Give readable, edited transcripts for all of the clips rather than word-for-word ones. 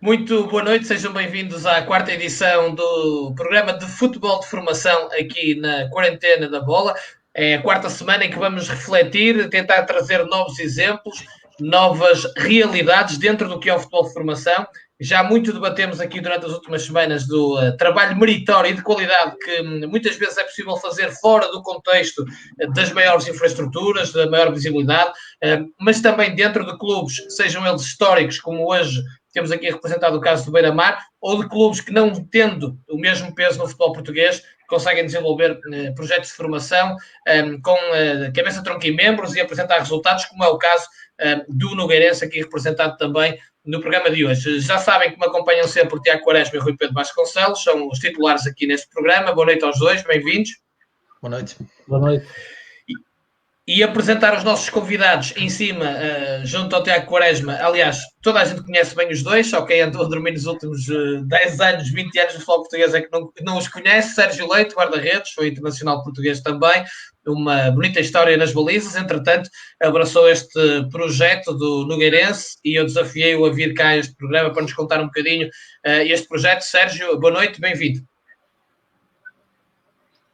Muito boa noite, sejam bem-vindos à quarta edição do programa de futebol de formação aqui na Quarentena da Bola. É a quarta semana em que vamos refletir, tentar trazer novos exemplos, novas realidades dentro do que é o futebol de formação. Já muito debatemos aqui durante as últimas semanas do trabalho meritório e de qualidade que muitas vezes é possível fazer fora do contexto das maiores infraestruturas, da maior visibilidade, mas também dentro de clubes, sejam eles históricos, como hoje temos aqui representado o caso do Beira-Mar, ou de clubes que, não tendo o mesmo peso no futebol português, conseguem desenvolver projetos de formação com cabeça, tronco e membros e apresentar resultados, como é o caso do Nogueirense, aqui representado também no programa de hoje. Já sabem que me acompanham sempre o Tiago Quaresma e o Rui Pedro Vasconcelos, são os titulares aqui neste programa. Boa noite aos dois, bem-vindos. Boa noite. Boa noite. E apresentar os nossos convidados em cima, junto ao Tiago Quaresma. Aliás, toda a gente conhece bem os dois, só quem andou a dormir nos últimos 10 anos, 20 anos no futebol português é que não os conhece. Sérgio Leite, guarda-redes, foi internacional português também, uma bonita história nas balizas. Entretanto, abraçou este projeto do Nogueirense e eu desafiei-o a vir cá a este programa para nos contar um bocadinho este projeto. Sérgio, boa noite, bem-vindo.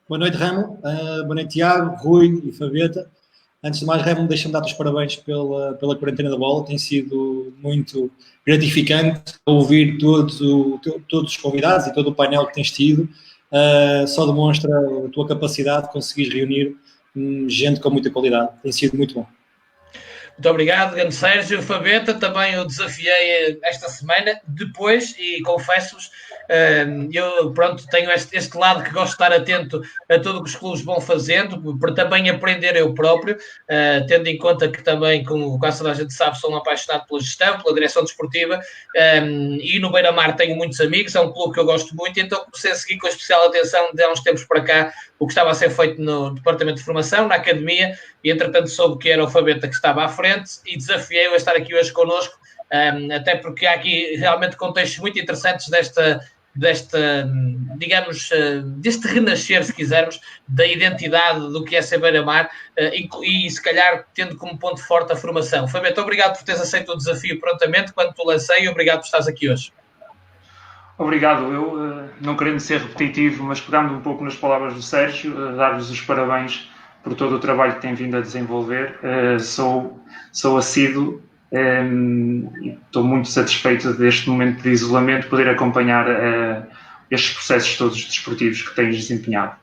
Boa noite, Ramo. Boa noite, Tiago, Rui e Fabeta. Antes de mais, Ramo, deixa-me dar-te os parabéns pela Quarentena da Bola. Tem sido muito gratificante ouvir todos os convidados e todo o painel que tens tido. Só demonstra a tua capacidade de conseguir reunir gente com muita qualidade. Tem sido muito bom. Muito obrigado, grande Sérgio. Fabeta, também o desafiei esta semana, depois, e confesso-vos, eu tenho este lado que gosto de estar atento a tudo o que os clubes vão fazendo, para também aprender eu próprio, tendo em conta que também, como quase toda a gente sabe, sou um apaixonado pela gestão, pela direção desportiva, e no Beira-Mar tenho muitos amigos, é um clube que eu gosto muito, então comecei a seguir com especial atenção de há uns tempos para cá o que estava a ser feito no departamento de formação, na academia, e entretanto soube que era o Fabeta que estava à frente e desafiei-o a estar aqui hoje connosco, até porque há aqui realmente contextos muito interessantes deste renascer, se quisermos, da identidade do que é ser Beira-Mar e se calhar tendo como ponto forte a formação. Fabeta, obrigado por teres aceito o desafio prontamente quando te lancei e obrigado por estares aqui hoje. Obrigado. Eu, não querendo ser repetitivo, mas pegando um pouco nas palavras do Sérgio, dar-vos os parabéns por todo o trabalho que tem vindo a desenvolver. Sou assíduo e estou muito satisfeito deste momento de isolamento, poder acompanhar estes processos todos desportivos que tens desempenhado.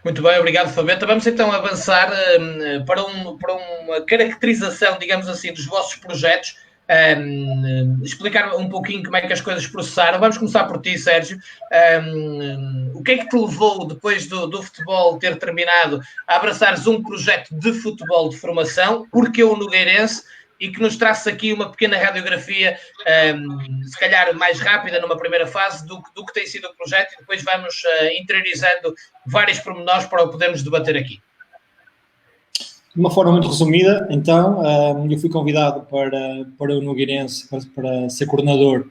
Muito bem, obrigado, Fabeta. Vamos então avançar para uma caracterização, digamos assim, dos vossos projetos. Explicar um pouquinho como é que as coisas processaram. Vamos começar por ti, Sérgio. O que é que te levou, depois do futebol ter terminado, a abraçares um projeto de futebol de formação? Porque o Nogueirense? E que nos traça aqui uma pequena radiografia, se calhar mais rápida numa primeira fase, do que tem sido o projeto, e depois vamos interiorizando vários pormenores para o podermos debater aqui. De uma forma muito resumida, então, eu fui convidado para o Nogueirense, para ser coordenador,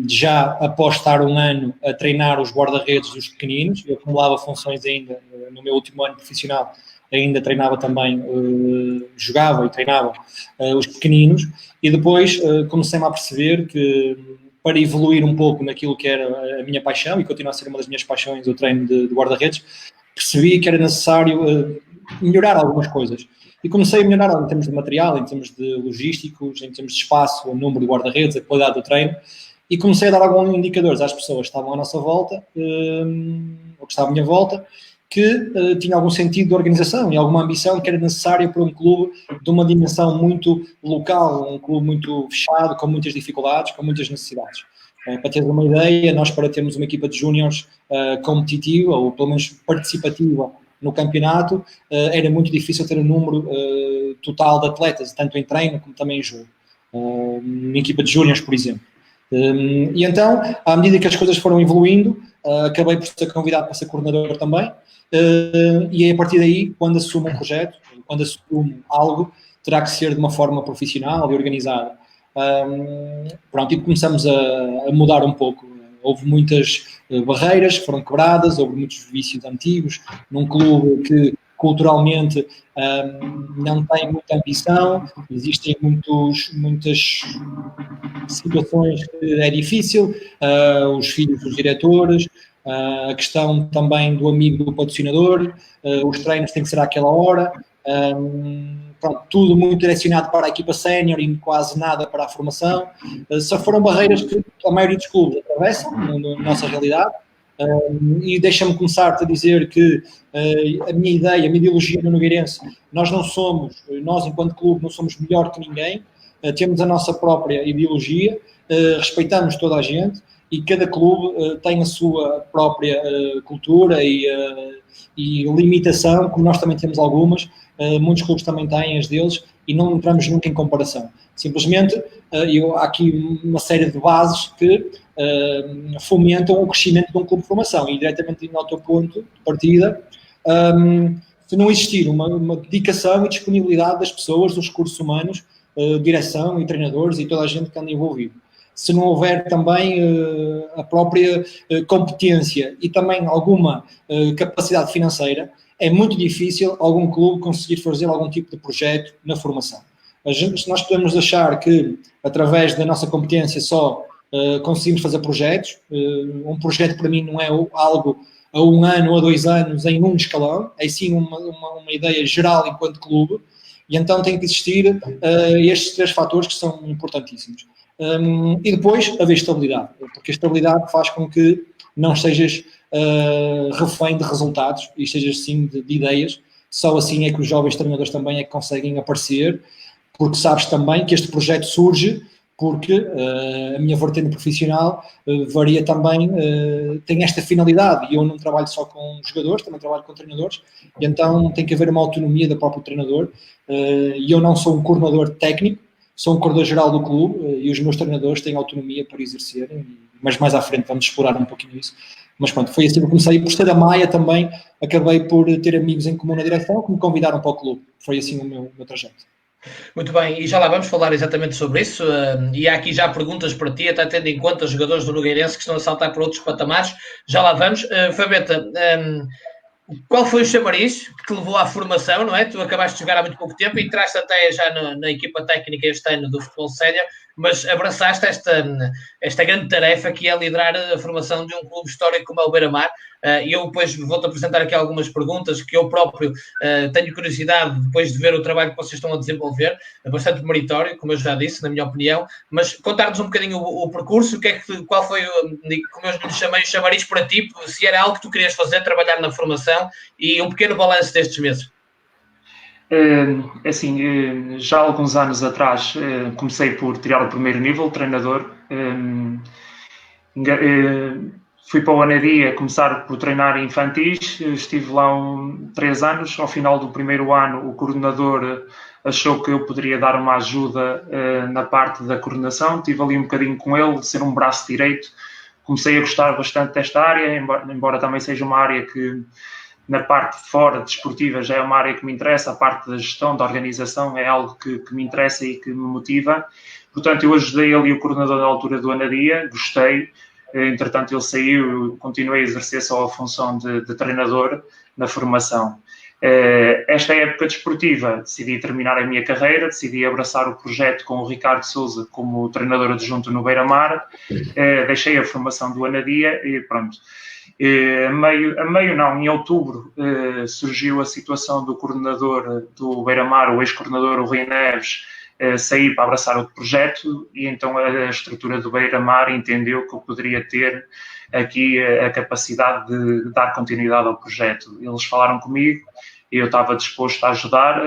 já após estar um ano a treinar os guarda-redes dos pequeninos. Eu acumulava funções ainda no meu último ano profissional, ainda treinava também, jogava e treinava os pequeninos, e depois comecei-me a perceber que, para evoluir um pouco naquilo que era a minha paixão, e continua a ser uma das minhas paixões, o treino de guarda-redes, percebi que era necessário melhorar algumas coisas. E comecei a melhorar em termos de material, em termos de logísticos, em termos de espaço, o número de guarda-redes, a qualidade do treino, e comecei a dar alguns indicadores às pessoas que estavam à nossa volta, ou que estavam à minha volta, que tinha algum sentido de organização e alguma ambição que era necessária para um clube de uma dimensão muito local, um clube muito fechado, com muitas dificuldades, com muitas necessidades. Para teres uma ideia, nós, para termos uma equipa de júniores competitiva, ou pelo menos participativa no campeonato, era muito difícil ter um número total de atletas, tanto em treino como também em jogo. Uma equipa de júniores, por exemplo. E então, à medida que as coisas foram evoluindo, acabei por ser convidado para ser coordenador também, e a partir daí, quando assumo um projeto, quando assumo algo, terá que ser de uma forma profissional e organizada. Pronto, e começamos a mudar um pouco. Houve muitas barreiras que foram quebradas, houve muitos vícios antigos, num clube que culturalmente não tem muita ambição, existem muitas situações que é difícil, os filhos dos diretores, a questão também do amigo do patrocinador, os treinos têm que ser àquela hora, pronto, tudo muito direcionado para a equipa sénior e quase nada para a formação. Só foram barreiras que a maioria dos clubes atravessam na nossa realidade. E deixa-me começar a dizer que a minha ideia, a minha ideologia no Nogueirense, nós enquanto clube não somos melhor que ninguém, temos a nossa própria ideologia, respeitamos toda a gente e cada clube tem a sua própria cultura e limitação, como nós também temos algumas, muitos clubes também têm as deles e não entramos nunca em comparação. Simplesmente, há aqui uma série de bases que fomentam o crescimento de um clube de formação e diretamente indo ao teu ponto de partida, se não existir uma dedicação e disponibilidade das pessoas, dos recursos humanos, direção e treinadores e toda a gente que anda envolvido. Se não houver também a própria competência e também alguma capacidade financeira, é muito difícil algum clube conseguir fazer algum tipo de projeto na formação. Nós podemos achar que, através da nossa competência, só conseguimos fazer projetos. Um projeto, para mim, não é algo a 1 ano ou a 2 anos em um escalão, é sim uma ideia geral enquanto clube, e então tem que existir estes 3 fatores que são importantíssimos. E depois haver estabilidade, porque a estabilidade faz com que não sejas refém de resultados e estejas sim de ideias. Só assim é que os jovens treinadores também é que conseguem aparecer, porque sabes também que este projeto surge porque a minha vertente profissional varia também, tem esta finalidade, e eu não trabalho só com jogadores, também trabalho com treinadores, e então tem que haver uma autonomia do próprio treinador, e eu não sou um coordenador técnico, sou um coordenador geral do clube, e os meus treinadores têm autonomia para exercerem, mas mais à frente vamos explorar um pouquinho isso. Mas pronto, foi assim que eu comecei. Por ser a Maia também, acabei por ter amigos em comum na direção que me convidaram para o clube. Foi assim o meu trajeto. Muito bem, e já lá vamos falar exatamente sobre isso, e há aqui já perguntas para ti, até tendo em conta os jogadores do Nogueirense que estão a saltar para outros patamares, já lá vamos. Fabeta, qual foi o chamariz que te levou à formação, não é? Tu acabaste de jogar há muito pouco tempo e entraste até já na equipa técnica este ano do futebol sénior, mas abraçaste esta grande tarefa que é liderar a formação de um clube histórico como é o Beira-Mar. E eu depois vou-te apresentar aqui algumas perguntas que eu próprio tenho curiosidade depois de ver o trabalho que vocês estão a desenvolver, é bastante meritório, como eu já disse, na minha opinião, mas contar-nos um bocadinho o percurso, qual foi, como eu lhe chamei, o chamariz para ti, se era algo que tu querias fazer, trabalhar na formação, e um pequeno balanço destes meses. Assim, já há alguns anos atrás comecei por tirar o primeiro nível, treinador. Fui para o Anadia começar por treinar infantis, estive lá 3 anos. Ao final do primeiro ano, o coordenador achou que eu poderia dar uma ajuda na parte da coordenação. Estive ali um bocadinho com ele, de ser um braço direito. Comecei a gostar bastante desta área, embora também seja uma área que, na parte fora desportiva, já é uma área que me interessa. A parte da gestão, da organização, é algo que me interessa e que me motiva. Portanto, eu ajudei ali o coordenador da altura do Anadia, gostei. Entretanto, ele saiu, eu continuei a exercer só a função de treinador na formação. Esta época desportiva, decidi terminar a minha carreira, decidi abraçar o projeto com o Ricardo Sousa como treinador adjunto no Beira-Mar. Deixei a formação do Anadia e pronto. Em outubro, surgiu a situação do coordenador do Beira-Mar, o ex-coordenador, o Rui Neves, sair para abraçar outro projeto, e então a estrutura do Beira-Mar entendeu que eu poderia ter aqui a capacidade de dar continuidade ao projeto. Eles falaram comigo e eu estava disposto a ajudar,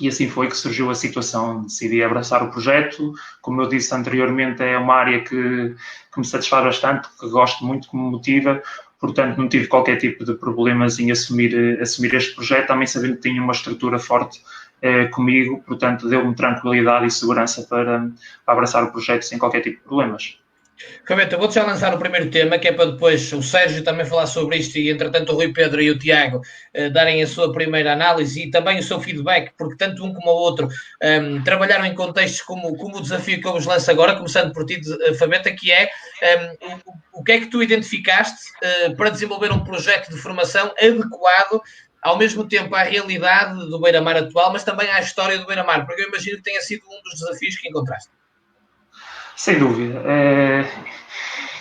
e assim foi que surgiu a situação. Decidi abraçar o projeto. Como eu disse anteriormente, é uma área que me satisfaz bastante, que gosto muito, que me motiva. Portanto, não tive qualquer tipo de problemas em assumir este projeto, também sabendo que tinha uma estrutura forte comigo, portanto deu-me tranquilidade e segurança para abraçar o projeto sem qualquer tipo de problemas. Fabeta, vou-te já lançar o primeiro tema, que é para depois o Sérgio também falar sobre isto e, entretanto, o Rui Pedro e o Tiago darem a sua primeira análise e também o seu feedback, porque tanto um como o outro trabalharam em contextos como o desafio que eu vos lanço agora, começando por ti, Fabeta, que é o que é que tu identificaste para desenvolver um projeto de formação adequado ao mesmo tempo à realidade do Beira-Mar atual, mas também à história do Beira-Mar, porque eu imagino que tenha sido um dos desafios que encontraste. Sem dúvida.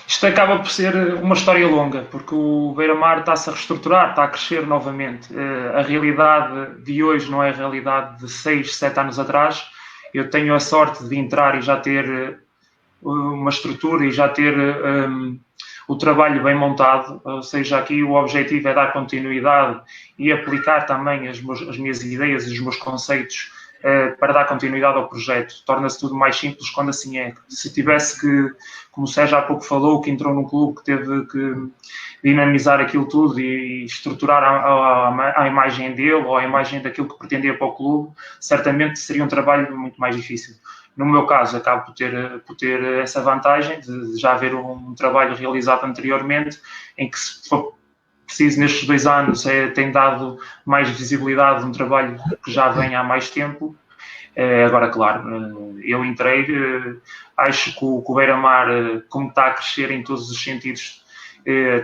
Isto acaba por ser uma história longa, porque o Beira-Mar está-se a reestruturar, está a crescer novamente. A realidade de hoje não é a realidade de 6, 7 anos atrás. Eu tenho a sorte de entrar e já ter uma estrutura e já ter o trabalho bem montado, ou seja, aqui o objetivo é dar continuidade e aplicar também as minhas ideias e os meus conceitos para dar continuidade ao projeto. Torna-se tudo mais simples quando assim é. Se tivesse que, como o Sérgio há pouco falou, que entrou num clube que teve que dinamizar aquilo tudo e estruturar a imagem dele ou a imagem daquilo que pretendia para o clube, certamente seria um trabalho muito mais difícil. No meu caso, acabo por ter essa vantagem de já haver um trabalho realizado anteriormente, em que, se for preciso, nestes 2 anos, tem dado mais visibilidade de um trabalho que já vem há mais tempo. Agora, claro, eu entrei, acho que o Beira-Mar, como está a crescer em todos os sentidos,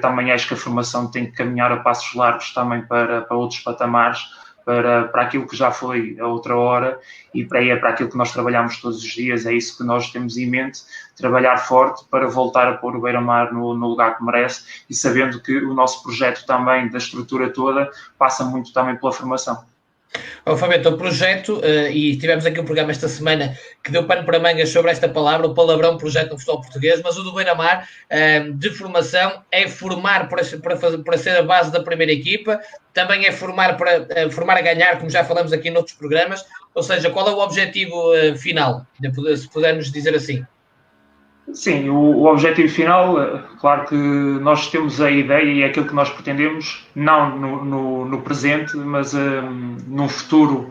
também acho que a formação tem que caminhar a passos largos também para outros patamares, para aquilo que já foi a outra hora e para aquilo que nós trabalhamos todos os dias. É isso que nós temos em mente, trabalhar forte para voltar a pôr o Beira-Mar no lugar que merece e sabendo que o nosso projeto também, da estrutura toda, passa muito também pela formação. Fábio, o projeto, e tivemos aqui um programa esta semana que deu pano para mangas sobre esta palavra, o palavrão projeto no futebol português, mas o do Beira-Mar, de formação, é formar para ser a base da primeira equipa, também é formar a ganhar, como já falamos aqui noutros programas, ou seja, qual é o objetivo final, se pudermos dizer assim? Sim, o objetivo final, claro que nós temos a ideia e é aquilo que nós pretendemos, não no presente, mas num futuro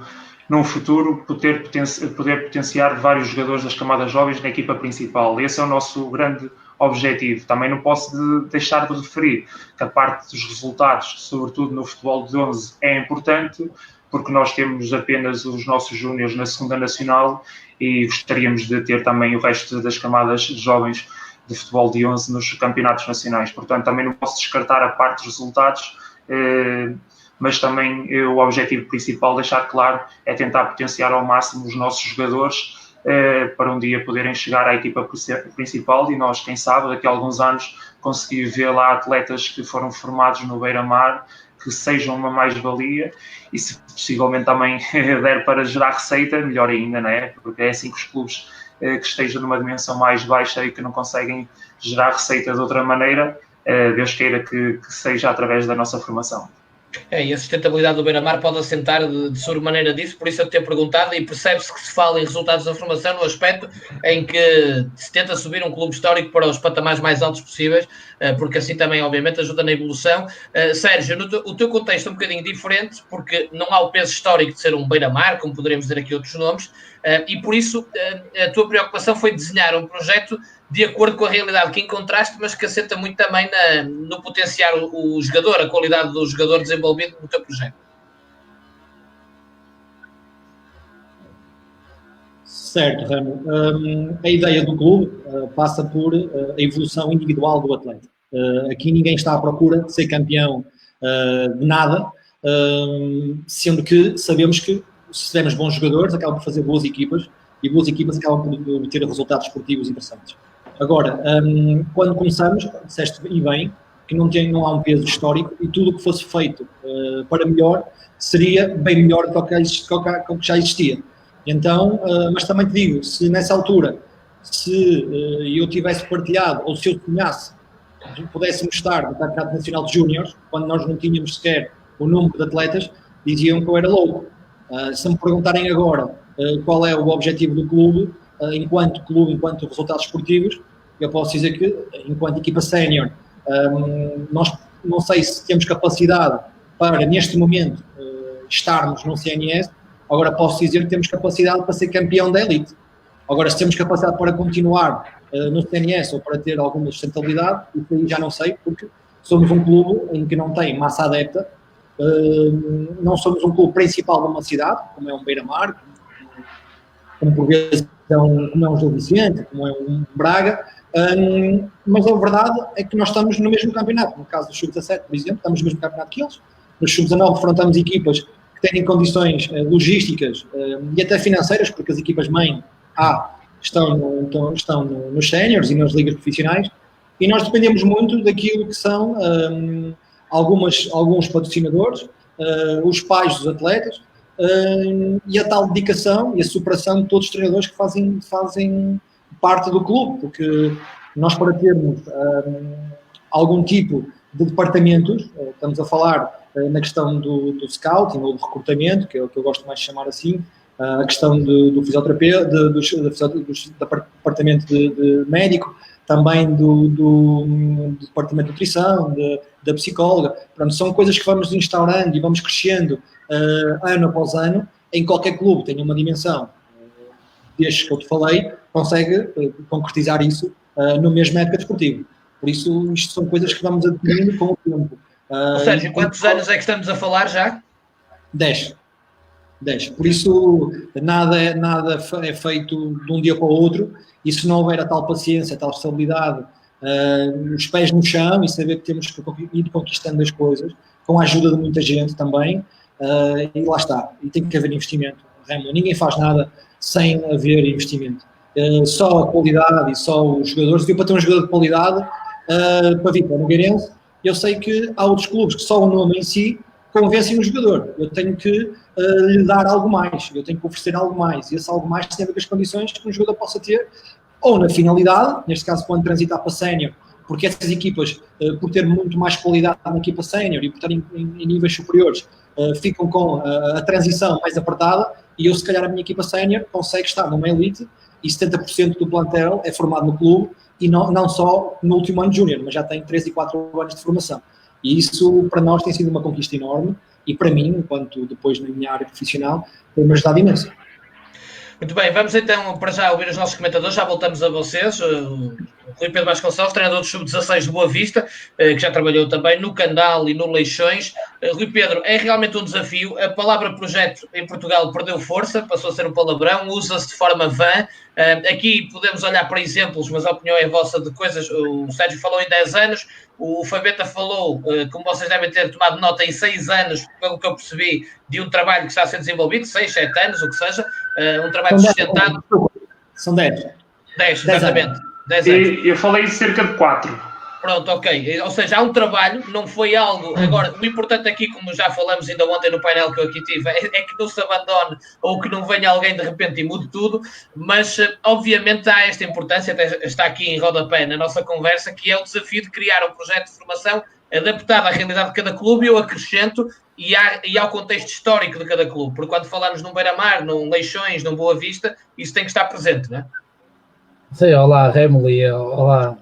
poder potenciar vários jogadores das camadas jovens na equipa principal. Esse é o nosso grande objetivo. Também não posso deixar de referir que a parte dos resultados, sobretudo no futebol de 11, é importante, porque nós temos apenas os nossos júniores na segunda nacional e gostaríamos de ter também o resto das camadas jovens de futebol de 11 nos campeonatos nacionais. Portanto, também não posso descartar a parte dos resultados, mas também o objetivo principal, deixar claro, é tentar potenciar ao máximo os nossos jogadores para um dia poderem chegar à equipa principal e nós, quem sabe, daqui a alguns anos conseguir ver lá atletas que foram formados no Beira-Mar, que sejam uma mais-valia e se possivelmente também der para gerar receita, melhor ainda, não é? Porque é assim que os clubes que estejam numa dimensão mais baixa e que não conseguem gerar receita de outra maneira, Deus queira que seja através da nossa formação. E a sustentabilidade do Beira-Mar pode assentar de sobremaneira disso, por isso eu te ter perguntado, e percebe-se que se fala em resultados da formação no aspecto em que se tenta subir um clube histórico para os patamares mais altos possíveis, porque assim também, obviamente, ajuda na evolução. Sérgio, o teu contexto é um bocadinho diferente, porque não há o peso histórico de ser um Beira-Mar, como poderemos dizer aqui outros nomes, e por isso a tua preocupação foi desenhar um projeto de acordo com a realidade que encontraste, mas que assenta muito também no potenciar o jogador, a qualidade do jogador desenvolvido no teu projeto. Certo, Ramo. A ideia do clube passa por a evolução individual do atleta. Aqui ninguém está à procura de ser campeão de nada, sendo que sabemos que se tivermos bons jogadores, acabam por fazer boas equipas e boas equipas acabam por ter resultados esportivos interessantes. Agora, quando começamos, disseste e bem, que não há um peso histórico e tudo o que fosse feito para melhor seria bem melhor do que já existia. Então, mas também te digo, se nessa altura, se eu tivesse partilhado, ou se eu sonhasse, pudéssemos estar no Campeonato Nacional de Júniores, quando nós não tínhamos sequer o número de atletas, diziam que eu era louco. Se me perguntarem agora qual é o objetivo do clube, enquanto resultados esportivos, eu posso dizer que, enquanto equipa sénior, nós não sei se temos capacidade para, neste momento, estarmos no CNS. Agora posso dizer que temos capacidade para ser campeão da elite. Agora, se temos capacidade para continuar no CNS ou para ter alguma sustentabilidade, isso aí já não sei, porque somos um clube em que não tem massa adepta, não somos um clube principal de uma cidade, como é um Beira-Mar, como por vezes como é um Gil Vicente, como é um Braga, mas a verdade é que nós estamos no mesmo campeonato. No caso do Sub-17, por exemplo, estamos no mesmo campeonato que eles. No Sub-19 defrontamos equipas que têm condições logísticas e até financeiras, porque as equipas mãe A estão nos séniores e nas ligas profissionais, e nós dependemos muito daquilo que são alguns patrocinadores, os pais dos atletas, e a tal dedicação e a superação de todos os treinadores que fazem parte do clube, porque nós, para termos algum tipo de departamentos, estamos a falar na questão do scouting ou do recrutamento, que é o que eu gosto mais de chamar assim, a questão do fisioterapeuta, do departamento de médico, também do departamento de nutrição, da psicóloga. Pronto, são coisas que vamos instaurando e vamos crescendo ano após ano. Em qualquer clube tem uma dimensão destes que eu te falei, consegue concretizar isso no mesmo época desportiva. Por isso, isto são coisas que vamos adquirindo com o tempo. Sérgio, quantos anos é que estamos a falar já? 10. Por isso, nada é feito de um dia para o outro, e se não houver a tal paciência, a tal estabilidade, os pés no chão e saber que temos que ir conquistando as coisas, com a ajuda de muita gente também, e lá está. E tem que haver investimento. Remo, ninguém faz nada sem haver investimento. Só a qualidade e só os jogadores, para ter um jogador de qualidade, para vir para o Nogueirense, eu sei que há outros clubes que só o nome em si convencem o jogador. Eu tenho que lhe dar algo mais, eu tenho que oferecer algo mais, e esse algo mais tem a ver com as condições que um jogador possa ter, ou na finalidade, neste caso quando transitar para sénior, porque essas equipas, por ter muito mais qualidade na equipa sénior e por estarem em níveis superiores, ficam com a transição mais apertada, e eu, se calhar, a minha equipa sénior consegue estar numa elite, e 70% do plantel é formado no clube, e não só no último ano de júnior, mas já tem 3 e 4 anos de formação. E isso, para nós, tem sido uma conquista enorme, e para mim, enquanto depois na minha área profissional, tem-me ajudado imenso. Muito bem, vamos então para já ouvir os nossos comentadores, já voltamos a vocês. O Rui Pedro Vasconcelos, treinador do Sub-16 de Boa Vista, que já trabalhou também no Candal e no Leixões. Rui Pedro, é realmente um desafio. A palavra projeto em Portugal perdeu força, passou a ser um palavrão, usa-se de forma vã. Aqui podemos olhar para exemplos, mas a opinião é vossa, de coisas. O Sérgio falou em 10 anos, o Fabeta falou, como vocês devem ter tomado nota, em 6 anos, pelo que eu percebi, de um trabalho que está a ser desenvolvido, 6, 7 anos, o que seja, um trabalho sustentado. São 10. 10, exatamente. 10 anos. Eu falei cerca de 4. Pronto, ok. Ou seja, há um trabalho, não foi algo... Agora, o importante aqui, como já falamos ainda ontem no painel que eu aqui tive, é que não se abandone ou que não venha alguém de repente e mude tudo, mas obviamente há esta importância, até está aqui em rodapé na nossa conversa, que é o desafio de criar um projeto de formação adaptado à realidade de cada clube, e eu acrescento, e ao contexto histórico de cada clube, porque quando falamos num Beira-Mar, num Leixões, num Boa Vista, isso tem que estar presente, não é? Sim, olá Remo e olá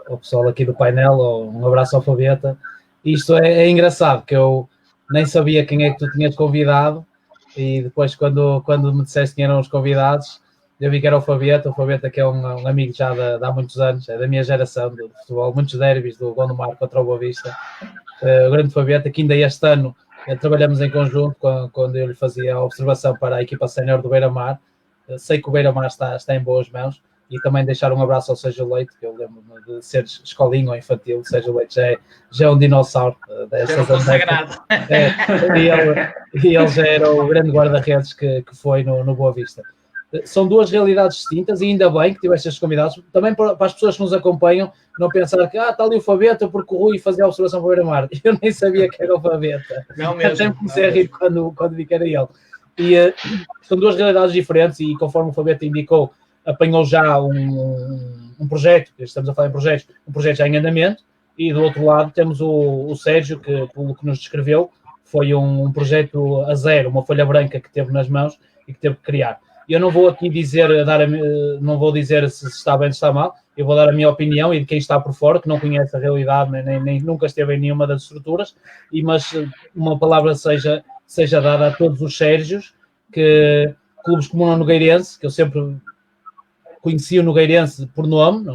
ao pessoal aqui do painel, um abraço ao Fabeta. Isto é engraçado, que eu nem sabia quem é que tu tinhas convidado, e depois quando me disseste quem eram os convidados, eu vi que era o Fabeta que é um amigo já de há muitos anos, é da minha geração de futebol, muitos derbys do Gondomar contra o Boa Vista. O grande Fabeta, que ainda este ano trabalhamos em conjunto quando eu lhe fazia a observação para a equipa sénior do Beira-Mar. Sei que o Beira-Mar está em boas mãos. E também deixar um abraço ao Sérgio Leite, que eu lembro-me de ser escolinho ou infantil. O Sérgio Leite já é um dinossauro dessas consagrado. E ele já era o grande guarda-redes que foi no Boa Vista. São duas realidades distintas, e ainda bem que tiveste estes convidados. Também para as pessoas que nos acompanham, não pensar que está ali o Fabeta porque o Rui fazia a observação para o Beira-Mar. Eu nem sabia que era o Fabeta. Não mesmo. Até me comecei a rir quando vi que era ele. E são duas realidades diferentes, e conforme o Fabeta indicou, apanhou já um projeto, estamos a falar em projetos, um projeto já em andamento, e do outro lado temos o Sérgio, que pelo que nos descreveu, foi um projeto a zero, uma folha branca que teve nas mãos e que teve que criar. Eu não vou aqui não vou dizer se está bem ou se está mal, eu vou dar a minha opinião e de quem está por fora, que não conhece a realidade, nem nunca esteve em nenhuma das estruturas, mas uma palavra seja dada a todos os Sérgios, que clubes como o Nogueirense, que eu sempre conheci o Nogueirense por nome,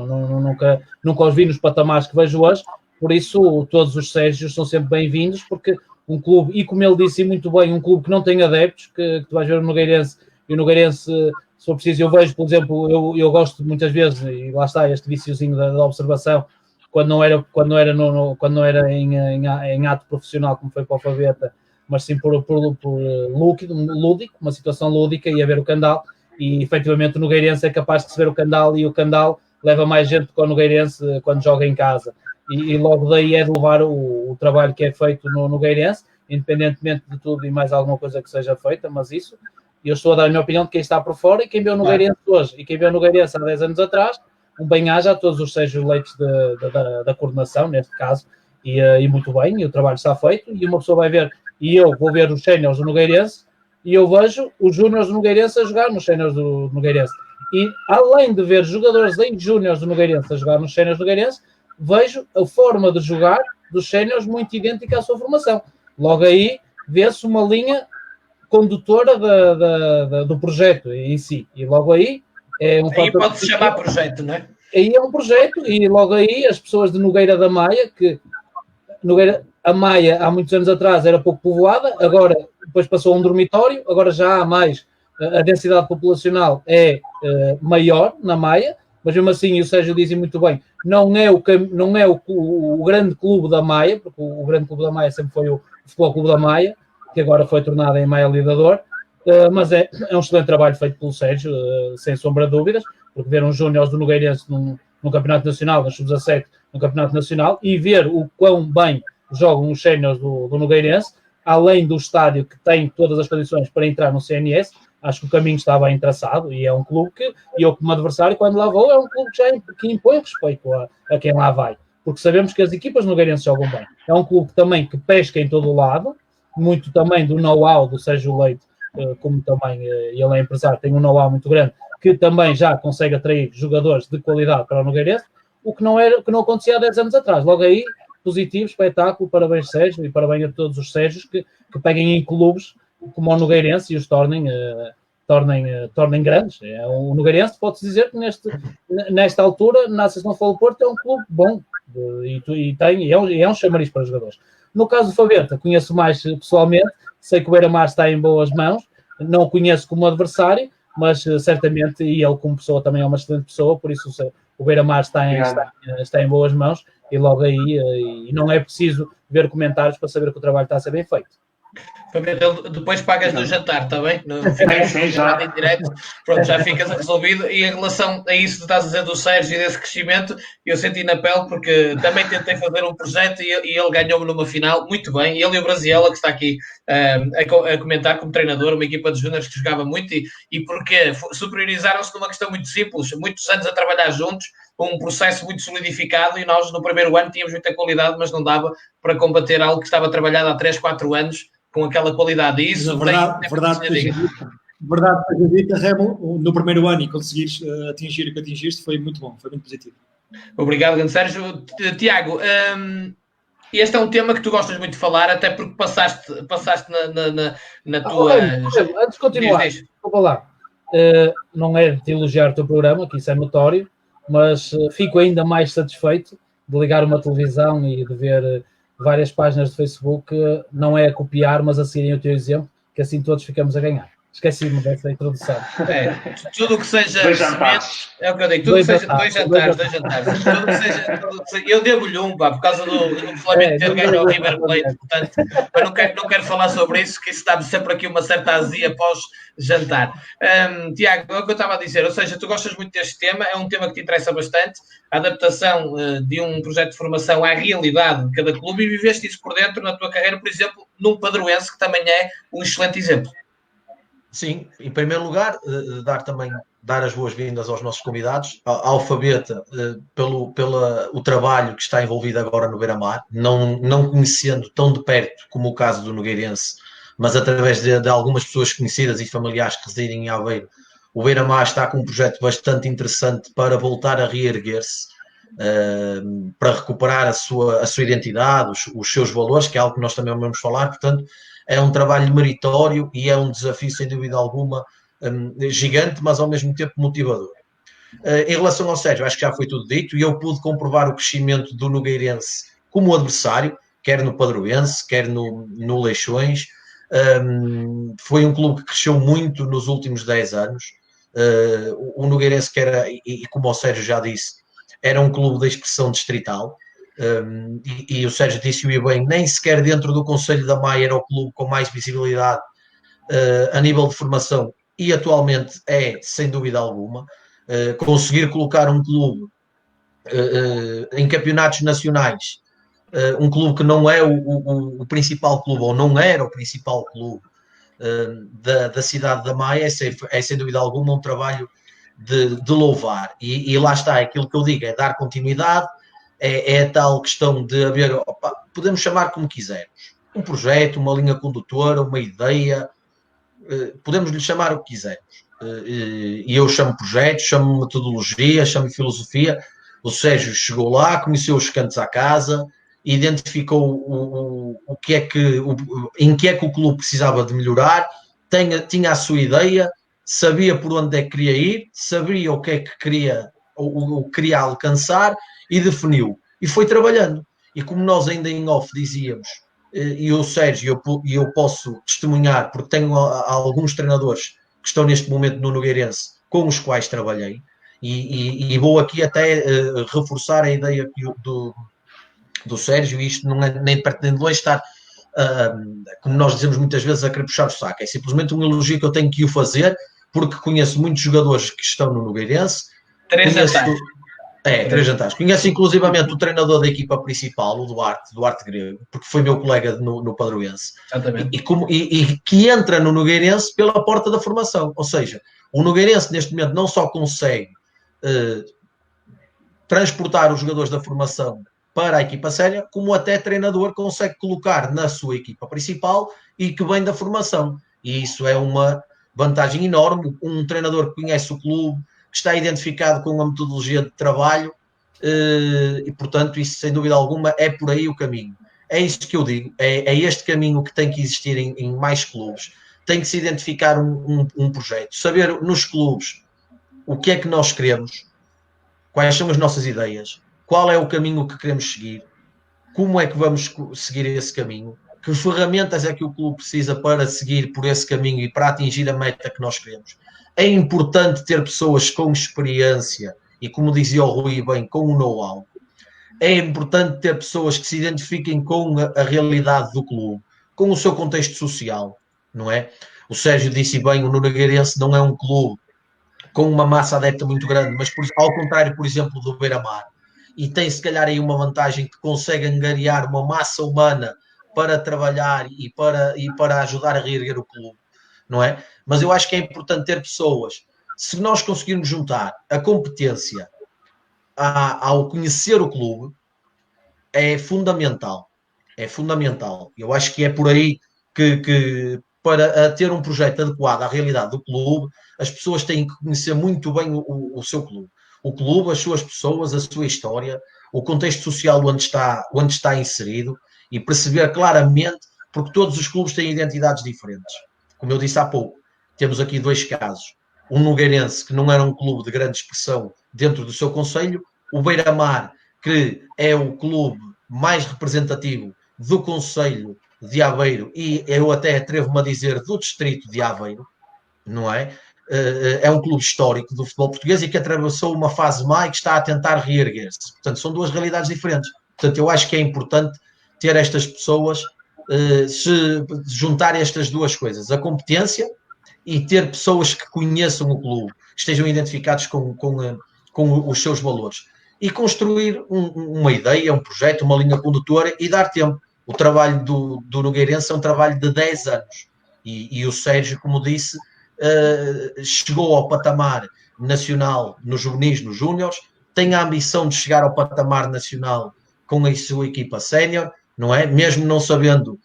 nunca os vi nos patamares que vejo hoje, por isso todos os Sérgios são sempre bem-vindos, porque um clube, e como ele disse muito bem, um clube que não tem adeptos, que tu vais ver o Nogueirense, e o Nogueirense, se for preciso, eu vejo, por exemplo, eu gosto muitas vezes, e lá está este viciozinho da observação, quando não era em ato profissional, como foi para o Fabeta, mas sim por lúdico, uma situação lúdica, e a ver o Candal, e efetivamente o Nogueirense é capaz de receber o Candal e o Candal leva mais gente que o Nogueirense quando joga em casa. E logo daí é de levar o trabalho que é feito no Nogueirense, independentemente de tudo e mais alguma coisa que seja feita, mas isso, eu estou a dar a minha opinião de quem está por fora e quem vê o Nogueirense hoje e quem vê o Nogueirense há 10 anos atrás, um bem-aja a todos os Sérgio Leites da coordenação, neste caso, e muito bem, e o trabalho está feito, e uma pessoa vai ver, e eu vou ver os séniores do Nogueirense, e eu vejo os júniores do Nogueirense a jogar nos séniores do Nogueirense. E além de ver jogadores em júniores do Nogueirense a jogar nos séniores do Nogueirense, vejo a forma de jogar dos séniores muito idêntica à sua formação. Logo aí, vê-se uma linha condutora do projeto em si. E logo aí é um aí pode-se chamar projeto, não é? Aí é um projeto, e logo aí as pessoas de Nogueira da Maia, que a Maia há muitos anos atrás era pouco povoada, agora depois passou a um dormitório, agora já há mais, a densidade populacional é maior na Maia, mas mesmo assim, o Sérgio diz muito bem, não é o grande clube da Maia, porque o grande clube da Maia sempre foi o Futebol Clube da Maia, que agora foi tornado em Maia Lidador, mas é um excelente trabalho feito pelo Sérgio, sem sombra de dúvidas, porque ver uns júniores do Nogueirense num campeonato nacional, nas sub-17, no campeonato nacional, e ver o quão bem jogam os séniores do Nogueirense, além do estádio que tem todas as condições para entrar no CNS, acho que o caminho está bem traçado, e é um clube que, e eu como adversário, quando lá vou, é um clube que impõe respeito a quem lá vai, porque sabemos que as equipas nogueirenses jogam bem. É um clube também que pesca em todo o lado, muito também do know-how do Sérgio Leite, como também ele é empresário, tem um know-how muito grande, que também já consegue atrair jogadores de qualidade para o Nogueirense, o que não acontecia há 10 anos atrás. Logo aí, positivo, espetáculo, parabéns Sérgio, e parabéns a todos os Sérgios que peguem em clubes como o Nogueirense e os tornem grandes. O Nogueirense, pode-se dizer que nesta altura, na Associação de Futebol do Porto, é um clube bom, e é um chamariz para os jogadores. No caso do Fabenta, conheço mais pessoalmente, sei que o Beira-Mar está em boas mãos, não o conheço como adversário, mas certamente, e ele como pessoa também é uma excelente pessoa, por isso o Beira-Mar está em boas mãos, e logo aí, e não é preciso ver comentários para saber que o trabalho está a ser bem feito. Depois pagas no jantar, está bem? Sim, já. Em direto, pronto, já ficas resolvido. E em relação a isso que estás a dizer do Sérgio e desse crescimento, eu senti na pele porque também tentei fazer um projeto e ele ganhou-me numa final, muito bem. Ele e o Brasiela, que está aqui a comentar como treinador, uma equipa de júniores que jogava muito e porque superiorizaram-se numa questão muito simples, muitos anos a trabalhar juntos, um processo muito solidificado, e nós no primeiro ano tínhamos muita qualidade, mas não dava para combater algo que estava trabalhado há 3, 4 anos com aquela qualidade. E isso verdade seja dita, Remo, no primeiro ano e conseguires atingir o que atingiste foi muito bom, foi muito positivo. Obrigado, grande Sérgio. Tiago, este é um tema que tu gostas muito de falar, até porque passaste na tua... Antes de continuar, vou falar. Não é de elogiar o teu programa, que isso é notório, mas fico ainda mais satisfeito de ligar uma televisão e de ver várias páginas de Facebook, não é a copiar, mas a seguirem o teu exemplo, que assim todos ficamos a ganhar. Esqueci-me dessa introdução. Tudo o que seja... 2 jantares. É o que eu digo. Tudo que seja... 2 jantares. Tudo que seja... Eu devo-lhe por causa do Flamengo ter ganho ao River Plate, portanto, mas não quero falar sobre isso, que isso dá-me sempre aqui uma certa azia pós-jantar. Tiago, é o que eu estava a dizer, ou seja, tu gostas muito deste tema, é um tema que te interessa bastante, a adaptação de um projeto de formação à realidade de cada clube, e viveste isso por dentro na tua carreira, por exemplo, num Padroense, que também é um excelente exemplo. Sim, em primeiro lugar, dar as boas-vindas aos nossos convidados, ao Fabeta, pelo o trabalho que está envolvido agora no Beira-Mar, não conhecendo tão de perto como o caso do Nogueirense, mas através de algumas pessoas conhecidas e familiares que residem em Aveiro, o Beira-Mar está com um projeto bastante interessante para voltar a reerguer-se, para recuperar a sua identidade, os seus valores, que é algo que nós também vamos falar. Portanto, é um trabalho meritório e é um desafio, sem dúvida alguma, gigante, mas ao mesmo tempo motivador. Em relação ao Sérgio, acho que já foi tudo dito, e eu pude comprovar o crescimento do Nogueirense como adversário, quer no Padroense, quer no Leixões. Foi um clube que cresceu muito nos últimos 10 anos. O Nogueirense, que era, e como o Sérgio já disse, era um clube da expressão distrital. E o Sérgio disse-o bem, nem sequer dentro do Conselho da Maia era o clube com mais visibilidade a nível de formação e atualmente é, sem dúvida alguma, conseguir colocar um clube em campeonatos nacionais, um clube que não é o principal clube, ou não era o principal clube da cidade da Maia, é sem dúvida alguma um trabalho de louvar. E lá está, aquilo que eu digo, é dar continuidade, é a tal questão de haver, podemos chamar como quisermos, um projeto, uma linha condutora, uma ideia, podemos lhe chamar o que quisermos. E eu chamo projeto, chamo metodologia, chamo filosofia. O Sérgio chegou lá, conheceu os cantos à casa, identificou o que é que, em que é que o clube precisava de melhorar, tinha a sua ideia, sabia por onde é que queria ir, sabia o que é que queria, o queria alcançar e definiu. E foi trabalhando. E como nós ainda em off dizíamos, e o Sérgio, eu posso testemunhar, porque tenho alguns treinadores que estão neste momento no Nogueirense, com os quais trabalhei, e vou aqui até reforçar a ideia do Sérgio, e isto não é nem perto nem de longe estar, como nós dizemos muitas vezes, a querer puxar o saco. É simplesmente um elogio que eu tenho que o fazer, porque conheço muitos jogadores que estão no Nogueirense. Três jantares. Conheço inclusivamente o treinador da equipa principal, o Duarte Grego, porque foi meu colega no Padroense. E que entra no Nogueirense pela porta da formação. Ou seja, o Nogueirense neste momento não só consegue transportar os jogadores da formação para a equipa séria, como até treinador consegue colocar na sua equipa principal e que vem da formação. E isso é uma vantagem enorme. Um treinador que conhece o clube, que está identificado com uma metodologia de trabalho, e portanto isso sem dúvida alguma é por aí o caminho. É isso que eu digo, é este caminho que tem que existir em mais clubes. Tem que se identificar um projeto, saber nos clubes o que é que nós queremos, quais são as nossas ideias, qual é o caminho que queremos seguir, como é que vamos seguir esse caminho, que ferramentas é que o clube precisa para seguir por esse caminho e para atingir a meta que nós queremos. É importante ter pessoas com experiência e, como dizia o Rui bem, com o know-how. É importante ter pessoas que se identifiquem com a realidade do clube, com o seu contexto social, não é? O Sérgio disse bem, o Nogueirense não é um clube com uma massa adepta muito grande, mas ao contrário, por exemplo, do Beira-Mar, e tem se calhar aí uma vantagem que consegue angariar uma massa humana para trabalhar e para ajudar a reerguer o clube, não é? Mas eu acho que é importante ter pessoas. Se nós conseguirmos juntar a competência ao conhecer o clube, é fundamental. É fundamental. Eu acho que é por aí que para ter um projeto adequado à realidade do clube, as pessoas têm que conhecer muito bem o seu clube. O clube, as suas pessoas, a sua história, o contexto social onde está inserido, e perceber claramente, porque todos os clubes têm identidades diferentes. Como eu disse há pouco, temos aqui dois casos. Um Nogueirense, que não era um clube de grande expressão dentro do seu concelho, o Beira-Mar, que é o clube mais representativo do concelho de Aveiro, e eu até atrevo-me a dizer do distrito de Aveiro, não é? É um clube histórico do futebol português e que atravessou uma fase má e que está a tentar reerguer-se. Portanto, são duas realidades diferentes. Portanto, eu acho que é importante ter estas pessoas, se juntar estas duas coisas, a competência e ter pessoas que conheçam o clube, que estejam identificados com os seus valores, e construir uma ideia, um projeto, uma linha condutora e dar tempo. O trabalho do Nogueirense é um trabalho de 10 anos e o Sérgio, como disse, chegou ao patamar nacional nos juvenis, nos júniores, tem a ambição de chegar ao patamar nacional com a sua equipa sénior, não é? Mesmo não sabendo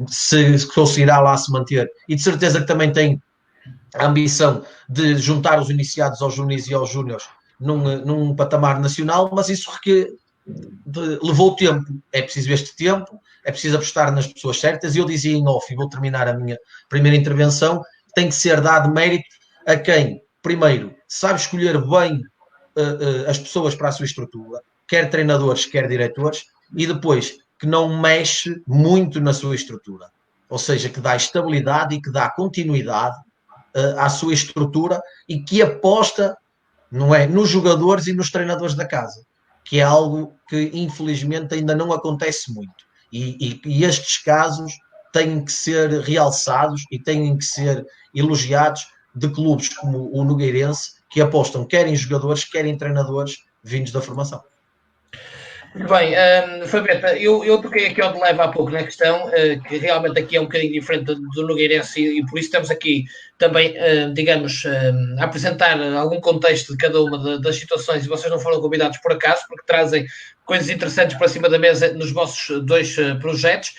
se conseguirá lá se manter, e de certeza que também tem a ambição de juntar os iniciados aos juvenis e aos júniores num patamar nacional, mas isso levou tempo. É preciso este tempo, é preciso apostar nas pessoas certas, e eu dizia em off, e vou terminar a minha primeira intervenção, tem que ser dado mérito a quem, primeiro, sabe escolher bem as pessoas para a sua estrutura, quer treinadores, quer diretores, e depois que não mexe muito na sua estrutura, ou seja, que dá estabilidade e que dá continuidade à sua estrutura, e que aposta, não é, nos jogadores e nos treinadores da casa, que é algo que infelizmente ainda não acontece muito, e estes casos têm que ser realçados e têm que ser elogiados de clubes como o Nogueirense, que apostam quer em jogadores, quer em treinadores vindos da formação. Muito bem, Fabeta, eu toquei aqui ao de leve há pouco na questão, que realmente aqui é um bocadinho diferente do Nogueirense e por isso estamos aqui também, digamos, a apresentar algum contexto de cada uma das situações e vocês não foram convidados por acaso, porque trazem coisas interessantes para cima da mesa nos vossos dois projetos.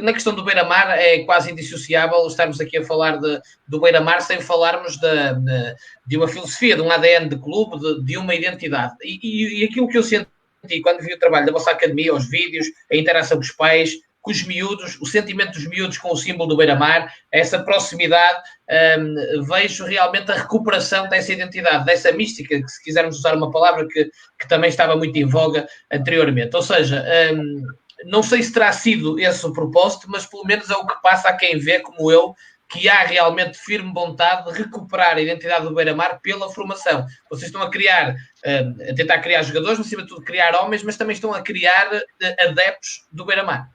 Na questão do Beira-Mar é quase indissociável estarmos aqui a falar do Beira-Mar sem falarmos de uma filosofia, de um ADN de clube, de uma identidade. E aquilo que eu sinto e quando vi o trabalho da vossa academia, os vídeos, a interação com os pais, com os miúdos, o sentimento dos miúdos com o símbolo do Beira-Mar, essa proximidade, vejo realmente a recuperação dessa identidade, dessa mística, que se quisermos usar uma palavra que também estava muito em voga anteriormente. Ou seja, não sei se terá sido esse o propósito, mas pelo menos é o que passa a quem vê, como eu, que há realmente firme vontade de recuperar a identidade do Beira-Mar pela formação. Vocês estão a criar, a tentar criar jogadores, mas acima de tudo criar homens, mas também estão a criar adeptos do Beira-Mar.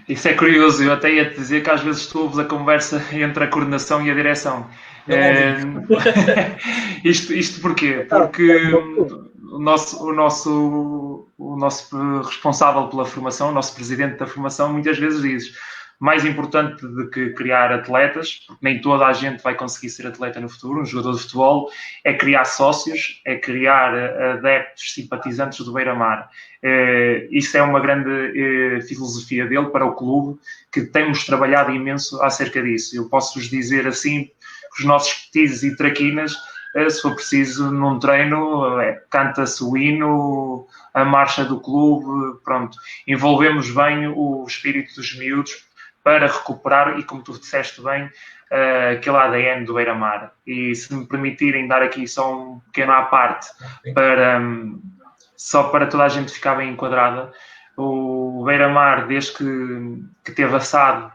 Isso é curioso, eu até ia te dizer que às vezes tu ouves a conversa entre a coordenação e a direção. Isto porquê? Porque o nosso responsável pela formação, o nosso presidente da formação, muitas vezes diz: mais importante do que criar atletas, porque nem toda a gente vai conseguir ser atleta no futuro, um jogador de futebol, é criar sócios, é criar adeptos, simpatizantes do Beira-Mar. Isso é uma grande filosofia dele para o clube, que temos trabalhado imenso acerca disso. Eu posso-vos dizer assim, que os nossos petizes e traquinas, se for preciso, num treino, canta-se o hino, a marcha do clube, pronto. Envolvemos bem o espírito dos miúdos, para recuperar, e como tu disseste bem, aquele ADN do Beira-Mar. E se me permitirem dar aqui só um pequeno à parte, só para toda a gente ficar bem enquadrada, o Beira-Mar, desde que teve a SAD,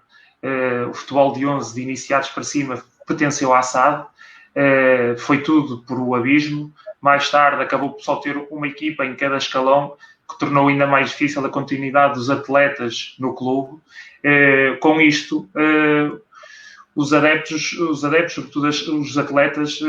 o futebol de 11 de iniciados para cima, pertenceu à SAD, foi tudo por o abismo. Mais tarde acabou por só ter uma equipa em cada escalão, que tornou ainda mais difícil a continuidade dos atletas no clube. Com isto, os adeptos, sobretudo os atletas,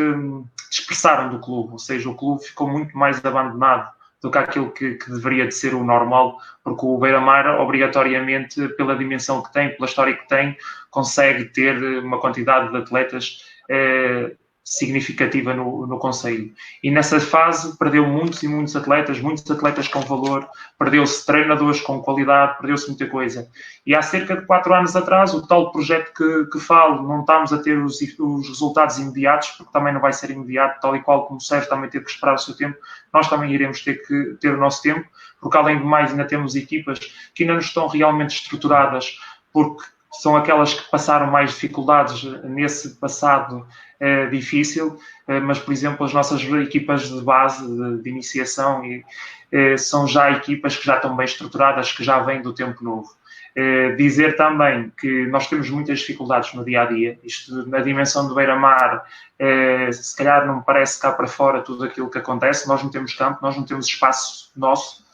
dispersaram do clube, ou seja, o clube ficou muito mais abandonado do que aquilo que deveria de ser o normal, porque o Beira-Mar, obrigatoriamente, pela dimensão que tem, pela história que tem, consegue ter uma quantidade de atletas significativa no concelho. E nessa fase perdeu muitos e muitos atletas com valor, perdeu-se treinadores com qualidade, perdeu-se muita coisa. E há cerca de 4 anos atrás, o tal projeto que falo, não estamos a ter os resultados imediatos, porque também não vai ser imediato, tal e qual como o Sérgio também teve que esperar o seu tempo, nós também iremos ter que ter o nosso tempo, porque além de mais ainda temos equipas que ainda não estão realmente estruturadas, porque são aquelas que passaram mais dificuldades nesse passado difícil, mas, por exemplo, as nossas equipas de base, de iniciação, são já equipas que já estão bem estruturadas, que já vêm do tempo novo. Dizer também que nós temos muitas dificuldades no dia-a-dia. Isto, na dimensão do Beira-Mar, se calhar não me parece cá para fora tudo aquilo que acontece. Nós não temos campo, nós não temos espaço nosso.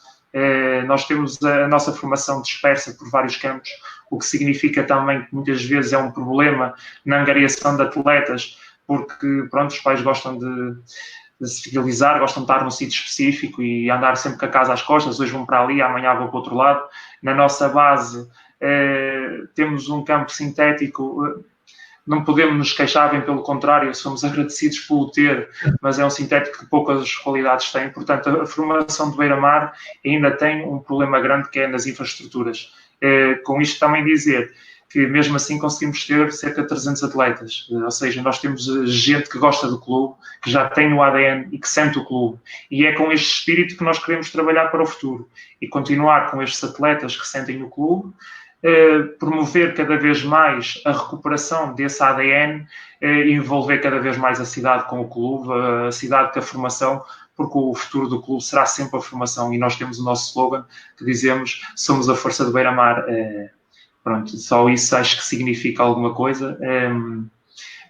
Nós temos a nossa formação dispersa por vários campos, o que significa também que muitas vezes é um problema na angariação de atletas, porque pronto, os pais gostam de se fidelizar, gostam de estar num sítio específico e andar sempre com a casa às costas, hoje vão para ali, amanhã vão para o outro lado. Na nossa base temos um campo sintético, não podemos nos queixar, bem pelo contrário, somos agradecidos por o ter, mas é um sintético que poucas qualidades tem. Portanto, a formação do Beira-Mar ainda tem um problema grande, que é nas infraestruturas. Com isto também dizer que mesmo assim conseguimos ter cerca de 300 atletas, ou seja, nós temos gente que gosta do clube, que já tem o ADN e que sente o clube, e é com este espírito que nós queremos trabalhar para o futuro e continuar com estes atletas que sentem o clube, promover cada vez mais a recuperação desse ADN, envolver cada vez mais a cidade com o clube, a cidade com a formação, porque o futuro do clube será sempre a formação, e nós temos o nosso slogan que dizemos: somos a força do Beira-Mar. Pronto, só isso acho que significa alguma coisa.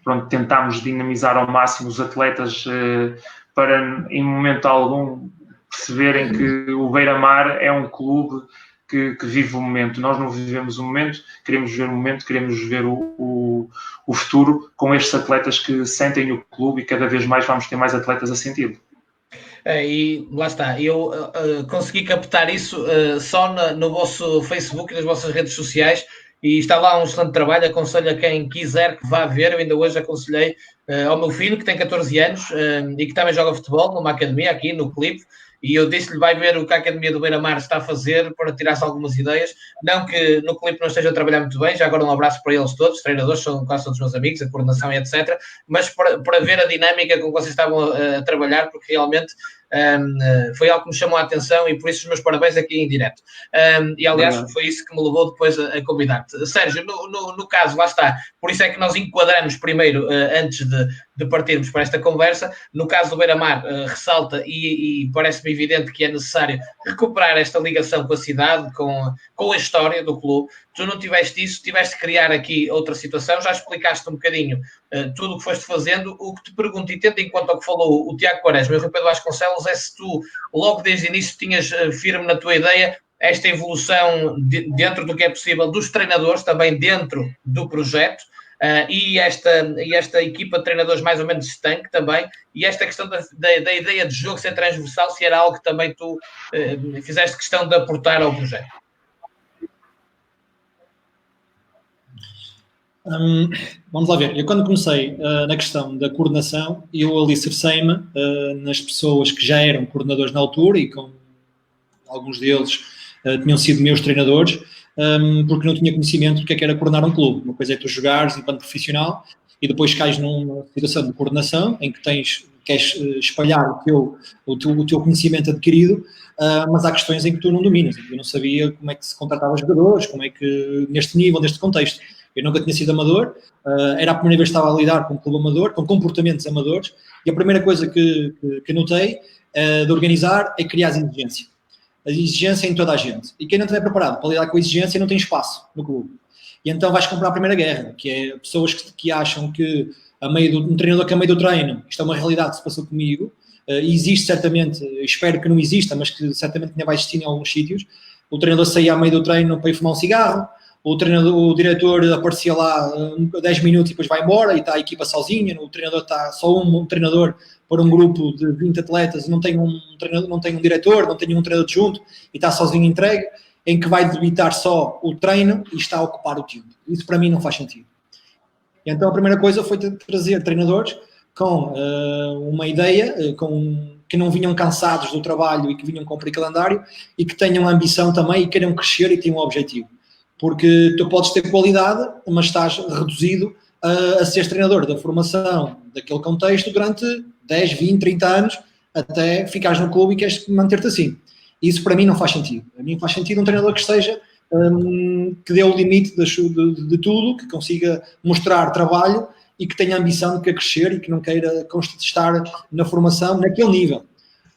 Pronto, tentámos dinamizar ao máximo os atletas para, em momento algum, perceberem que o Beira-Mar é um clube que vive o momento. Nós não vivemos o momento, queremos viver o momento, queremos viver o futuro com estes atletas que sentem o clube, e cada vez mais vamos ter mais atletas a senti-lo. E lá está, eu consegui captar isso só no vosso Facebook e nas vossas redes sociais, e está lá um excelente trabalho. Aconselho a quem quiser que vá ver. Eu ainda hoje aconselhei ao meu filho, que tem 14 anos e que também joga futebol numa academia aqui no Clipe, e eu disse-lhe: vai ver o que a Academia do Beira-Mar está a fazer para tirar-se algumas ideias. Não que no Clipe não esteja a trabalhar muito bem, já agora um abraço para eles todos, os treinadores são quase todos meus amigos, a coordenação e etc, mas para ver a dinâmica com que vocês estavam a trabalhar, porque realmente foi algo que me chamou a atenção, e por isso os meus parabéns aqui em direto. E aliás foi isso que me levou depois a convidar-te. Sérgio, no caso, lá está, por isso é que nós enquadramos primeiro, antes de partirmos para esta conversa. No caso do Beira-Mar, ressalta, e parece-me evidente que é necessário recuperar esta ligação com a cidade, com a história do clube. Tu não tiveste isso, tiveste que criar aqui outra situação. Já explicaste um bocadinho tudo o que foste fazendo. O que te pergunto, e tendo em conta o que falou o Tiago Quaresma e o Rui Pedro Vasconcelos, é se tu, logo desde o início, tinhas firme na tua ideia esta evolução dentro do que é possível dos treinadores, também dentro do projeto, e esta equipa de treinadores mais ou menos estanque também, e esta questão da ideia de jogo ser transversal, se era algo que também tu fizeste questão de aportar ao projeto. Vamos lá ver. Eu, quando comecei na questão da coordenação, eu alicercei-me nas pessoas que já eram coordenadores na altura, e com alguns deles tinham sido meus treinadores, porque não tinha conhecimento do que era coordenar um clube. Uma coisa é tu jogares enquanto profissional e depois cais numa situação de coordenação em que queres espalhar o teu conhecimento adquirido, mas há questões em que tu não dominas. Eu não sabia como é que se contratava jogadores, como é que, neste nível, neste contexto. Eu nunca tinha sido amador, era a primeira vez que estava a lidar com um clube amador, com comportamentos amadores, e a primeira coisa que notei de organizar é criar exigência. A exigência em toda a gente. E quem não estiver preparado para lidar com a exigência não tem espaço no clube. E então vais comprar a primeira guerra, que é pessoas que acham que um treinador que a meio do treino, isto é uma realidade que se passou comigo, e existe certamente, espero que não exista, mas que certamente ainda vai existir em alguns sítios. O treinador saía a meio do treino para ir fumar um cigarro, o diretor aparecia lá 10 minutos e depois vai embora, e está a equipa sozinha. O treinador está só um treinador para um grupo de 20 atletas, não tem um diretor, não tem um treinador adjunto, e está sozinho entregue, em que vai debitar só o treino e está a ocupar o tempo. Isso para mim não faz sentido. E então a primeira coisa foi trazer treinadores com uma ideia, que não vinham cansados do trabalho e que vinham cumprir calendário, e que tenham ambição também e queiram crescer e tenham um objetivo. Porque tu podes ter qualidade, mas estás reduzido a ser treinador da formação daquele contexto durante 10, 20, 30 anos, até ficares no clube e queres manter-te assim. Isso para mim não faz sentido. A mim faz sentido um treinador que esteja, que dê o limite de tudo, que consiga mostrar trabalho e que tenha a ambição de querer crescer e que não queira estar na formação naquele nível.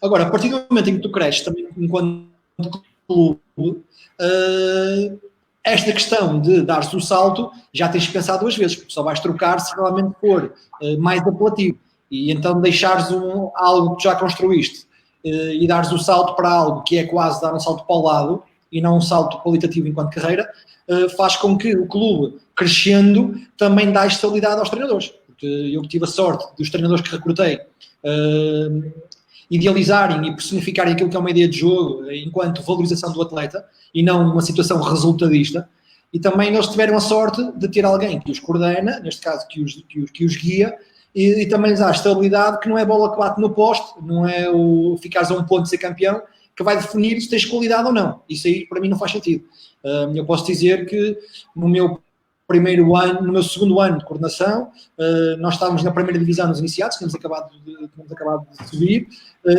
Agora, a partir do momento em que tu cresces também enquanto clube, esta questão de dar-se o salto, já tens de pensar duas vezes, porque só vais trocar se realmente for mais apelativo. E então deixares algo que já construíste e dares o salto para algo que é quase dar um salto para o lado e não um salto qualitativo enquanto carreira, faz com que o clube, crescendo, também dá estabilidade aos treinadores. Porque eu tive a sorte dos treinadores que recrutei idealizarem e personificarem aquilo que é uma ideia de jogo enquanto valorização do atleta e não uma situação resultadista, e também eles tiveram a sorte de ter alguém que os coordena, neste caso que os guia, e também lhes dá a estabilidade, que não é bola que bate no poste, não é o ficares a um ponto de ser campeão, que vai definir se tens qualidade ou não. Isso aí para mim não faz sentido. Eu posso dizer que no meu segundo ano de coordenação, nós estávamos na primeira divisão nos iniciados, tínhamos acabado de subir,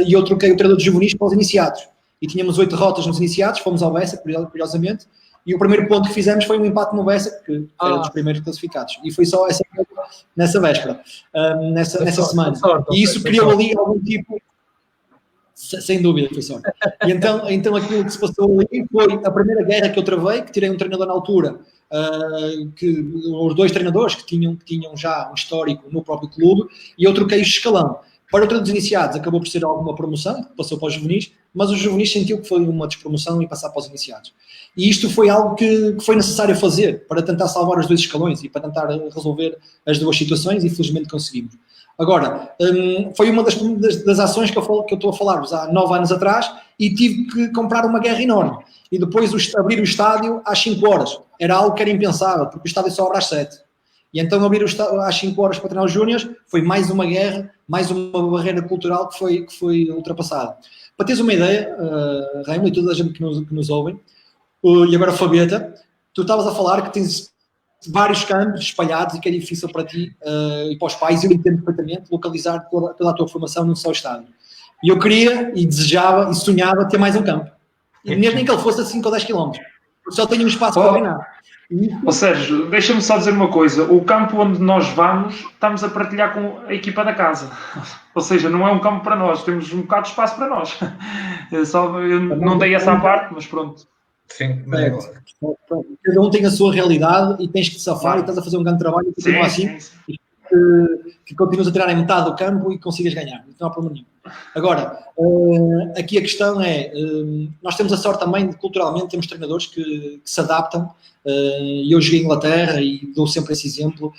e eu troquei o treinador de juvenis para os iniciados. E tínhamos 8 derrotas nos iniciados, fomos ao Bessa, curiosamente, e o primeiro ponto que fizemos foi um empate no Bessa, que era dos primeiros classificados. E foi só nessa véspera, nessa semana. E isso criou ali algum tipo... Sem dúvida, foi sorte. E então aquilo que se passou ali foi a primeira guerra que eu travei, que tirei um treinador na altura, os 2 treinadores que tinham já um histórico no próprio clube, e eu troquei o escalão. Para o treino dos iniciados acabou por ser alguma promoção, passou para os juvenis, mas o juvenis sentiu que foi uma despromoção e passar para os iniciados. E isto foi algo que foi necessário fazer para tentar salvar os 2 escalões e para tentar resolver as 2 situações, e felizmente conseguimos. Agora, foi uma das ações que eu estou a falar-vos há 9 anos atrás, e tive que comprar uma guerra enorme. E depois abrir o estádio às 5 horas. Era algo que era impensável, porque o estádio só abre às 7. E então abrir o estádio às 5 horas para treinar os júniores foi mais uma guerra, mais uma barreira cultural que foi ultrapassada. Para teres uma ideia, Raimo, e toda a gente que nos ouve, e agora Fabieta, tu estavas a falar que tens vários campos espalhados e que é difícil para ti e para os pais, eu entendo perfeitamente, localizar toda a tua formação num só estádio. E eu queria, e desejava, e sonhava ter mais um campo. E mesmo que ele fosse a 5 ou 10 km. Porque só tenho um espaço para treinar. Sérgio, deixa-me só dizer uma coisa. O campo onde nós vamos, estamos a partilhar com a equipa da casa. Ou seja, não é um campo para nós, temos um bocado de espaço para nós. Eu não dei essa parte, mas pronto. Sim, cada um tem a sua realidade e tens que te safar, e estás a fazer um grande trabalho e continua assim. Sim. Que continuas a treinar em metade do campo e consigas ganhar, não há problema nenhum. Agora, aqui a questão é, nós temos a sorte também de, culturalmente, temos treinadores que se adaptam, e eu joguei em Inglaterra e dou sempre esse exemplo,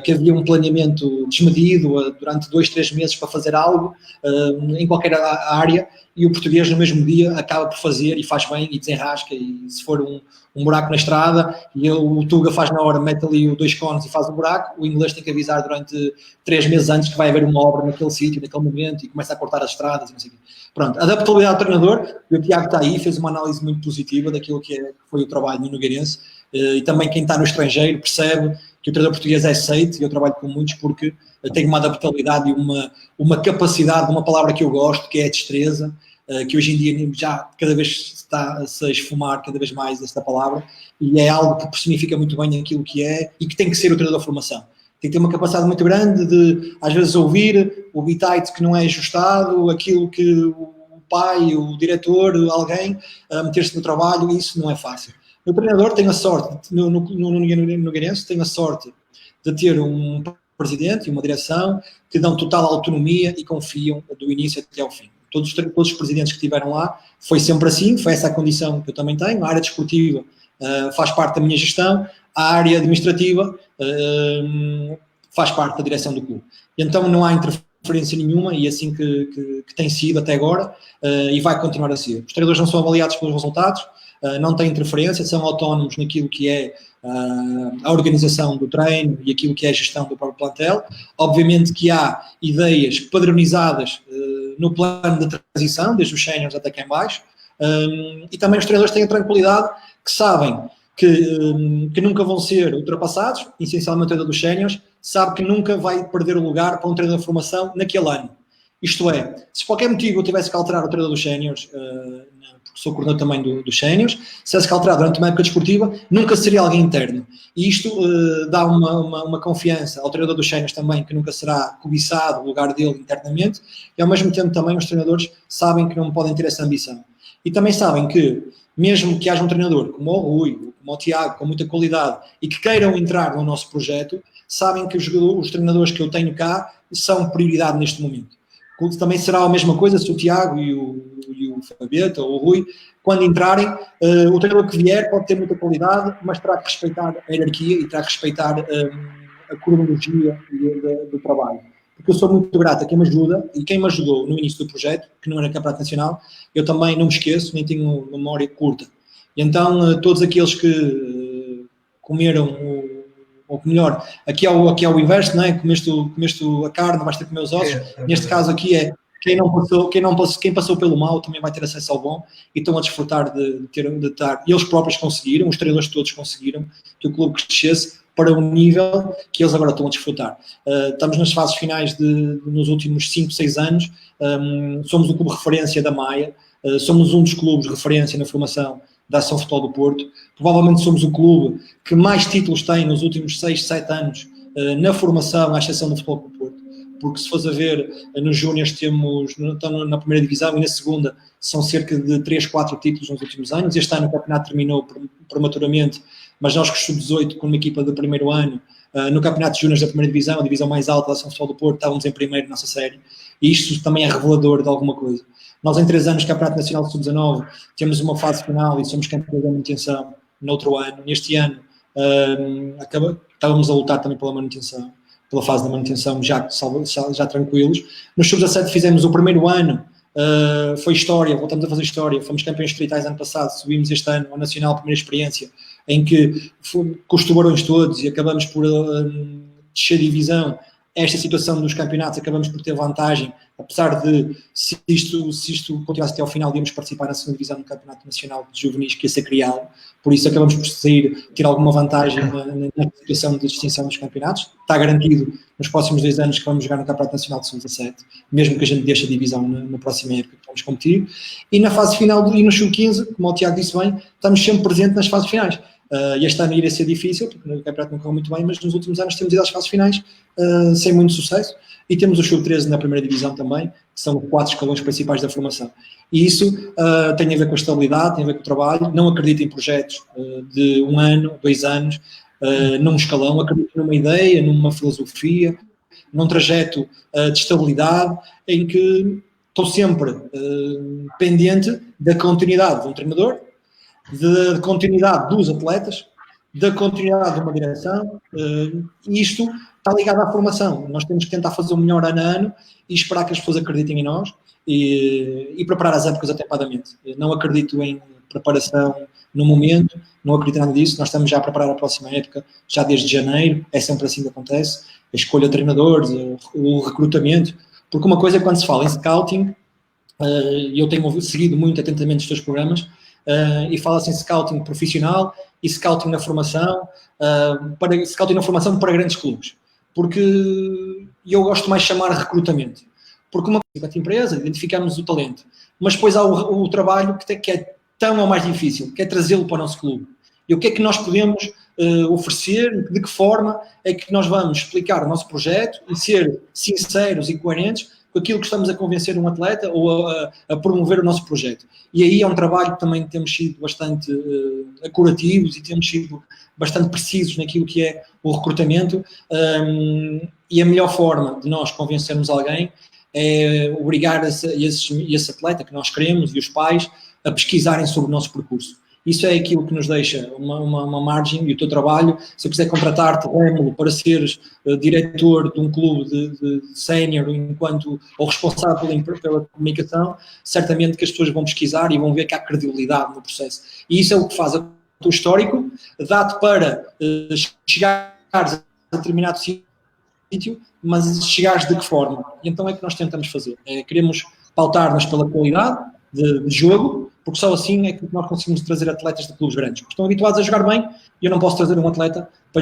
que havia um planeamento desmedido durante 2-3 meses para fazer algo em qualquer área, e o português no mesmo dia acaba por fazer e faz bem e desenrasca, e se for um buraco na estrada e o Tuga faz na hora, mete ali 2 cones e faz um buraco, o inglês tem que avisar durante 3 meses antes que vai haver uma obra naquele sítio, naquele momento, e começa a cortar as estradas e não sei o quê. Pronto, adaptabilidade do treinador, e o Tiago está aí, fez uma análise muito positiva daquilo que foi o trabalho no Nogueirense, e também quem está no estrangeiro percebe que o treinador português é aceito, e eu trabalho com muitos porque tem uma adaptabilidade e uma capacidade, uma palavra que eu gosto, que é a destreza, que hoje em dia já cada vez está a se esfumar cada vez mais esta palavra, e é algo que personifica muito bem aquilo que é e que tem que ser o treinador da formação. Tem que ter uma capacidade muito grande de, às vezes, ouvir o bitite que não é ajustado, aquilo que o pai, o diretor, alguém, meter-se no trabalho, e isso não é fácil. O treinador tem a sorte, no Nogueirense, tem a sorte de ter um presidente e uma direção que dão total autonomia e confiam do início até ao fim. Todos os presidentes que estiveram lá, foi sempre assim, foi essa a condição que eu também tenho. A área desportiva faz parte da minha gestão, a área administrativa faz parte da direção do clube. E então não há interferência nenhuma, e é assim que tem sido até agora, e vai continuar a ser. Os treinadores não são avaliados pelos resultados, não têm interferência, são autónomos naquilo que é a organização do treino e aquilo que é a gestão do próprio plantel. Obviamente que há ideias padronizadas no plano de transição, desde os séniores até cá em baixo, e também os treinadores têm a tranquilidade que sabem que nunca vão ser ultrapassados, essencialmente o treinador dos séniores, sabe que nunca vai perder o lugar para um treinador de formação naquele ano. Isto é, se por qualquer motivo eu tivesse que alterar o treinador dos séniores, porque sou coordenador também dos séniores, se tivesse que alterar durante uma época desportiva, nunca seria alguém interno. E isto dá uma confiança ao treinador dos séniores também, que nunca será cobiçado o lugar dele internamente, e ao mesmo tempo também os treinadores sabem que não podem ter essa ambição. E também sabem que, mesmo que haja um treinador como o Rui, como o Tiago, com muita qualidade, e que queiram entrar no nosso projeto, sabem que os treinadores que eu tenho cá são prioridade neste momento. Também será a mesma coisa se o Tiago e o Fabieta ou o Rui, quando entrarem, o treinador que vier pode ter muita qualidade, mas terá que respeitar a hierarquia e terá que respeitar a cronologia do trabalho. Porque eu sou muito grato a quem me ajuda, e quem me ajudou no início do projeto, que não era Campeonato Nacional, eu também não me esqueço, nem tenho memória curta. E então, todos aqueles que comeram ou melhor, aqui é o inverso, não é? Comeste a carne, vais ter que comer os ossos. Neste caso aqui é quem passou pelo mal também vai ter acesso ao bom, e estão a desfrutar de estar. E eles próprios conseguiram, os treinadores todos conseguiram que o clube crescesse para um nível que eles agora estão a desfrutar. Estamos nas fases finais nos últimos 5, 6 anos, somos o clube referência da Maia, somos um dos clubes de referência na formação da Ação Futebol do Porto. Provavelmente somos o clube que mais títulos tem nos últimos 6, 7 anos na formação, à exceção do Futebol do Porto. Porque se fores a ver, nos Júniors estão na primeira divisão, e na segunda são cerca de 3, 4 títulos nos últimos anos. Este ano o campeonato terminou prematuramente, mas nós que sub-18, com uma equipa do primeiro ano, no campeonato de Júniors da primeira divisão, a divisão mais alta da Ação Futebol do Porto, estávamos em primeiro na nossa série. E isto também é revelador de alguma coisa. Nós, em 3 anos, Campeonato Nacional de Sub-19, temos uma fase final e somos campeões da manutenção no outro ano. Neste ano, estávamos a lutar também pela manutenção, pela fase da manutenção, já tranquilos. Nos Sub-17 fizemos o primeiro ano, foi história, voltamos a fazer história, fomos campeões distritais ano passado, subimos este ano ao Nacional, primeira experiência, em que com os tubarões todos e acabamos por descer divisão. Esta situação dos campeonatos acabamos por ter vantagem, apesar de, se isto continuasse até ao final, íamos participar na segunda divisão do Campeonato Nacional de Juvenis que ia ser criado, por isso acabamos por ter alguma vantagem na situação de distinção dos campeonatos. Está garantido nos próximos 2 anos que vamos jogar no Campeonato Nacional de Sub-17, mesmo que a gente deixe a divisão na próxima época que vamos competir. E na fase final, e no Sub-15, como o Tiago disse bem, estamos sempre presentes nas fases finais. Este ano iria ser difícil, porque o campeonato não correu muito bem, mas nos últimos anos temos ido às fases finais sem muito sucesso, e temos o Sub-13 na primeira divisão também, que são os 4 escalões principais da formação. E isso tem a ver com a estabilidade, tem a ver com o trabalho. Não acredito em projetos de 1 ano, 2 anos, num escalão, acredito numa ideia, numa filosofia, num trajeto de estabilidade, em que estou sempre pendente da continuidade de um treinador, de continuidade dos atletas, da continuidade de uma direção, e isto está ligado à formação. Nós temos que tentar fazer o melhor ano a ano e esperar que as pessoas acreditem em nós e preparar as épocas atempadamente. Não acredito em preparação no momento, não acredito em nada disso. Nós estamos já a preparar a próxima época, já desde janeiro, é sempre assim que acontece. A escolha de treinadores, o recrutamento, porque uma coisa é quando se fala em scouting, e eu tenho seguido muito atentamente os teus programas, e fala-se em scouting profissional e scouting na formação, scouting na formação para grandes clubes, porque eu gosto mais de chamar recrutamento, porque uma coisa é a empresa, identificamos o talento, mas depois há o trabalho que é tão ou mais difícil, que é trazê-lo para o nosso clube. E o que é que nós podemos oferecer, de que forma é que nós vamos explicar o nosso projeto e ser sinceros e coerentes com aquilo que estamos a convencer um atleta ou a promover o nosso projeto. E aí é um trabalho que também temos sido bastante acurativos e temos sido bastante precisos naquilo que é o recrutamento, e a melhor forma de nós convencermos alguém é obrigar esse atleta que nós queremos e os pais a pesquisarem sobre o nosso percurso. Isso é aquilo que nos deixa uma margem, e o teu trabalho, se eu quiser contratar-te, Rômulo, para seres diretor de um clube de sénior ou responsável pela comunicação, certamente que as pessoas vão pesquisar e vão ver que há credibilidade no processo. E isso é o que faz o teu histórico, dá-te para chegares a determinado sítio, mas chegares de que forma? E então é que nós tentamos fazer. Queremos pautar-nos pela qualidade de jogo, porque só assim é que nós conseguimos trazer atletas de clubes grandes, porque estão habituados a jogar bem, e eu não posso trazer um atleta para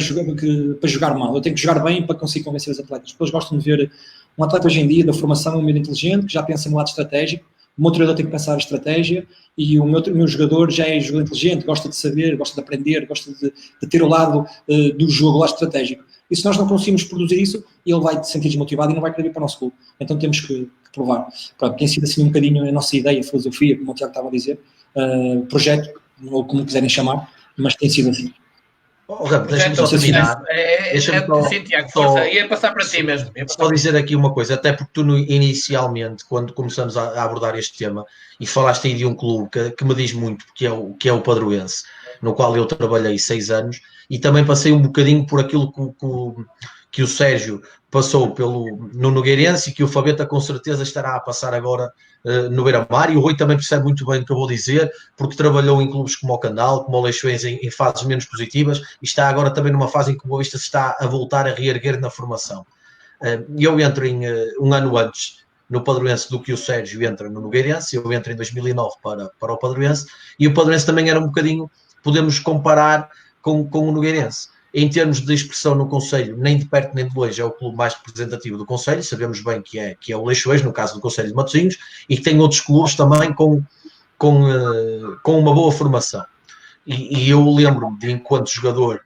jogar mal, eu tenho que jogar bem para conseguir convencer os atletas. As pessoas gostam de ver um atleta hoje em dia da formação, um meio inteligente, que já pensa no lado estratégico, o meu treinador tem que pensar a estratégia, e o meu jogador já é jogador inteligente, gosta de saber, gosta de aprender, gosta de ter o lado do jogo, o lado estratégico. E se nós não conseguimos produzir isso, ele vai se sentir desmotivado e não vai querer vir para o nosso clube. Então temos que provar. Pronto, tem sido assim um bocadinho a nossa ideia, a filosofia, como o Tiago estava a dizer, projeto, ou como quiserem chamar, mas tem sido assim. Deixa-me só terminar. Sim, Tiago, força. Ia passar para ti mesmo. Só dizer aqui uma coisa, até porque tu inicialmente, quando começamos a abordar este tema, e falaste aí de um clube que me diz muito, que é o Padroense, no qual eu trabalhei 6 anos, e também passei um bocadinho por aquilo que o Sérgio passou no Nogueirense, e que o Fabeta com certeza estará a passar agora no Beira-Mar, e o Rui também percebe muito bem o que eu vou dizer, porque trabalhou em clubes como o Candal, como o Leixões, em fases menos positivas, e está agora também numa fase em que o Boa Vista se está a voltar a reerguer na formação. Eu entro um ano antes no Padroense do que o Sérgio entra no Nogueirense, eu entro em 2009 para o Padroense, e o Padroense também era um bocadinho, podemos comparar com o Nogueirense. Em termos de expressão no Conselho, nem de perto nem de longe é o clube mais representativo do Conselho, sabemos bem que é o Leixões, no caso do Conselho de Matosinhos, e que tem outros clubes também com uma boa formação. E eu lembro-me de, enquanto jogador,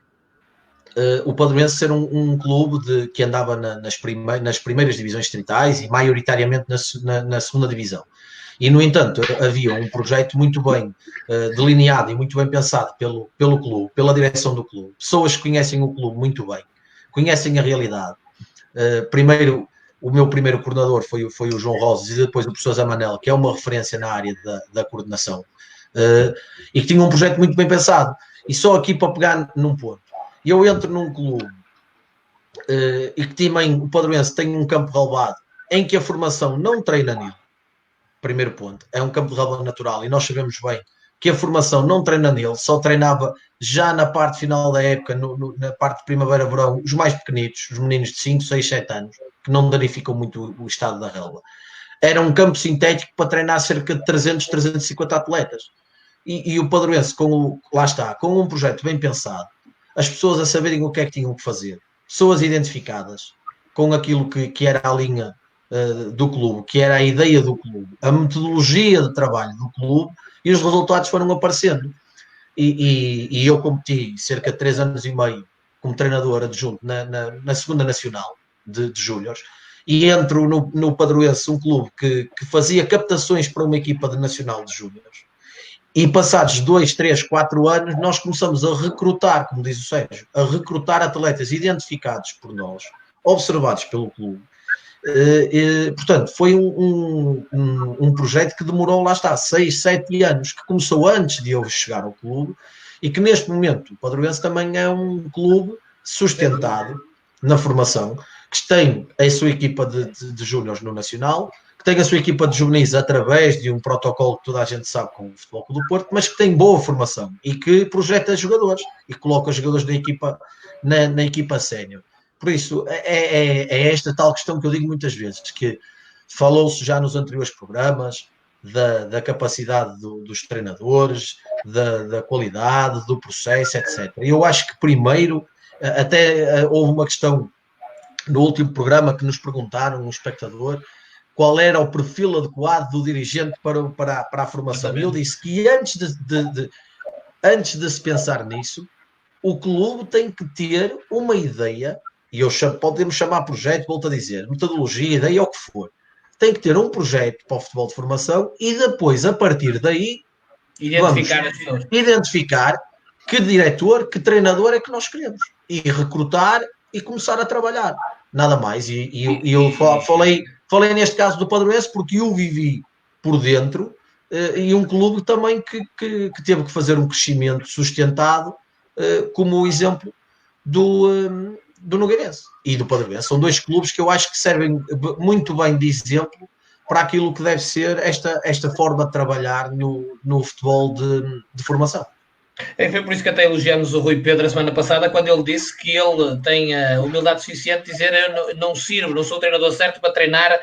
o Padroense ser um clube que andava nas primeiras divisões distritais e maioritariamente na segunda divisão. E, no entanto, havia um projeto muito bem delineado e muito bem pensado pelo clube, pela direção do clube. Pessoas que conhecem o clube muito bem, conhecem a realidade. Primeiro, o meu primeiro coordenador foi o João Rosas e depois o professor Zé Manel, que é uma referência na área da coordenação, e que tinha um projeto muito bem pensado. E só aqui para pegar num ponto. Eu entro num clube e que também o Padroense tem um campo relevado em que a formação não treina nele. Primeiro ponto. É um campo de relevado natural e nós sabemos bem que a formação não treina nele, só treinava já na parte final da época, na parte de primavera-verão, os mais pequenitos, os meninos de 5, 6, 7 anos, que não danificam muito o estado da relva. Era um campo sintético para treinar cerca de 300, 350 atletas. E o Padroense, lá está, com um projeto bem pensado, as pessoas a saberem o que é que tinham que fazer, pessoas identificadas com aquilo que era a linha do clube, que era a ideia do clube, a metodologia de trabalho do clube, e os resultados foram aparecendo. E eu competi cerca de 3 anos e meio como treinador adjunto na segunda nacional de Júniores, e entro no Padroense, um clube que fazia captações para uma equipa de nacional de Júniores. E passados 2, 3, 4 anos, nós começamos a recrutar, como diz o Sérgio, a recrutar atletas identificados por nós, observados pelo clube. Portanto, foi um projeto que demorou, lá está, 6, 7 anos, que começou antes de eu chegar ao clube, e que neste momento o Padroense também é um clube sustentado na formação, que tem a sua equipa de júniores no Nacional, que tem a sua equipa de juvenis através de um protocolo que toda a gente sabe com o Futebol Clube do Porto, mas que tem boa formação e que projeta jogadores e coloca os jogadores da equipa na equipa sénior. Por isso, é esta tal questão que eu digo muitas vezes, que falou-se já nos anteriores programas da capacidade dos treinadores, da qualidade, do processo, etc. E eu acho que primeiro, até houve uma questão no último programa que nos perguntaram, um espectador, qual era o perfil adequado do dirigente para a formação. E eu disse que antes de se pensar nisso, o clube tem que ter uma ideia, e podemos chamar projeto, volto a dizer, metodologia, ideia, ou o que for. Tem que ter um projeto para o futebol de formação e depois, a partir daí, identificar que diretor, que treinador é que nós queremos. E recrutar e começar a trabalhar. Nada mais. E eu falei neste caso do Padroense porque eu vivi por dentro, e um clube também que teve que fazer um crescimento sustentado, como o exemplo do Nogueirense e do Padroense. São dois clubes que eu acho que servem muito bem de exemplo para aquilo que deve ser esta forma de trabalhar no futebol de formação. Foi por isso que até elogiamos o Rui Pedro a semana passada, quando ele disse que ele tem a humildade suficiente de dizer: eu não sou o treinador certo para treinar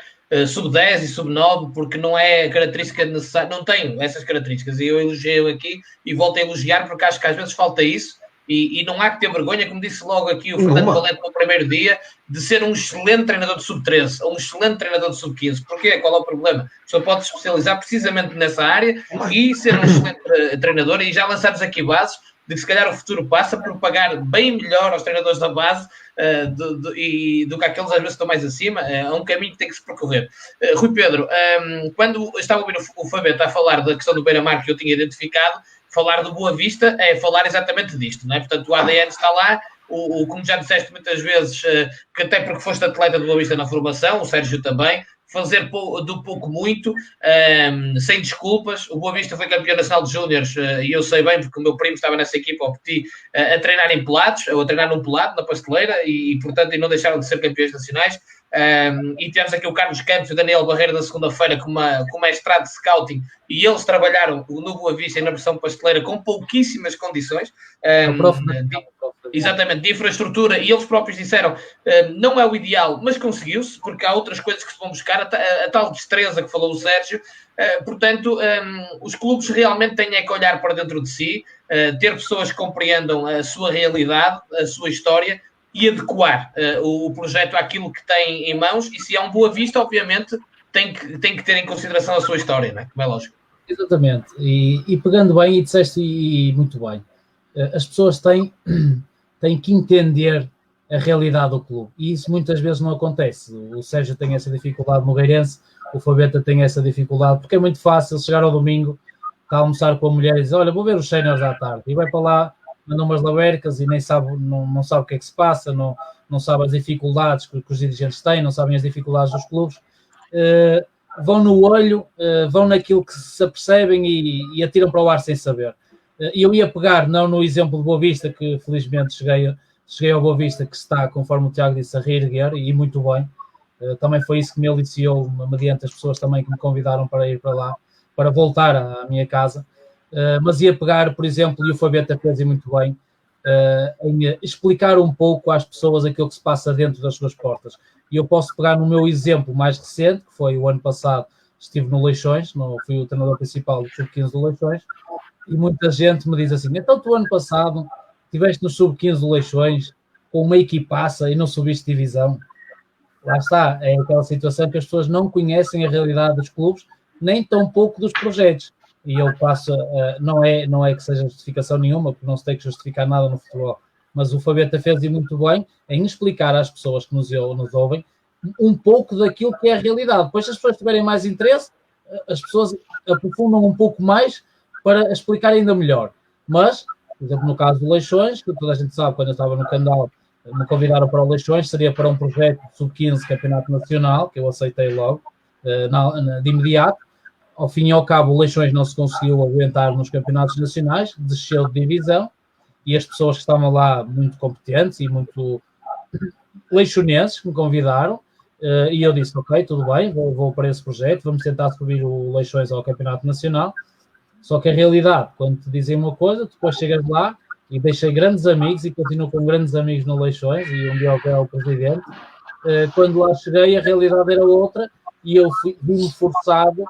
sub-10 e sub-9, porque não é característica necessária, não tenho essas características. E eu elogiei aqui e volto a elogiar, porque acho que às vezes falta isso. E não há que ter vergonha, como disse logo aqui o Fernando Valente no primeiro dia, de ser um excelente treinador de sub-13 ou um excelente treinador de sub-15. Porquê? Qual é o problema? A pessoa pode se especializar precisamente nessa área e ser um excelente treinador. E já lançamos aqui bases de que se calhar o futuro passa por pagar bem melhor aos treinadores da base do que aqueles às vezes estão mais acima. É um caminho que tem que se percorrer. Rui Pedro, quando estava a ouvir o Fabeta a falar da questão do Beira-Mar, que eu tinha identificado, falar do Boa Vista é falar exatamente disto, não é? Portanto, o ADN está lá, como já disseste muitas vezes, que até porque foste atleta do Boa Vista na formação, o Sérgio também, fazer do pouco muito, sem desculpas. O Boa Vista foi campeão nacional de Júniores, e eu sei bem, porque o meu primo estava nessa equipa, ao Petit, a treinar em pelados, ou a treinar num pelado, na pasteleira, e portanto, não deixaram de ser campeões nacionais. E tivemos aqui o Carlos Campos e o Daniel Barreira na segunda-feira com mestrado de scouting, e eles trabalharam no Boa Vista e na versão pasteleira com pouquíssimas condições, exatamente, de infraestrutura, e eles próprios disseram não é o ideal, mas conseguiu-se, porque há outras coisas que se vão buscar, a tal destreza que falou o Sérgio. Portanto, os clubes realmente têm que olhar para dentro de si, ter pessoas que compreendam a sua realidade, a sua história, e adequar o projeto àquilo que tem em mãos. E se há um Boa Vista, obviamente, tem que ter em consideração a sua história, não é? Como é lógico. Exatamente. E pegando bem, e disseste muito bem, as pessoas têm que entender a realidade do clube. E isso muitas vezes não acontece. O Sérgio tem essa dificuldade no Nogueirense, o Fabeta tem essa dificuldade, porque é muito fácil chegar ao domingo, está a almoçar com a mulher e dizer: olha, vou ver os séniores à tarde. E vai para lá, manda umas labercas e nem sabe, não sabe o que é que se passa, não não sabem as dificuldades que os dirigentes têm, não sabem as dificuldades dos clubes, vão no olho, vão naquilo que se apercebem e atiram para o ar sem saber. E eu ia pegar, não no exemplo de Boa Vista, que felizmente cheguei ao Boa Vista, que está, conforme o Tiago disse, a reerguer, e muito bem. Também foi isso que me aliciou, mediante as pessoas também que me convidaram para ir para lá, para voltar à minha casa. Mas ia pegar, por exemplo, e o Fabeta fez e muito bem, em explicar um pouco às pessoas aquilo que se passa dentro das suas portas. E eu posso pegar no meu exemplo mais recente, que foi o ano passado, estive no Leixões, fui o treinador principal do Sub-15 do Leixões, e muita gente me diz assim, então tu ano passado estiveste no Sub-15 do Leixões com uma equipaça e não subiste divisão. Lá está, é aquela situação que as pessoas não conhecem a realidade dos clubes, nem tão pouco dos projetos. E eu passo, não é que seja justificação nenhuma, porque não se tem que justificar nada no futebol, mas o Fabeta fez muito bem em explicar às pessoas que nos ouvem um pouco daquilo que é a realidade. Depois, se as pessoas tiverem mais interesse, as pessoas aprofundam um pouco mais para explicar ainda melhor. Mas, por exemplo, no caso do Leixões, que toda a gente sabe, quando eu estava no Candal, me convidaram para o Leixões, seria para um projeto de Sub-15 Campeonato Nacional, que eu aceitei logo, de imediato. Ao fim e ao cabo, o Leixões não se conseguiu aguentar nos campeonatos nacionais, desceu de divisão, e as pessoas que estavam lá, muito competentes e muito leixonenses, que me convidaram, e eu disse, ok, tudo bem, vou para esse projeto, vamos tentar subir o Leixões ao campeonato nacional. Só que a realidade, quando te dizem uma coisa, depois chegas lá, e deixei grandes amigos, e continuo com grandes amigos no Leixões, e um deles é o presidente. Quando lá cheguei, a realidade era outra, e eu fui-me forçado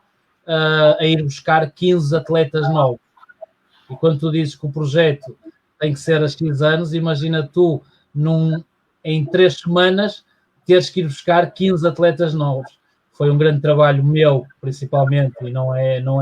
a ir buscar 15 atletas novos. E quando tu dizes que o projeto tem que ser a X anos, imagina tu, em 3 semanas, teres que ir buscar 15 atletas novos. Foi um grande trabalho meu, principalmente, e não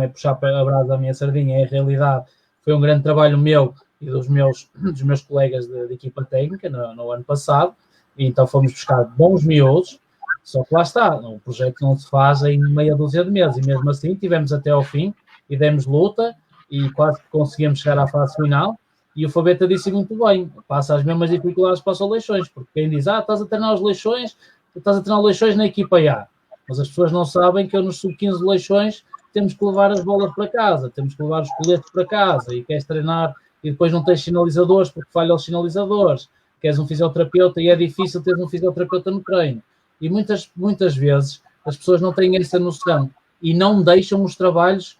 é puxar a brasa da minha sardinha, é a realidade. Foi um grande trabalho meu e dos meus colegas de equipa técnica no ano passado, e então fomos buscar bons miúdos. Só que lá está, o projeto não se faz em meia dúzia de meses, e mesmo assim tivemos até ao fim e demos luta e quase que conseguimos chegar à fase final. E o Fabeta disse muito bem, passa as mesmas dificuldades para os Leixões, porque quem diz, estás a treinar os Leixões, estás a treinar os Leixões na equipa A. Mas as pessoas não sabem que eu nos Sub-15 de Leixões temos que levar as bolas para casa, temos que levar os coletes para casa, e queres treinar e depois não tens sinalizadores porque falham os sinalizadores, queres um fisioterapeuta e é difícil ter um fisioterapeuta no treino. E muitas vezes as pessoas não têm essa noção e não deixam os trabalhos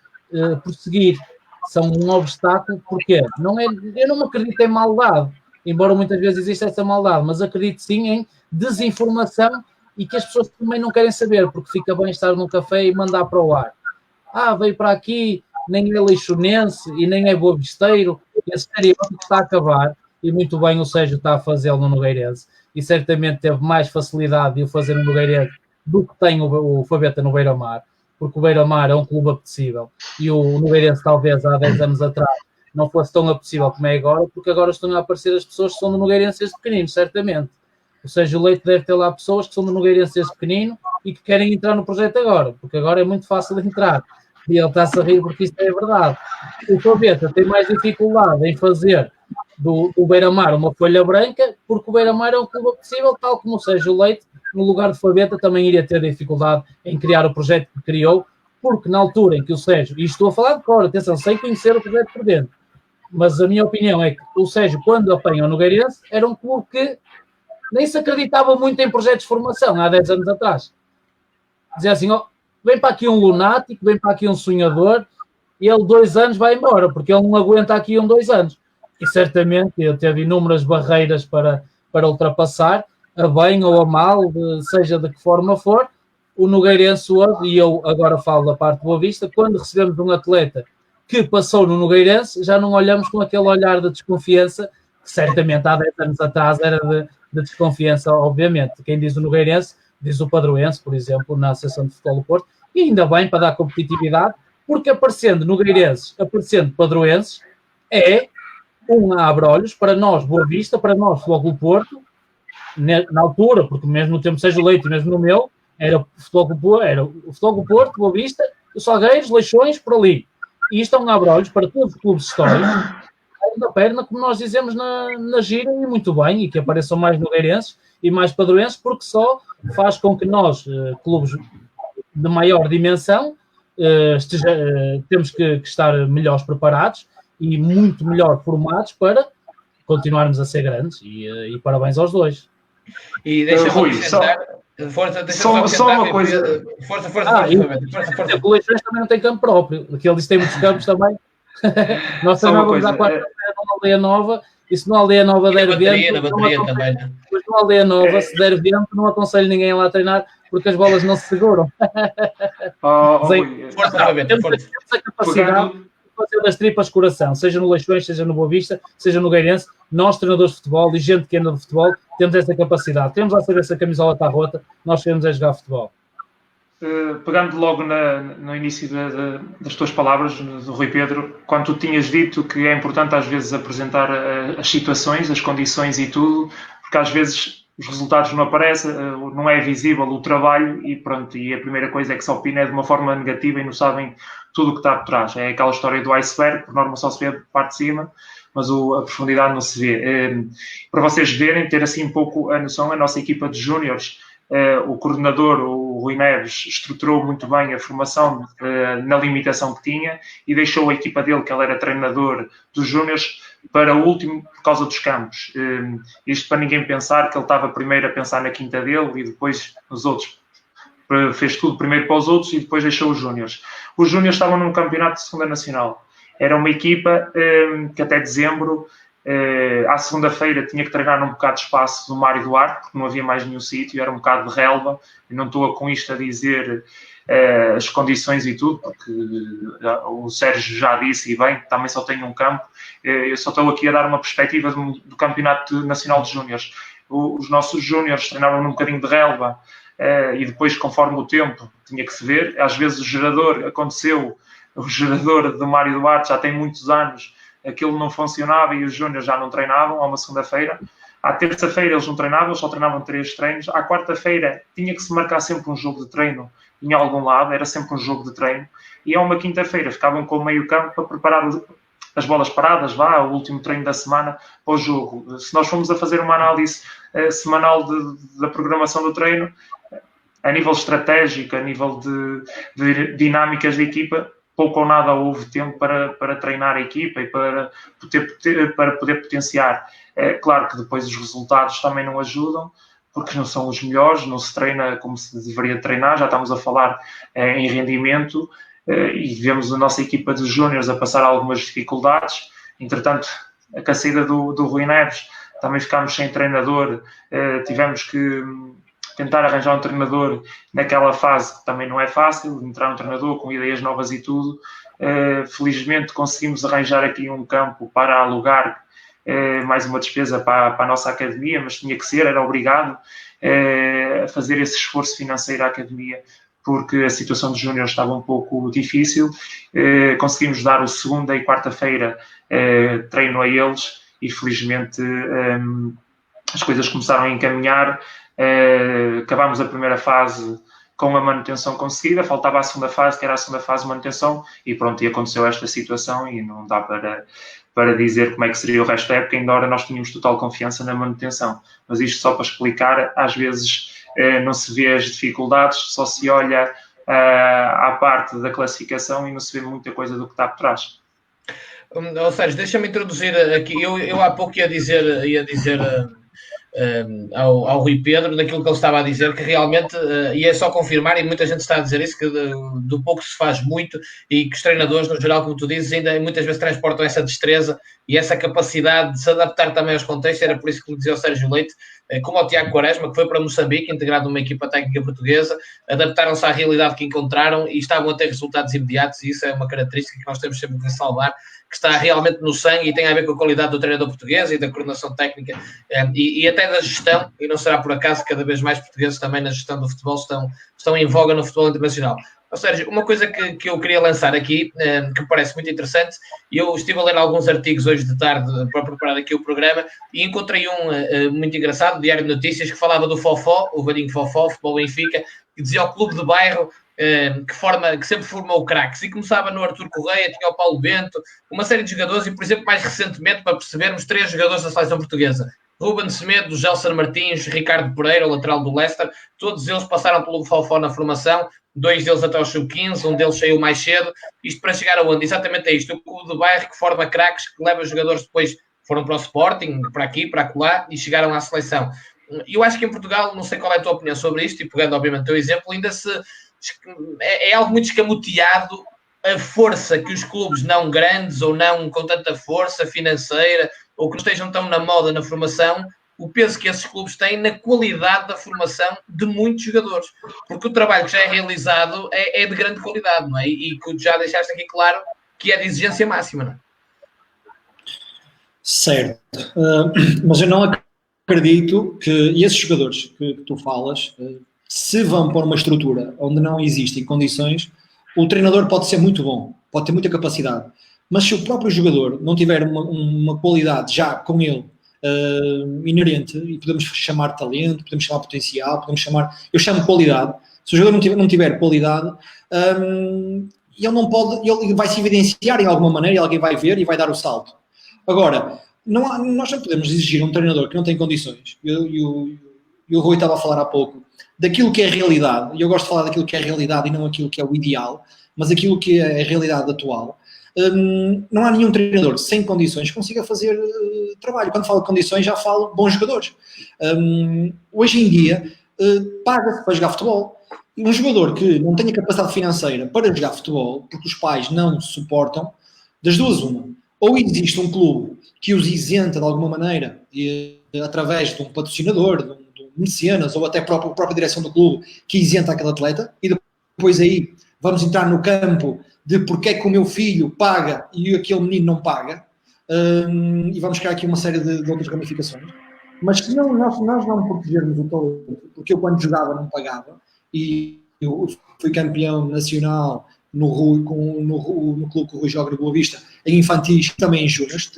prosseguir. São um obstáculo, porque eu não acredito em maldade, embora muitas vezes exista essa maldade, mas acredito sim em desinformação e que as pessoas também não querem saber, porque fica bem estar num café e mandar para o ar. Veio para aqui, nem é leixonense e nem é boavisteiro, esse estereótipo está a acabar, e muito bem o Sérgio está a fazê-lo no Nogueirense, e certamente teve mais facilidade de o fazer no Nogueirense do que tem o Fabeta no Beira-Mar, porque o Beira-Mar é um clube apetecível, e o Nogueirense talvez há 10 anos atrás não fosse tão apetecível como é agora, porque agora estão a aparecer as pessoas que são do Nogueirense desde pequenino, certamente. O Sérgio Leite deve ter lá pessoas que são do Nogueirense desde pequenino e que querem entrar no projeto agora, porque agora é muito fácil de entrar. E ele está-se a rir porque isto é verdade. O Fabeta tem mais dificuldade em fazer do Beira-Mar uma folha branca, porque o Beira-Mar é um clube apetecível, tal como o Sérgio Leite, no lugar de Fabeta, também iria ter dificuldade em criar o projeto que criou, porque na altura em que o Sérgio, e estou a falar de cor, atenção, sem conhecer o projeto por dentro, mas a minha opinião é que o Sérgio, quando apanha o Nogueirense, era um clube que nem se acreditava muito em projetos de formação, há 10 anos atrás. Dizia assim, vem para aqui um lunático, vem para aqui um sonhador, e ele 2 anos vai embora, porque ele não aguenta aqui 2 anos. E certamente ele teve inúmeras barreiras para ultrapassar, a bem ou a mal, seja de que forma for. O Nogueirense hoje, e eu agora falo da parte de Boa Vista, quando recebemos um atleta que passou no Nogueirense, já não olhamos com aquele olhar de desconfiança, que certamente há 10 anos atrás era de desconfiança, obviamente. Quem diz o Nogueirense, diz o Padroense, por exemplo, na Associação de Futebol do Porto, e ainda bem para dar competitividade, porque aparecendo Nogueirenses, aparecendo Padroenses, é um abre-olhos para nós, Boa Vista, para nós, Futebol do Porto, na altura, porque mesmo no tempo Sérgio Leite, mesmo no meu, era o Futebol do Porto, Boa Vista, os Salgueiros, Leixões, por ali. E isto é um abre-olhos para todos os clubes históricos da perna, como nós dizemos na gira, e muito bem, e que apareçam mais nogueirenses e mais padroenses, porque só faz com que nós, clubes de maior dimensão, temos que estar melhores preparados e muito melhor formados para continuarmos a ser grandes, e parabéns aos dois. E deixa-me Rui, acrescentar... Só uma coisa. Força. O Leixões também não tem campo próprio, porque ele disse que tem muitos campos também. Nós também vamos à quarta-feira numa aldeia nova, e se numa aldeia nova der vento, mas numa aldeia nova, se der vento, não aconselho ninguém a lá treinar, porque as bolas não se seguram. Temos a capacidade de fazer das tripas coração, seja no Leixões, seja no Boa Vista, seja no Gueirense. Nós, treinadores de futebol e gente que anda de futebol, temos essa capacidade. Queremos lá saber se a camisola está rota, nós queremos é jogar futebol. Pegando logo no início das tuas palavras, do Rui Pedro, quando tu tinhas dito que é importante às vezes apresentar as situações, as condições e tudo, porque às vezes os resultados não aparecem, não é visível o trabalho e pronto, e a primeira coisa é que se opina é de uma forma negativa e não sabem tudo o que está por trás. É aquela história do iceberg, por norma só se vê a parte de cima, mas a profundidade não se vê. Para vocês verem, ter assim um pouco a noção, a nossa equipa de júniores, o coordenador, o Rui Neves, estruturou muito bem a formação na limitação que tinha e deixou a equipa dele, que ele era treinador dos júniores, para o último por causa dos campos. Isto para ninguém pensar que ele estava primeiro a pensar na quinta dele e depois nos outros. Fez tudo primeiro para os outros e depois deixou os júniores. Os júniores estavam num campeonato de segunda nacional. Era uma equipa que até dezembro, à segunda-feira, tinha que treinar num bocado de espaço do Mário Duarte, porque não havia mais nenhum sítio, era um bocado de relva. Eu não estou com isto a dizer as condições e tudo, porque o Sérgio já disse, e bem, também só tenho um campo. Eu só estou aqui a dar uma perspectiva do Campeonato Nacional de Júniores. Os nossos júniores treinavam num bocadinho de relva, e depois, conforme o tempo, tinha que se ver. Às vezes o gerador do Mário Duarte já tem muitos anos, aquilo não funcionava e os júniores já não treinavam. À uma segunda-feira, à terça-feira eles não treinavam, eles só treinavam 3 treinos. À quarta-feira tinha que se marcar sempre um jogo de treino em algum lado, era sempre um jogo de treino. E a uma quinta-feira ficavam com o meio campo para preparar as bolas paradas, o último treino da semana para o jogo. Se nós formos a fazer uma análise semanal da programação do treino, a nível estratégico, a nível de dinâmicas de equipa, pouco ou nada houve tempo para treinar a equipa e para poder potenciar. É claro que depois os resultados também não ajudam, porque não são os melhores, não se treina como se deveria treinar. Já estamos a falar em rendimento e vemos a nossa equipa de júniores a passar algumas dificuldades. Entretanto, a saída do Rui Neves, também ficámos sem treinador, tivemos que tentar arranjar um treinador naquela fase, que também não é fácil, entrar um treinador com ideias novas e tudo. Felizmente conseguimos arranjar aqui um campo para alugar, mais uma despesa para a nossa academia, mas tinha que ser, era obrigado a fazer esse esforço financeiro à academia, porque a situação dos júniores estava um pouco difícil. Conseguimos dar o segunda e quarta-feira treino a eles e felizmente as coisas começaram a encaminhar. Acabámos a primeira fase com a manutenção conseguida, faltava a segunda fase, que era a segunda fase de manutenção, e pronto, e aconteceu esta situação e não dá para dizer como é que seria o resto da época, ainda nós tínhamos total confiança na manutenção. Mas isto só para explicar, às vezes não se vê as dificuldades, só se olha à parte da classificação e não se vê muita coisa do que está por trás. Sérgio, deixa-me introduzir aqui, eu há pouco ia dizer ao Rui Pedro, naquilo que ele estava a dizer, que realmente, e é só confirmar, e muita gente está a dizer isso, que do pouco se faz muito, e que os treinadores, no geral, como tu dizes, ainda muitas vezes transportam essa destreza e essa capacidade de se adaptar também aos contextos. Era por isso que lhe dizia o Sérgio Leite, como o Tiago Quaresma, que foi para Moçambique, integrado numa equipa técnica portuguesa, adaptaram-se à realidade que encontraram e estavam a ter resultados imediatos, e isso é uma característica que nós temos sempre de salvar, que está realmente no sangue e tem a ver com a qualidade do treinador português e da coordenação técnica e até da gestão, e não será por acaso que cada vez mais portugueses também na gestão do futebol estão em voga no futebol internacional. Ou seja, uma coisa que eu queria lançar aqui, que me parece muito interessante, eu estive a ler alguns artigos hoje de tarde para preparar aqui o programa e encontrei um muito engraçado, do Diário de Notícias, que falava do Fofó, o velhinho Fofó, Futebol Benfica, que dizia: o clube de bairro que sempre formou craques, e começava no Artur Correia, tinha o Paulo Bento, uma série de jogadores, e por exemplo, mais recentemente, para percebermos, 3 jogadores da seleção portuguesa: Ruben Semedo, Gelson Martins, Ricardo Pereira, o lateral do Leicester. Todos eles passaram pelo Fofó na formação, 2 deles até ao sub-15, um deles saiu mais cedo. Isto para chegar aonde? Exatamente é isto: o clube de bairro que forma craques, que leva jogadores depois, foram para o Sporting, para aqui, para acolá, e chegaram à seleção. Eu acho que em Portugal, não sei qual é a tua opinião sobre isto, e pegando obviamente o teu exemplo, ainda é algo muito escamoteado a força que os clubes não grandes, ou não com tanta força financeira, ou que não estejam tão na moda na formação, o peso que esses clubes têm na qualidade da formação de muitos jogadores. Porque o trabalho que já é realizado é de grande qualidade, não é? E que já deixaste aqui claro que é de exigência máxima, não é? Certo. Mas eu não acredito que esses jogadores que tu falas, se vão para uma estrutura onde não existem condições, o treinador pode ser muito bom, pode ter muita capacidade, mas se o próprio jogador não tiver uma qualidade já com ele inerente, e podemos chamar talento, podemos chamar potencial, eu chamo qualidade. Se o jogador não tiver qualidade, ele não pode, ele vai se evidenciar em alguma maneira, e alguém vai ver e vai dar o salto. Agora, nós não podemos exigir um treinador que não tem condições. E o Rui estava a falar há pouco daquilo que é a realidade, e eu gosto de falar daquilo que é a realidade e não aquilo que é o ideal, mas aquilo que é a realidade atual. Não há nenhum treinador sem condições que consiga fazer trabalho. Quando falo de condições, já falo bons jogadores. Hoje em dia, paga-se para jogar futebol. E um jogador que não tenha capacidade financeira para jogar futebol, porque os pais não suportam, das duas uma: ou existe um clube que os isenta de alguma maneira, através de um patrocinador, de um mecenas, ou até a própria direção do clube, que isenta aquele atleta, e depois aí vamos entrar no campo de porque é que o meu filho paga e aquele menino não paga, e vamos criar aqui uma série de outras ramificações. Mas se nós não protegermos o talento, porque eu quando jogava não pagava, e eu fui campeão nacional no clube que o Rui joga no Boa Vista, em infantis, também em júniores,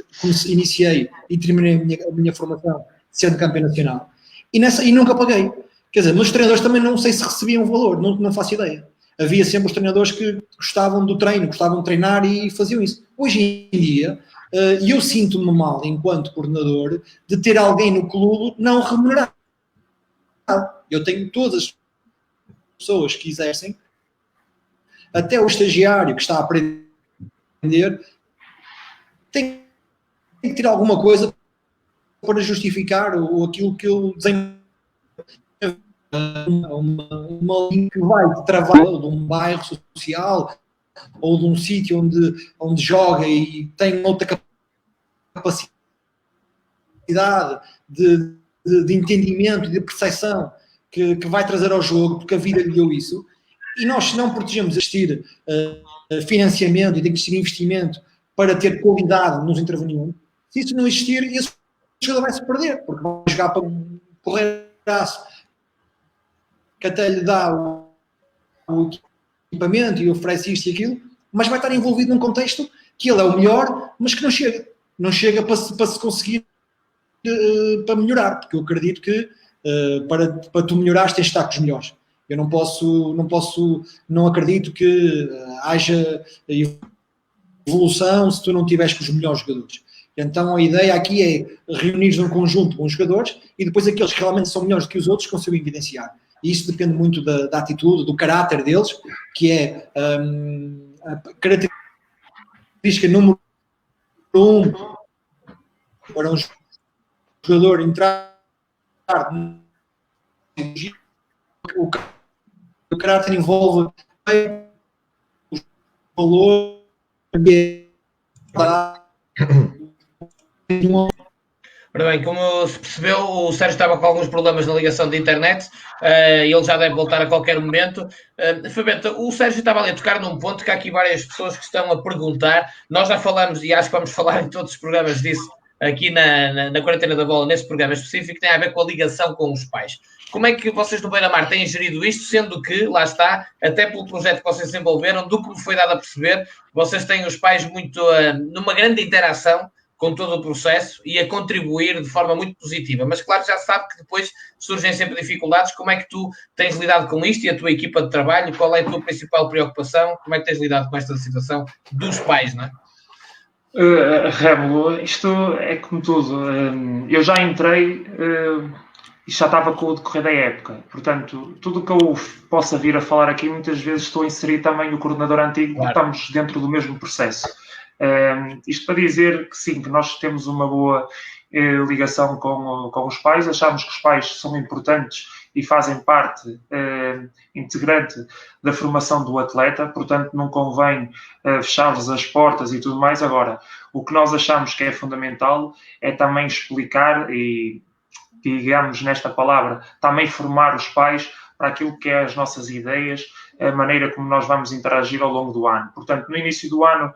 iniciei e terminei a minha formação sendo campeão nacional, e nunca paguei. Quer dizer, mas os treinadores também não sei se recebiam valor, não faço ideia. Havia sempre os treinadores que gostavam do treino, gostavam de treinar e faziam isso. Hoje em dia, eu sinto-me mal, enquanto coordenador, de ter alguém no clube não remunerado. Eu tenho todas as pessoas que exercem, até o estagiário que está a aprender, tem que ter alguma coisa para justificar aquilo que eu desenho. Uma linha que vai travar de um bairro social ou de um sítio onde joga e tem outra capacidade de entendimento e de percepção que vai trazer ao jogo, porque a vida lhe deu isso. E nós, se não protegemos existir financiamento e tem que existir investimento para ter qualidade nos intervenientes, se isso não existir, esse jogador vai se perder, porque vai jogar para um correiraço que até lhe dá o equipamento e oferece isto e aquilo, mas vai estar envolvido num contexto que ele é o melhor, mas que não chega para se conseguir para melhorar, porque eu acredito que para tu melhorares tens de estar com os melhores. Eu não acredito que haja evolução se tu não estiveres com os melhores jogadores. Então a ideia aqui é reunir um conjunto de bons jogadores e depois aqueles que realmente são melhores do que os outros conseguem evidenciar. E isso depende muito da atitude, do caráter deles, que é a característica número 1 para um jogador entrar o caráter envolve o valor Ora bem, como se percebeu, o Sérgio estava com alguns problemas na ligação de internet, ele já deve voltar a qualquer momento. Fabeta, o Sérgio estava ali a tocar num ponto que há aqui várias pessoas que estão a perguntar. Nós já falamos, e acho que vamos falar em todos os programas disso, aqui na Quarentena da Bola, neste programa específico, que tem a ver com a ligação com os pais. Como é que vocês no Beira-Mar têm gerido isto, sendo que, lá está, até pelo projeto que vocês desenvolveram, do que me foi dado a perceber, vocês têm os pais muito numa grande interação com todo o processo e a contribuir de forma muito positiva. Mas claro, já se sabe que depois surgem sempre dificuldades. Como é que tu tens lidado com isto e a tua equipa de trabalho? Qual é a tua principal preocupação? Como é que tens lidado com esta situação dos pais, não é? Rémulo, isto é como tudo. Eu já entrei e já estava com o decorrer da época. Portanto, tudo o que eu possa vir a falar aqui, muitas vezes estou a inserir também o coordenador antigo, Claro. Estamos dentro do mesmo processo. Isto para dizer que sim, que nós temos uma boa ligação com os pais, achamos que os pais são importantes e fazem parte integrante da formação do atleta, portanto não convém fechar-lhes as portas e tudo mais. Agora, o que nós achamos que é fundamental é também explicar e, digamos nesta palavra, também formar os pais para aquilo que é as nossas ideias, a maneira como nós vamos interagir ao longo do ano. Portanto, no início do ano,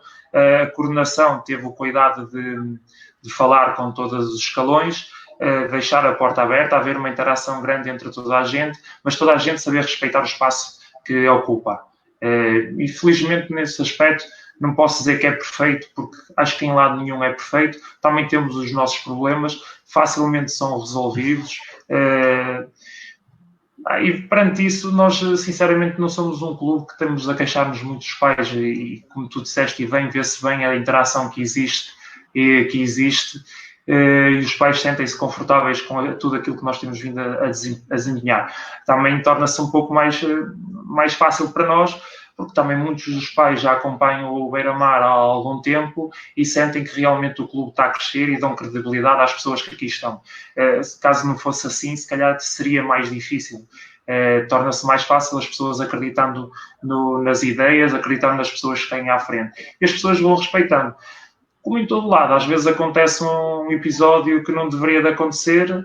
a coordenação teve o cuidado de falar com todos os escalões, deixar a porta aberta, haver uma interação grande entre toda a gente, mas toda a gente saber respeitar o espaço que ocupa. E felizmente nesse aspecto não posso dizer que é perfeito, porque acho que em lado nenhum é perfeito. Também temos os nossos problemas, facilmente são resolvidos. E perante isso, nós sinceramente não somos um clube que temos a queixar-nos muito dos pais e como tu disseste, e vê-se bem a interação que existe e os pais sentem-se confortáveis com tudo aquilo que nós temos vindo a desempenhar. Também torna-se um pouco mais fácil para nós, porque também muitos dos pais já acompanham o Beira-Mar há algum tempo e sentem que realmente o clube está a crescer e dão credibilidade às pessoas que aqui estão. Caso não fosse assim, se calhar seria mais difícil. Torna-se mais fácil as pessoas acreditando nas ideias, acreditando nas pessoas que têm à frente. E as pessoas vão respeitando. Como em todo lado, às vezes acontece um episódio que não deveria de acontecer,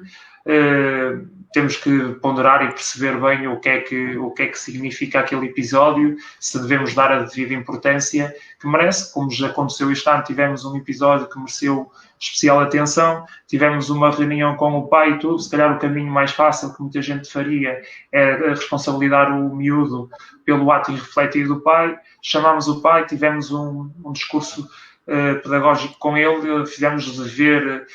temos que ponderar e perceber bem o que é que significa aquele episódio, se devemos dar a devida importância que merece. Como já aconteceu este ano, tivemos um episódio que mereceu especial atenção, tivemos uma reunião com o pai e tudo, se calhar o caminho mais fácil que muita gente faria é responsabilizar o miúdo pelo ato irrefletido do pai. Chamámos o pai, tivemos um discurso pedagógico com ele, fizemos de ver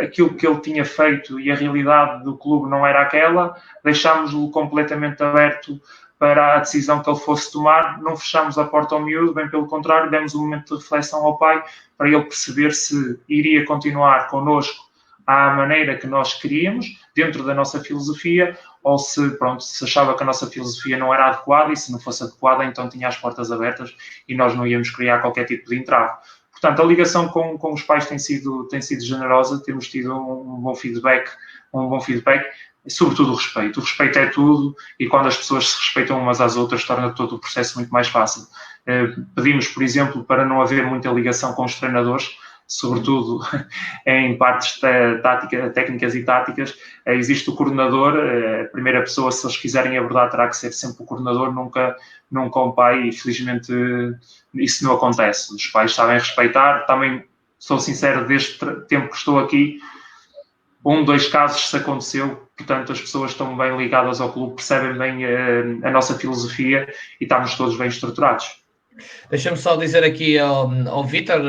aquilo que ele tinha feito e a realidade do clube não era aquela, deixámos-lo completamente aberto para a decisão que ele fosse tomar, não fechámos a porta ao miúdo, bem pelo contrário, demos um momento de reflexão ao pai para ele perceber se iria continuar connosco à maneira que nós queríamos, dentro da nossa filosofia, ou se achava que a nossa filosofia não era adequada, e se não fosse adequada, então tinha as portas abertas e nós não íamos criar qualquer tipo de entrave. Portanto, a ligação com os pais tem sido generosa, temos tido um bom feedback, e sobretudo o respeito. O respeito é tudo, e quando as pessoas se respeitam umas às outras, torna todo o processo muito mais fácil. Pedimos, por exemplo, para não haver muita ligação com os treinadores, sobretudo em partes técnicas e táticas. Existe o coordenador, a primeira pessoa, se eles quiserem abordar, terá que ser sempre o coordenador, nunca o pai, e felizmente isso não acontece. Os pais sabem respeitar. Também, sou sincero, desde tempo que estou aqui, 2 casos se aconteceu, portanto as pessoas estão bem ligadas ao clube, percebem bem a nossa filosofia e estamos todos bem estruturados. Deixa-me só dizer aqui ao Vítor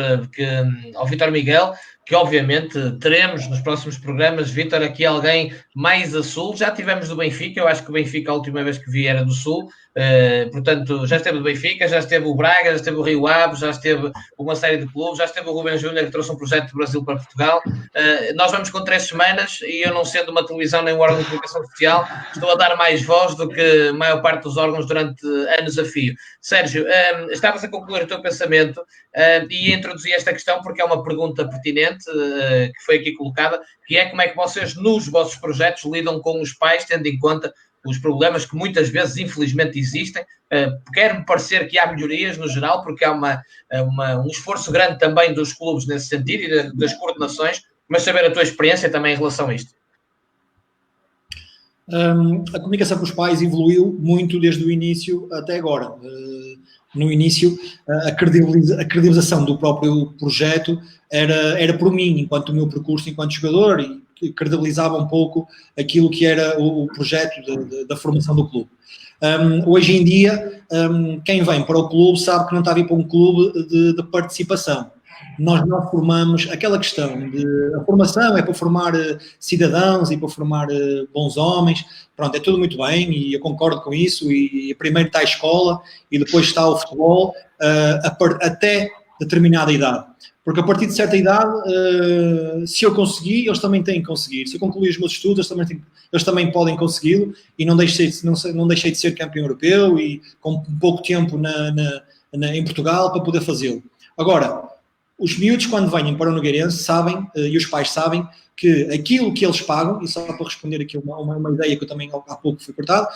Miguel, que obviamente teremos nos próximos programas, Vítor, aqui alguém mais a sul. Já tivemos do Benfica, eu acho que o Benfica a última vez que vi era do sul, portanto já esteve do Benfica, já esteve o Braga, já esteve o Rio Ave, já esteve uma série de clubes, já esteve o Rubem Júnior, que trouxe um projeto do Brasil para Portugal. Nós vamos com 3 semanas e eu, não sendo uma televisão nem um órgão de comunicação social, estou a dar mais voz do que a maior parte dos órgãos durante anos a fio. Sérgio, estavas a concluir o teu pensamento e introduzi esta questão porque é uma pergunta pertinente que foi aqui colocada, que é como é que vocês nos vossos projetos lidam com os pais, tendo em conta os problemas que muitas vezes infelizmente existem. Quer-me parecer que há melhorias no geral, porque há um esforço grande também dos clubes nesse sentido e das coordenações, mas saber a tua experiência também em relação a isto. A comunicação com os pais evoluiu muito desde o início até agora. No início, a credibilização do próprio projeto era por mim, enquanto o meu percurso enquanto jogador, e credibilizava um pouco aquilo que era o projeto da formação do clube. Hoje em dia, quem vem para o clube sabe que não está a vir para um clube de participação. Nós não formamos aquela questão de a formação é para formar cidadãos e para formar bons homens. Pronto, é tudo muito bem e eu concordo com isso. E primeiro está a escola e depois está o futebol até determinada idade. Porque a partir de certa idade, se eu conseguir, eles também têm que conseguir. Se eu concluir os meus estudos, eles também podem consegui-lo e não deixei de ser campeão europeu e com pouco tempo em Portugal para poder fazê-lo. Agora, os miúdos, quando venham para o Nogueirense, sabem, e os pais sabem, que aquilo que eles pagam, e só para responder aqui uma ideia que eu também há pouco fui cortado,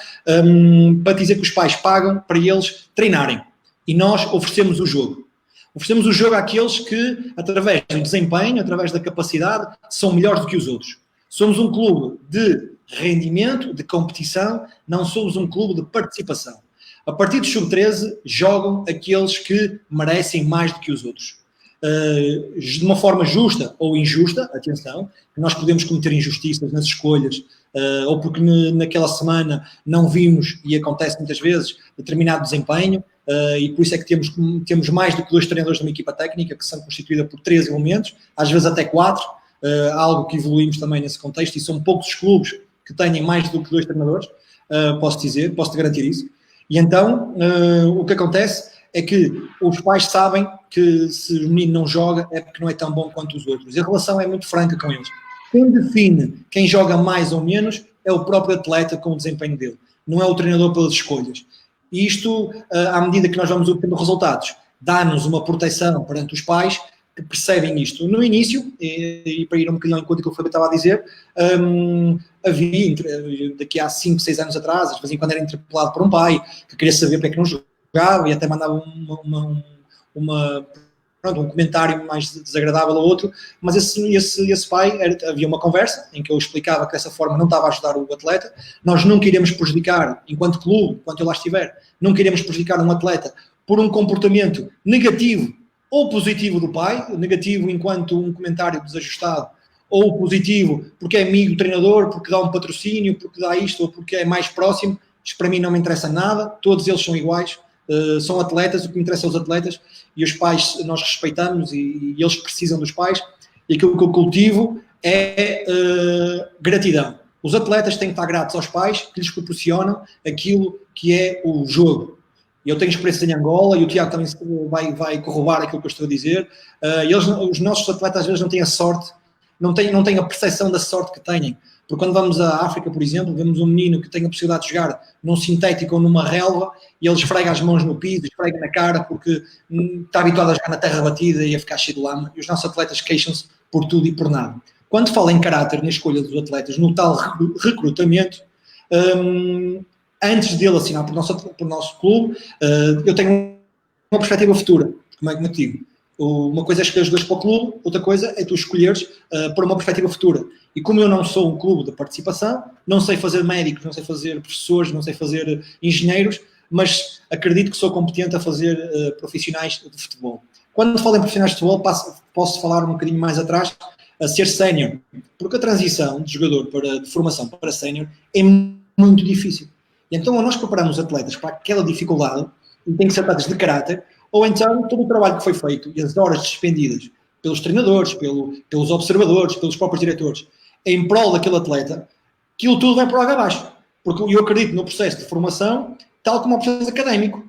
para dizer que os pais pagam para eles treinarem. E nós oferecemos o jogo. Oferecemos o jogo àqueles que, através do desempenho, através da capacidade, são melhores do que os outros. Somos um clube de rendimento, de competição, não somos um clube de participação. A partir do sub-13, jogam aqueles que merecem mais do que os outros. De uma forma justa ou injusta, atenção, que nós podemos cometer injustiças nas escolhas, ou porque naquela semana não vimos, e acontece muitas vezes, determinado desempenho, e por isso é que temos mais do que 2 treinadores numa equipa técnica, que são constituída por 3 elementos, às vezes até 4, algo que evoluímos também nesse contexto, e são poucos os clubes que tenham mais do que 2 treinadores, posso-te garantir isso. E então, o que acontece é que os pais sabem que se o menino não joga é porque não é tão bom quanto os outros. E a relação é muito franca com eles. Quem define quem joga mais ou menos é o próprio atleta com o desempenho dele. Não é o treinador pelas escolhas. E isto, à medida que nós vamos obtendo resultados, dá-nos uma proteção perante os pais que percebem isto. No início, e para ir um bocadinho ao encontro que o Fábio estava a dizer, havia, daqui a 5, 6 anos atrás, às vezes quando era interpelado por um pai, que queria saber para que não jogava e até mandava um comentário mais desagradável ao outro, mas esse pai, havia uma conversa em que eu explicava que dessa forma não estava a ajudar o atleta. Nós não queremos prejudicar, enquanto clube, enquanto eu lá estiver, não queremos prejudicar um atleta por um comportamento negativo ou positivo do pai, negativo enquanto um comentário desajustado, ou positivo porque é amigo do treinador, porque dá um patrocínio, porque dá isto, ou porque é mais próximo. Isto para mim não me interessa nada, todos eles são iguais, são atletas, o que me interessa é os atletas, e os pais nós respeitamos e eles precisam dos pais, e aquilo que eu cultivo é gratidão. Os atletas têm que estar gratos aos pais que lhes proporcionam aquilo que é o jogo. Eu tenho experiência em Angola, e o Tiago também vai corroborar aquilo que eu estou a dizer. Os nossos atletas às vezes não têm a sorte, não têm a percepção da sorte que têm. Porque quando vamos à África, por exemplo, vemos um menino que tem a possibilidade de jogar num sintético ou numa relva e ele esfrega as mãos no piso, esfrega na cara porque está habituado a jogar na terra batida e a ficar cheio de lama. E os nossos atletas queixam-se por tudo e por nada. Quando falo em caráter na escolha dos atletas, no tal recrutamento, antes dele assinar por nosso clube, eu tenho uma perspectiva futura, como é que me digo. Uma coisa é escolher os dois para o clube, outra coisa é tu escolheres para uma perspectiva futura. E como eu não sou um clube de participação, não sei fazer médicos, não sei fazer professores, não sei fazer engenheiros, mas acredito que sou competente a fazer profissionais de futebol. Quando falo em profissionais de futebol, posso falar um bocadinho mais atrás, a ser sénior, porque a transição de jogador de formação para sénior é muito difícil. E então, ou nós preparamos os atletas para aquela dificuldade, e tem que ser atletas de caráter, ou então todo o trabalho que foi feito e as horas despendidas pelos treinadores, pelos observadores, pelos próprios diretores, em prol daquele atleta, aquilo tudo vai por água abaixo. Porque eu acredito no processo de formação, tal como o processo académico.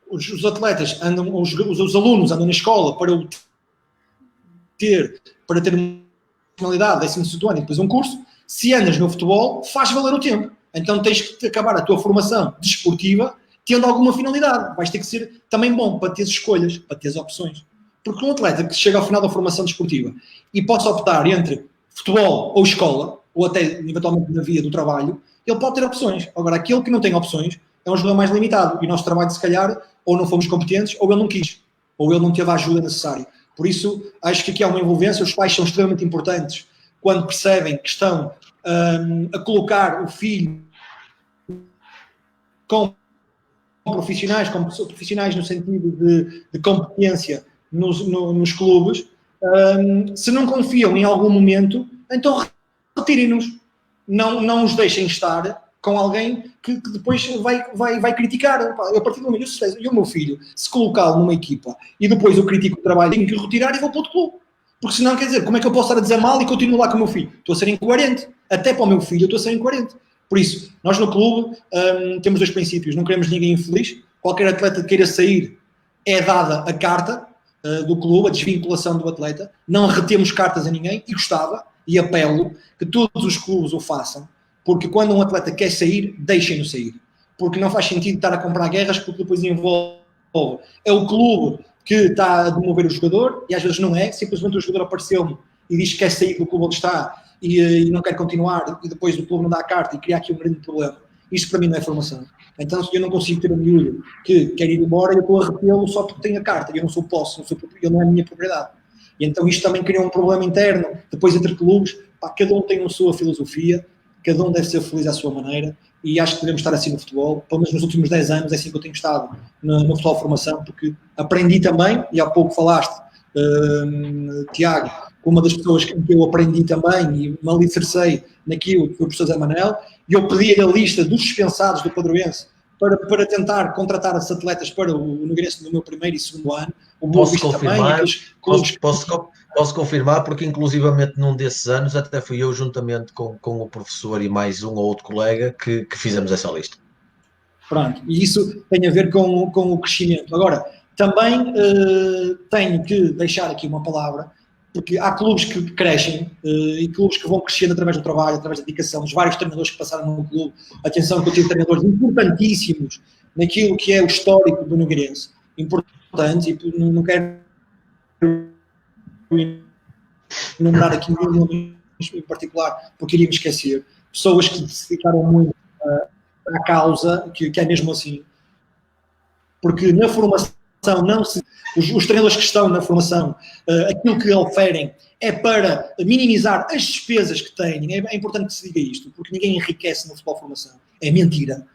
Os atletas andam, os alunos andam na escola para ter uma finalidade, 12º ano e depois um curso. Se andas no futebol, faz valer o tempo. Então tens que acabar a tua formação desportiva tendo alguma finalidade. Vais ter que ser também bom para teres escolhas, para teres opções. Porque um atleta que chega ao final da formação desportiva e possa optar entre futebol ou escola, ou até eventualmente na via do trabalho, ele pode ter opções. Agora, aquele que não tem opções é um jogador mais limitado. E o nosso trabalho, se calhar, ou não fomos competentes, ou ele não quis, ou ele não teve a ajuda necessária. Por isso, acho que aqui há uma envolvência. Os pais são extremamente importantes quando percebem que estão a colocar o filho com profissionais no sentido de competência nos clubes. Se não confiam em algum momento, então retirem-nos, não os deixem estar com alguém que depois vai criticar. A partir do momento, e o meu filho, se colocá-lo numa equipa e depois eu critico o trabalho, tenho que o retirar e vou para outro clube. Porque senão, quer dizer, como é que eu posso estar a dizer mal e continuo lá com o meu filho? Estou a ser incoerente. Até para o meu filho eu estou a ser incoerente. Por isso, nós no clube temos 2 princípios. Não queremos ninguém infeliz. Qualquer atleta que queira sair é dada a carta do clube, a desvinculação do atleta. Não retemos cartas a ninguém e gostava, e apelo, que todos os clubes o façam. Porque quando um atleta quer sair, deixem-no sair. Porque não faz sentido estar a comprar guerras, porque depois envolve. É o clube que está a demover o jogador, e às vezes não é, simplesmente o jogador apareceu-me e diz que quer sair do clube onde está e não quer continuar, e depois o clube não dá a carta e cria aqui um grande problema. Isto para mim não é formação. Então, se eu não consigo ter um miúdo que quer ir embora, eu estou a retê-lo só porque tenho a carta, eu não sou posse, ele não é a minha propriedade. E então isto também cria um problema interno, depois entre clubes, cada um tem a sua filosofia, cada um deve ser feliz à sua maneira, e acho que devemos estar assim no futebol, pelo menos nos últimos 10 anos é assim que eu tenho estado no futebol de formação, porque aprendi também, e há pouco falaste, Tiago, com uma das pessoas que eu aprendi também e me alicercei naquilo que foi o professor Zé Manel, e eu pedi a lista dos dispensados do Padroense para tentar contratar os atletas para o Nogueirense no meu primeiro e segundo ano. Posso confirmar, posso confirmar, porque inclusivamente num desses anos até fui eu juntamente com o professor e mais um ou outro colega que fizemos essa lista. Pronto, e isso tem a ver com o crescimento. Agora, também tenho que deixar aqui uma palavra, porque há clubes que crescem e clubes que vão crescendo através do trabalho, através da dedicação, dos vários treinadores que passaram no clube. Atenção que eu tive treinadores importantíssimos naquilo que é o histórico do Nogueirense. Importantes, e não quero enumerar aqui nenhum em particular, porque iria me esquecer. Pessoas que se dedicaram muito à causa, que é mesmo assim. Porque na formação não se... Os treinadores que estão na formação, aquilo que oferem é para minimizar as despesas que têm. É importante que se diga isto, porque ninguém enriquece no futebol de formação. É mentira.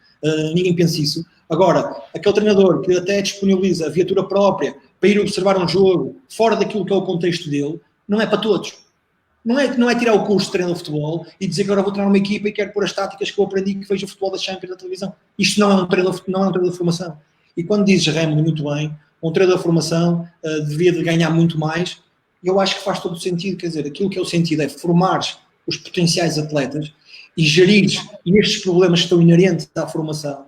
Ninguém pensa isso. Agora, aquele treinador que até disponibiliza a viatura própria para ir observar um jogo fora daquilo que é o contexto dele, não é para todos. Não é tirar o curso de treinador de futebol e dizer que agora vou treinar uma equipa e quero pôr as táticas que eu aprendi que vejo o futebol da Champions na televisão. Isto não é um treinador de formação. E quando dizes, Raimundo, muito bem, um treinador de formação devia de ganhar muito mais, eu acho que faz todo o sentido. Quer dizer, aquilo que é o sentido é formar os potenciais atletas e gerir estes problemas que estão inerentes à formação.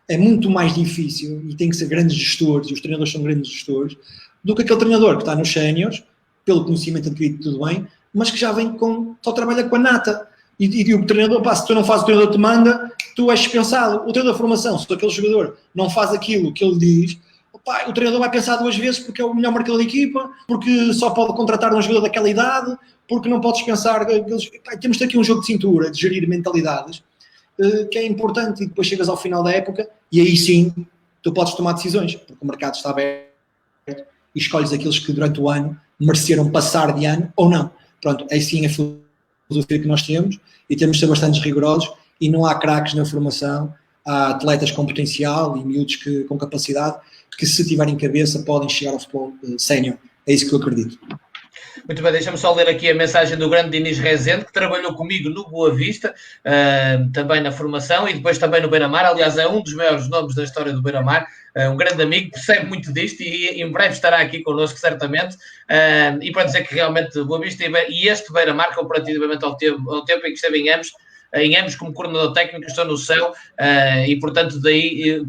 É muito mais difícil, e tem que ser grandes gestores, e os treinadores são grandes gestores, do que aquele treinador que está nos séniores, pelo conhecimento adquirido, tudo bem, mas que já vem só trabalha com a nata. E o treinador, se tu não fazes o treinador te manda, tu és dispensado. O treinador de formação, se aquele jogador não faz aquilo que ele diz, o treinador vai pensar 2 vezes porque é o melhor marcador da equipa, porque só pode contratar um jogador daquela idade, porque não pode dispensar. Temos aqui um jogo de cintura, de gerir mentalidades, que é importante, e depois chegas ao final da época e aí sim tu podes tomar decisões, porque o mercado está aberto e escolhes aqueles que durante o ano mereceram passar de ano ou não. Pronto, é sim a filosofia que nós temos e temos de ser bastante rigorosos, e não há craques na formação, há atletas com potencial e miúdos com capacidade que, se tiverem cabeça, podem chegar ao futebol sénior. É isso que eu acredito. Muito bem, deixa-me só ler aqui a mensagem do grande Dinis Rezende, que trabalhou comigo no Boa Vista, também na formação e depois também no Beira-Mar. Aliás, é um dos maiores nomes da história do Beira-Mar, um grande amigo, percebe muito disto e em breve estará aqui connosco, certamente. E para dizer que realmente Boa Vista e este Beira-Mar, comparativamente ao tempo em que esteve em ambos como coordenador técnico, estou no céu, e portanto daí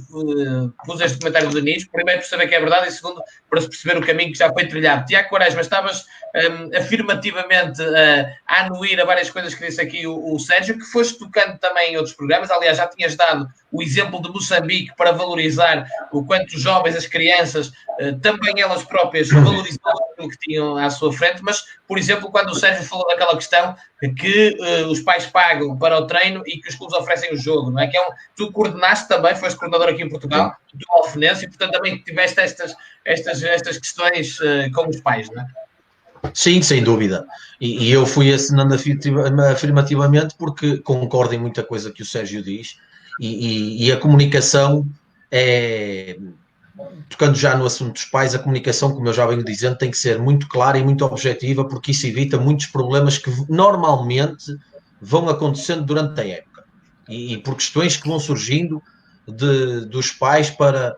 pus este comentário do Denis, primeiro para saber que é verdade e segundo para se perceber o caminho que já foi trilhado. Tiago Quaresma, estavas afirmativamente a anuir a várias coisas que disse aqui o Sérgio, que foste tocando também em outros programas. Aliás, já tinhas dado o exemplo de Moçambique para valorizar o quanto os jovens, as crianças, também elas próprias valorizavam aquilo que tinham à sua frente, mas, por exemplo, quando o Sérgio falou daquela questão que os pais pagam para o treino e que os clubes oferecem o jogo, não é? Que tu coordenaste também, foste coordenador aqui em Portugal, do Alfenense, e portanto também tiveste estas questões com os pais, não é? Sim, sem dúvida. E eu fui assinando afirmativamente porque concordo em muita coisa que o Sérgio diz e a comunicação tocando já no assunto dos pais, a comunicação, como eu já venho dizendo, tem que ser muito clara e muito objetiva, porque isso evita muitos problemas que normalmente vão acontecendo durante a época. e por questões que vão surgindo dos pais para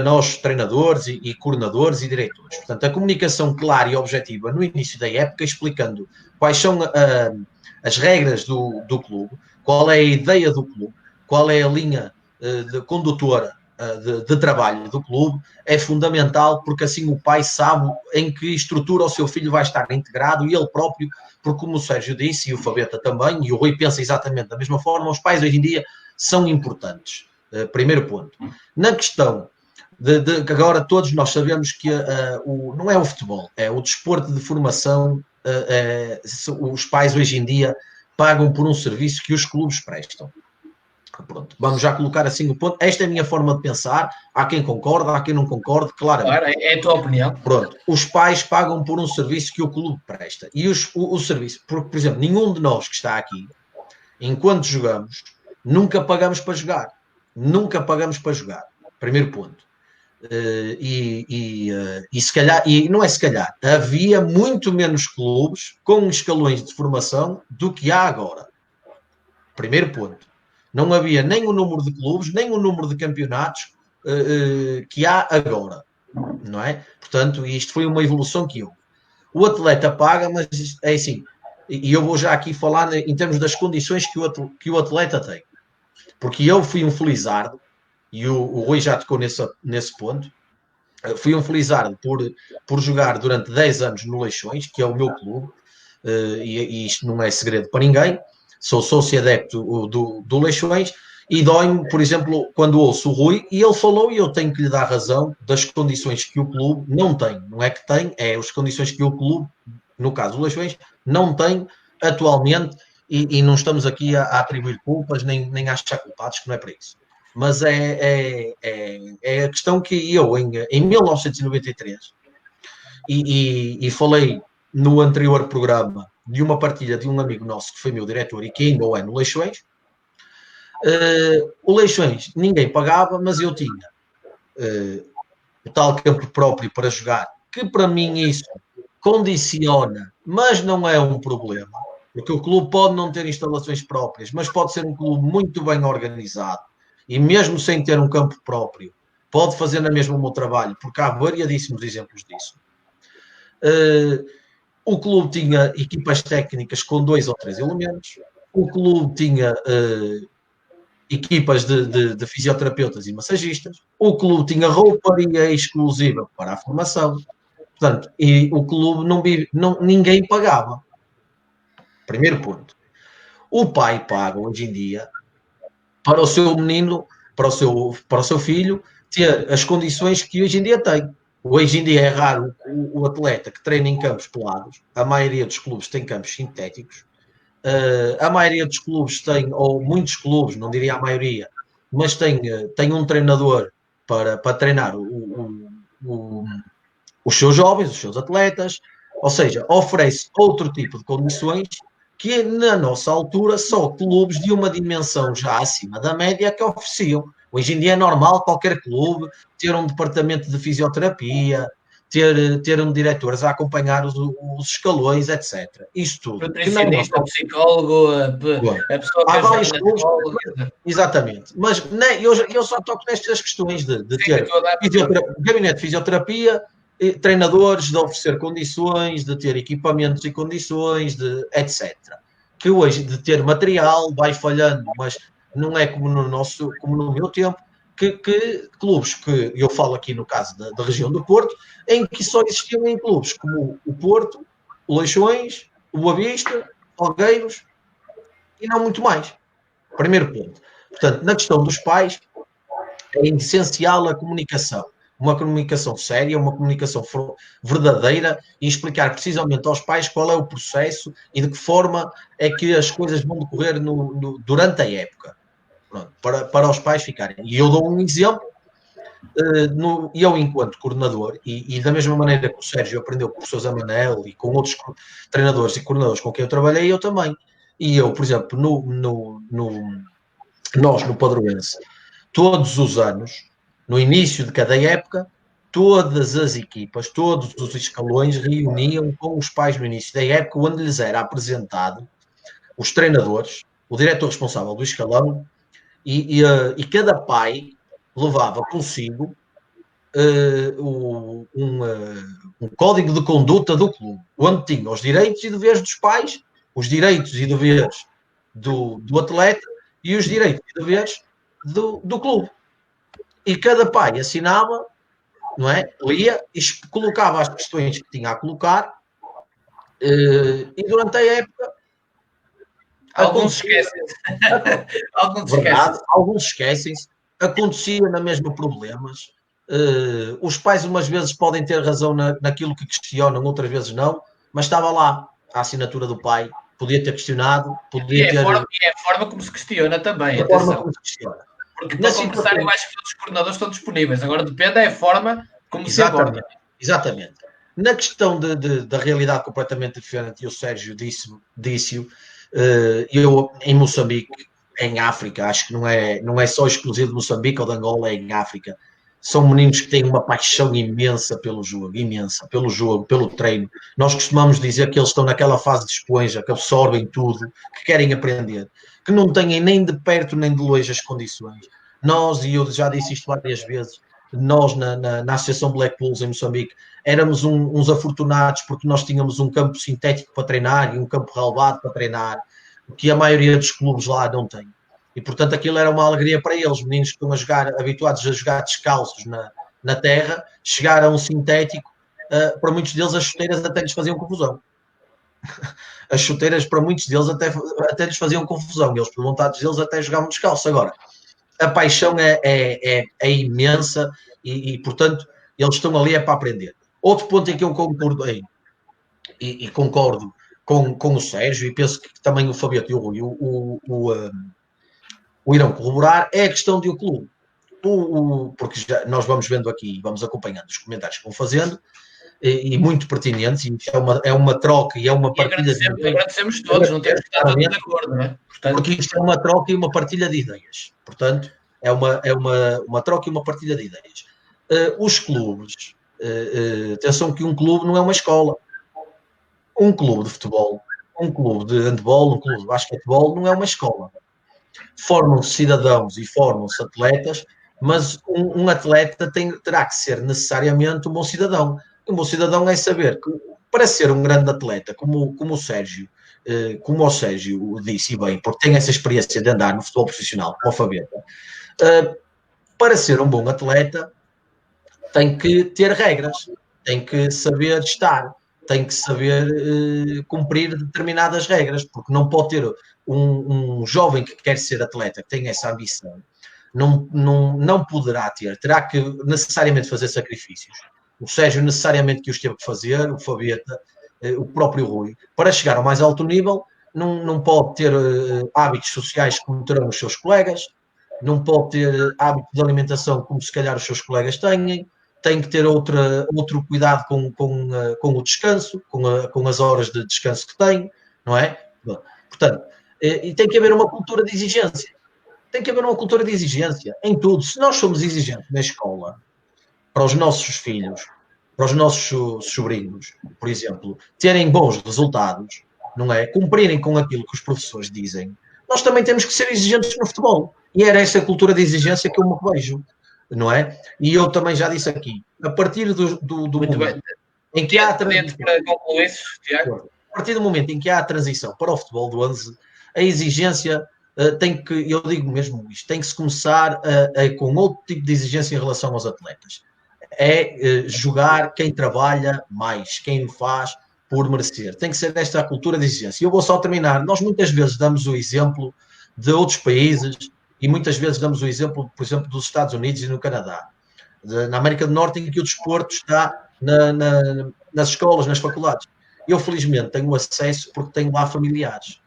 nós treinadores e coordenadores e diretores. Portanto, a comunicação clara e objetiva no início da época, explicando quais são as regras do clube, qual é a ideia do clube, qual é a linha condutora de trabalho do clube, é fundamental, porque assim o pai sabe em que estrutura o seu filho vai estar integrado e ele próprio, porque como o Sérgio disse, e o Fabeta também, e o Rui pensa exatamente da mesma forma, os pais hoje em dia são importantes. Primeiro ponto. Na questão que agora todos nós sabemos que não é o futebol, é o desporto de formação, os pais hoje em dia pagam por um serviço que os clubes prestam. Pronto, vamos já colocar assim o ponto. Esta é a minha forma de pensar. Há quem concorda, há quem não concorde, claramente. Claro, é a tua opinião. Pronto, os pais pagam por um serviço que o clube presta. E o serviço, por exemplo, nenhum de nós que está aqui, enquanto jogamos, nunca pagamos para jogar. Nunca pagamos para jogar. Primeiro ponto. Se calhar, e não é se calhar, havia muito menos clubes com escalões de formação do que há agora. Primeiro ponto. Não havia nem o número de clubes, nem o número de campeonatos que há agora, não é? Portanto, isto foi uma evolução que houve. O atleta paga, mas é assim, e eu vou já aqui falar em termos das condições que o atleta tem. Porque eu fui um felizardo, e o Rui já tocou nesse ponto, fui um felizardo por jogar durante 10 anos no Leixões, que é o meu clube, e isto não é segredo para ninguém. Sou sócio adepto do Leixões e dói-me, por exemplo, quando ouço o Rui, e ele falou, e eu tenho que lhe dar razão, das condições que o clube não tem. Não é que tem, é as condições que o clube, no caso do Leixões, não tem atualmente, e não estamos aqui a atribuir culpas, nem a achar culpados, que não é para isso. Mas é a questão que eu, em 1993, e falei no anterior programa de uma partilha de um amigo nosso que foi meu diretor e que ainda é no Leixões. O Leixões ninguém pagava, mas eu tinha o tal campo próprio para jogar, que para mim isso condiciona, mas não é um problema, porque o clube pode não ter instalações próprias, mas pode ser um clube muito bem organizado e mesmo sem ter um campo próprio, pode fazer na mesma o meu trabalho, porque há variadíssimos exemplos disso. O clube tinha equipas técnicas com 2 ou 3 elementos. O clube tinha equipas de fisioterapeutas e massagistas. O clube tinha rouparia exclusiva para a formação. Portanto, e o clube ninguém pagava. Primeiro ponto. O pai paga hoje em dia para o seu menino, para o seu filho, ter as condições que hoje em dia tem. Hoje em dia é raro o atleta que treina em campos pelados. A maioria dos clubes tem campos sintéticos. A maioria dos clubes tem, ou muitos clubes, não diria a maioria, mas tem um treinador para treinar os seus jovens, os seus atletas. Ou seja, oferece outro tipo de condições que na nossa altura só clubes de uma dimensão já acima da média que ofereciam. Hoje em dia é normal qualquer clube ter um departamento de fisioterapia, ter um diretores a acompanhar os escalões, etc. Isto tudo. Nutricionista, psicólogo, a pessoa que vários clubes, exatamente. Mas eu só toco nestas questões de ter gabinete de fisioterapia, treinadores, de oferecer condições, de ter equipamentos e condições, etc. Que hoje, de ter material, vai falhando, mas não é como no meu tempo, que clubes que eu falo aqui no caso da região do Porto, em que só existiam em clubes como o Porto, o Leixões, o Boa Vista, Algueiros e não muito mais. Primeiro ponto. Portanto, na questão dos pais, é essencial a comunicação. Uma comunicação séria, uma comunicação verdadeira e explicar precisamente aos pais qual é o processo e de que forma é que as coisas vão decorrer durante a época. Pronto, para os pais ficarem. E eu dou um exemplo, eu enquanto coordenador, e da mesma maneira que o Sérgio aprendeu com o professor Zé Manel e com outros treinadores e coordenadores com quem eu trabalhei, eu também. E eu, por exemplo, nós no Padroense, todos os anos, no início de cada época, todas as equipas, todos os escalões reuniam com os pais no início da época, onde lhes era apresentado os treinadores, o diretor responsável do escalão, e cada pai levava consigo um código de conduta do clube, onde tinha os direitos e deveres dos pais, os direitos e deveres do atleta e os direitos e deveres do clube. E cada pai assinava, não é? Lia e colocava as questões que tinha a colocar, e durante a época alguns esquecem-se. Alguns esquecem-se. Acontecia na mesma problemas. Os pais umas vezes podem ter razão naquilo que questionam, outras vezes não, mas estava lá a assinatura do pai, podia ter questionado, podia ter... É a forma como se questiona também, atenção. Como se questiona. Porque para conversar eu acho que todos os coordenadores estão disponíveis, agora depende da forma como se aborda. Exatamente. Na questão da realidade completamente diferente, e o Sérgio disse-o, eu em Moçambique, em África, acho que não é só exclusivo de Moçambique ou de Angola, é em África. São meninos que têm uma paixão imensa pelo jogo, pelo treino. Nós costumamos dizer que eles estão naquela fase de esponja, que absorvem tudo, que querem aprender, que não têm nem de perto nem de longe as condições. Nós, e eu já disse isto várias vezes, nós na Associação Black Bulls em Moçambique, éramos uns afortunados porque nós tínhamos um campo sintético para treinar e um campo relevado para treinar, que a maioria dos clubes lá não tem. E, portanto, aquilo era uma alegria para eles, meninos que estão habituados a jogar descalços na terra, chegar a um sintético, para muitos deles as chuteiras até lhes faziam confusão. As chuteiras, para muitos deles, até lhes faziam confusão. Eles, por vontade deles, até jogavam descalços. Agora, a paixão é imensa e, portanto, eles estão ali para aprender. Outro ponto em que eu concordei, e concordo com o Sérgio, e penso que também o Fabiano e o Rui o irão corroborar, é a questão de o clube. Porque nós vamos vendo aqui, vamos acompanhando os comentários que vão fazendo, e muito pertinentes, e é uma troca e é uma partilha de ideias. Agradecemos todos, não temos que estar todos de acordo, não é? Portanto, porque isto é uma troca e uma partilha de ideias. Portanto, é uma troca e uma partilha de ideias. Os clubes, atenção que um clube não é uma escola. Um clube de futebol, um clube de handball, um clube de basquetebol não é uma escola. Formam-se cidadãos e formam-se atletas, mas um atleta terá que ser necessariamente um bom cidadão. Um bom cidadão é saber que, para ser um grande atleta, como o Sérgio disse, e bem, porque tem essa experiência de andar no futebol profissional, como a Fabeta, para ser um bom atleta, tem que ter regras, tem que saber estar, tem que saber cumprir determinadas regras, porque não pode ter um jovem que quer ser atleta, que tem essa ambição, não poderá ter, terá que necessariamente fazer sacrifícios. O Sérgio necessariamente que os teve que fazer, o Fabieta, o próprio Rui, para chegar ao mais alto nível, não pode ter hábitos sociais como terão os seus colegas, não pode ter hábitos de alimentação como se calhar os seus colegas têm, tem que ter outro cuidado com o descanso, com as horas de descanso que tem, não é? Portanto, e tem que haver uma cultura de exigência. Tem que haver uma cultura de exigência em tudo. Se nós somos exigentes na escola, para os nossos filhos, para os nossos sobrinhos, por exemplo, terem bons resultados, não é? Cumprirem com aquilo que os professores dizem, nós também temos que ser exigentes no futebol. E era essa cultura de exigência que eu me vejo, não é? E eu também já disse aqui, a partir do momento em que há a transição, para concluir isso, Tiago. A partir do momento em que há a transição para o futebol do 11, a exigência tem que, eu digo mesmo isto, tem que se começar com outro tipo de exigência em relação aos atletas. É jogar quem trabalha mais, quem faz por merecer. Tem que ser esta a cultura de exigência. E eu vou só terminar. Nós muitas vezes damos o exemplo de outros países e muitas vezes damos o exemplo, por exemplo, dos Estados Unidos e no Canadá. Na América do Norte, em que o desporto está nas escolas, nas faculdades. Eu, felizmente, tenho acesso porque tenho lá familiares.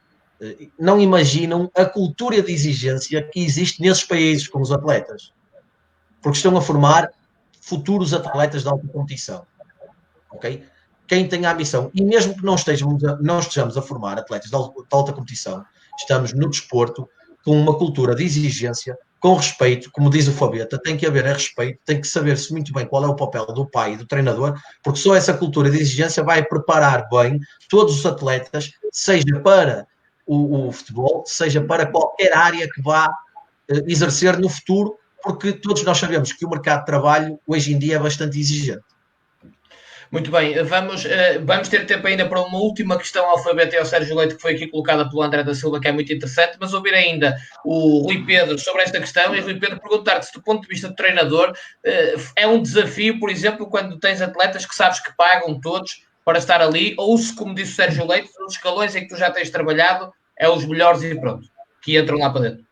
Não imaginam a cultura de exigência que existe nesses países com os atletas. Porque estão a formar futuros atletas de alta competição. Ok? Quem tem a ambição, e mesmo que não estejamos a formar atletas de alta competição, estamos no desporto com uma cultura de exigência, com respeito, como diz o Fabeta, tem que haver respeito, tem que saber-se muito bem qual é o papel do pai e do treinador, porque só essa cultura de exigência vai preparar bem todos os atletas, seja para o futebol, seja para qualquer área que vá exercer no futuro, porque todos nós sabemos que o mercado de trabalho hoje em dia é bastante exigente. Muito bem, vamos ter tempo ainda para uma última questão alfabética ao Sérgio Leite, que foi aqui colocada pelo André da Silva, que é muito interessante, mas ouvir ainda o Rui Pedro sobre esta questão, e Rui Pedro perguntar-te se do ponto de vista do treinador é um desafio, por exemplo, quando tens atletas que sabes que pagam todos para estar ali, ou se, como disse o Sérgio Leite, os escalões em que tu já tens trabalhado é os melhores e pronto, que entram lá para dentro.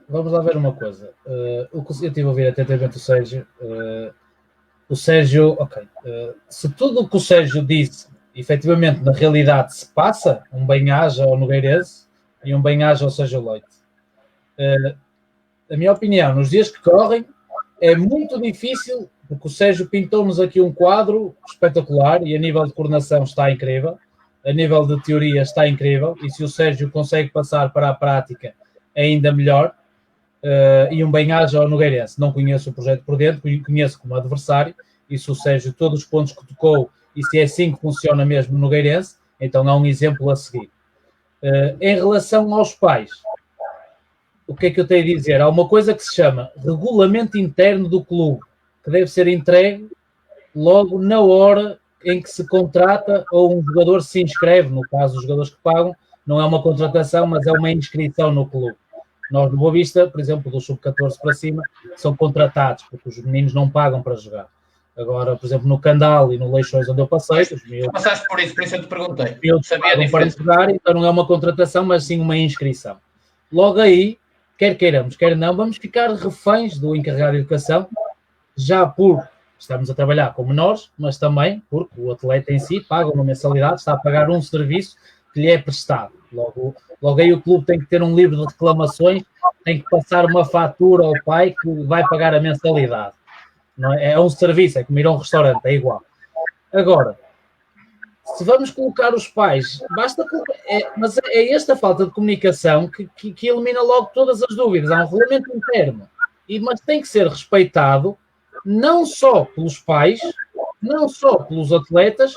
Vamos lá ver uma coisa. Eu estive a ouvir atentamente o Sérgio. O Sérgio, ok. Se tudo o que o Sérgio disse, efetivamente, na realidade se passa, um bem-aja ao Nogueirense e um bem-aja ao Sérgio Leite. A minha opinião, nos dias que correm, é muito difícil, porque o Sérgio pintou-nos aqui um quadro espetacular e a nível de coordenação está incrível, a nível de teoria está incrível, e se o Sérgio consegue passar para a prática, ainda melhor. E um bem-aja ao Nogueirense. Não conheço o projeto por dentro, conheço como adversário, e se o Sérgio, todos os pontos que tocou, e se é assim que funciona mesmo no Nogueirense, então é um exemplo a seguir. Em relação aos pais, o que é que eu tenho a dizer? Há uma coisa que se chama regulamento interno do clube, que deve ser entregue logo na hora em que se contrata ou um jogador se inscreve. No caso dos jogadores que pagam, não é uma contratação, mas é uma inscrição no clube. Nós, no Boa Vista, por exemplo, do sub-14 para cima, são contratados, porque os meninos não pagam para jogar. Agora, por exemplo, no Candal e no Leixões, onde eu passei, os miúdos... Passaste por isso eu te perguntei. Miúdos pagam para jogar, então não é uma contratação, mas sim uma inscrição. Logo aí, quer queiramos, quer não, vamos ficar reféns do encarregado de educação, já por estamos a trabalhar com menores, mas também porque o atleta em si paga uma mensalidade, está a pagar um serviço que lhe é prestado. Logo aí o clube tem que ter um livro de reclamações, tem que passar uma fatura ao pai que vai pagar a mensalidade. Não é? É um serviço, é como ir a um restaurante, é igual. Agora, se vamos colocar os pais, basta colocar, mas é esta falta de comunicação que elimina logo todas as dúvidas. Há um regulamento interno, mas tem que ser respeitado não só pelos pais, não só pelos atletas,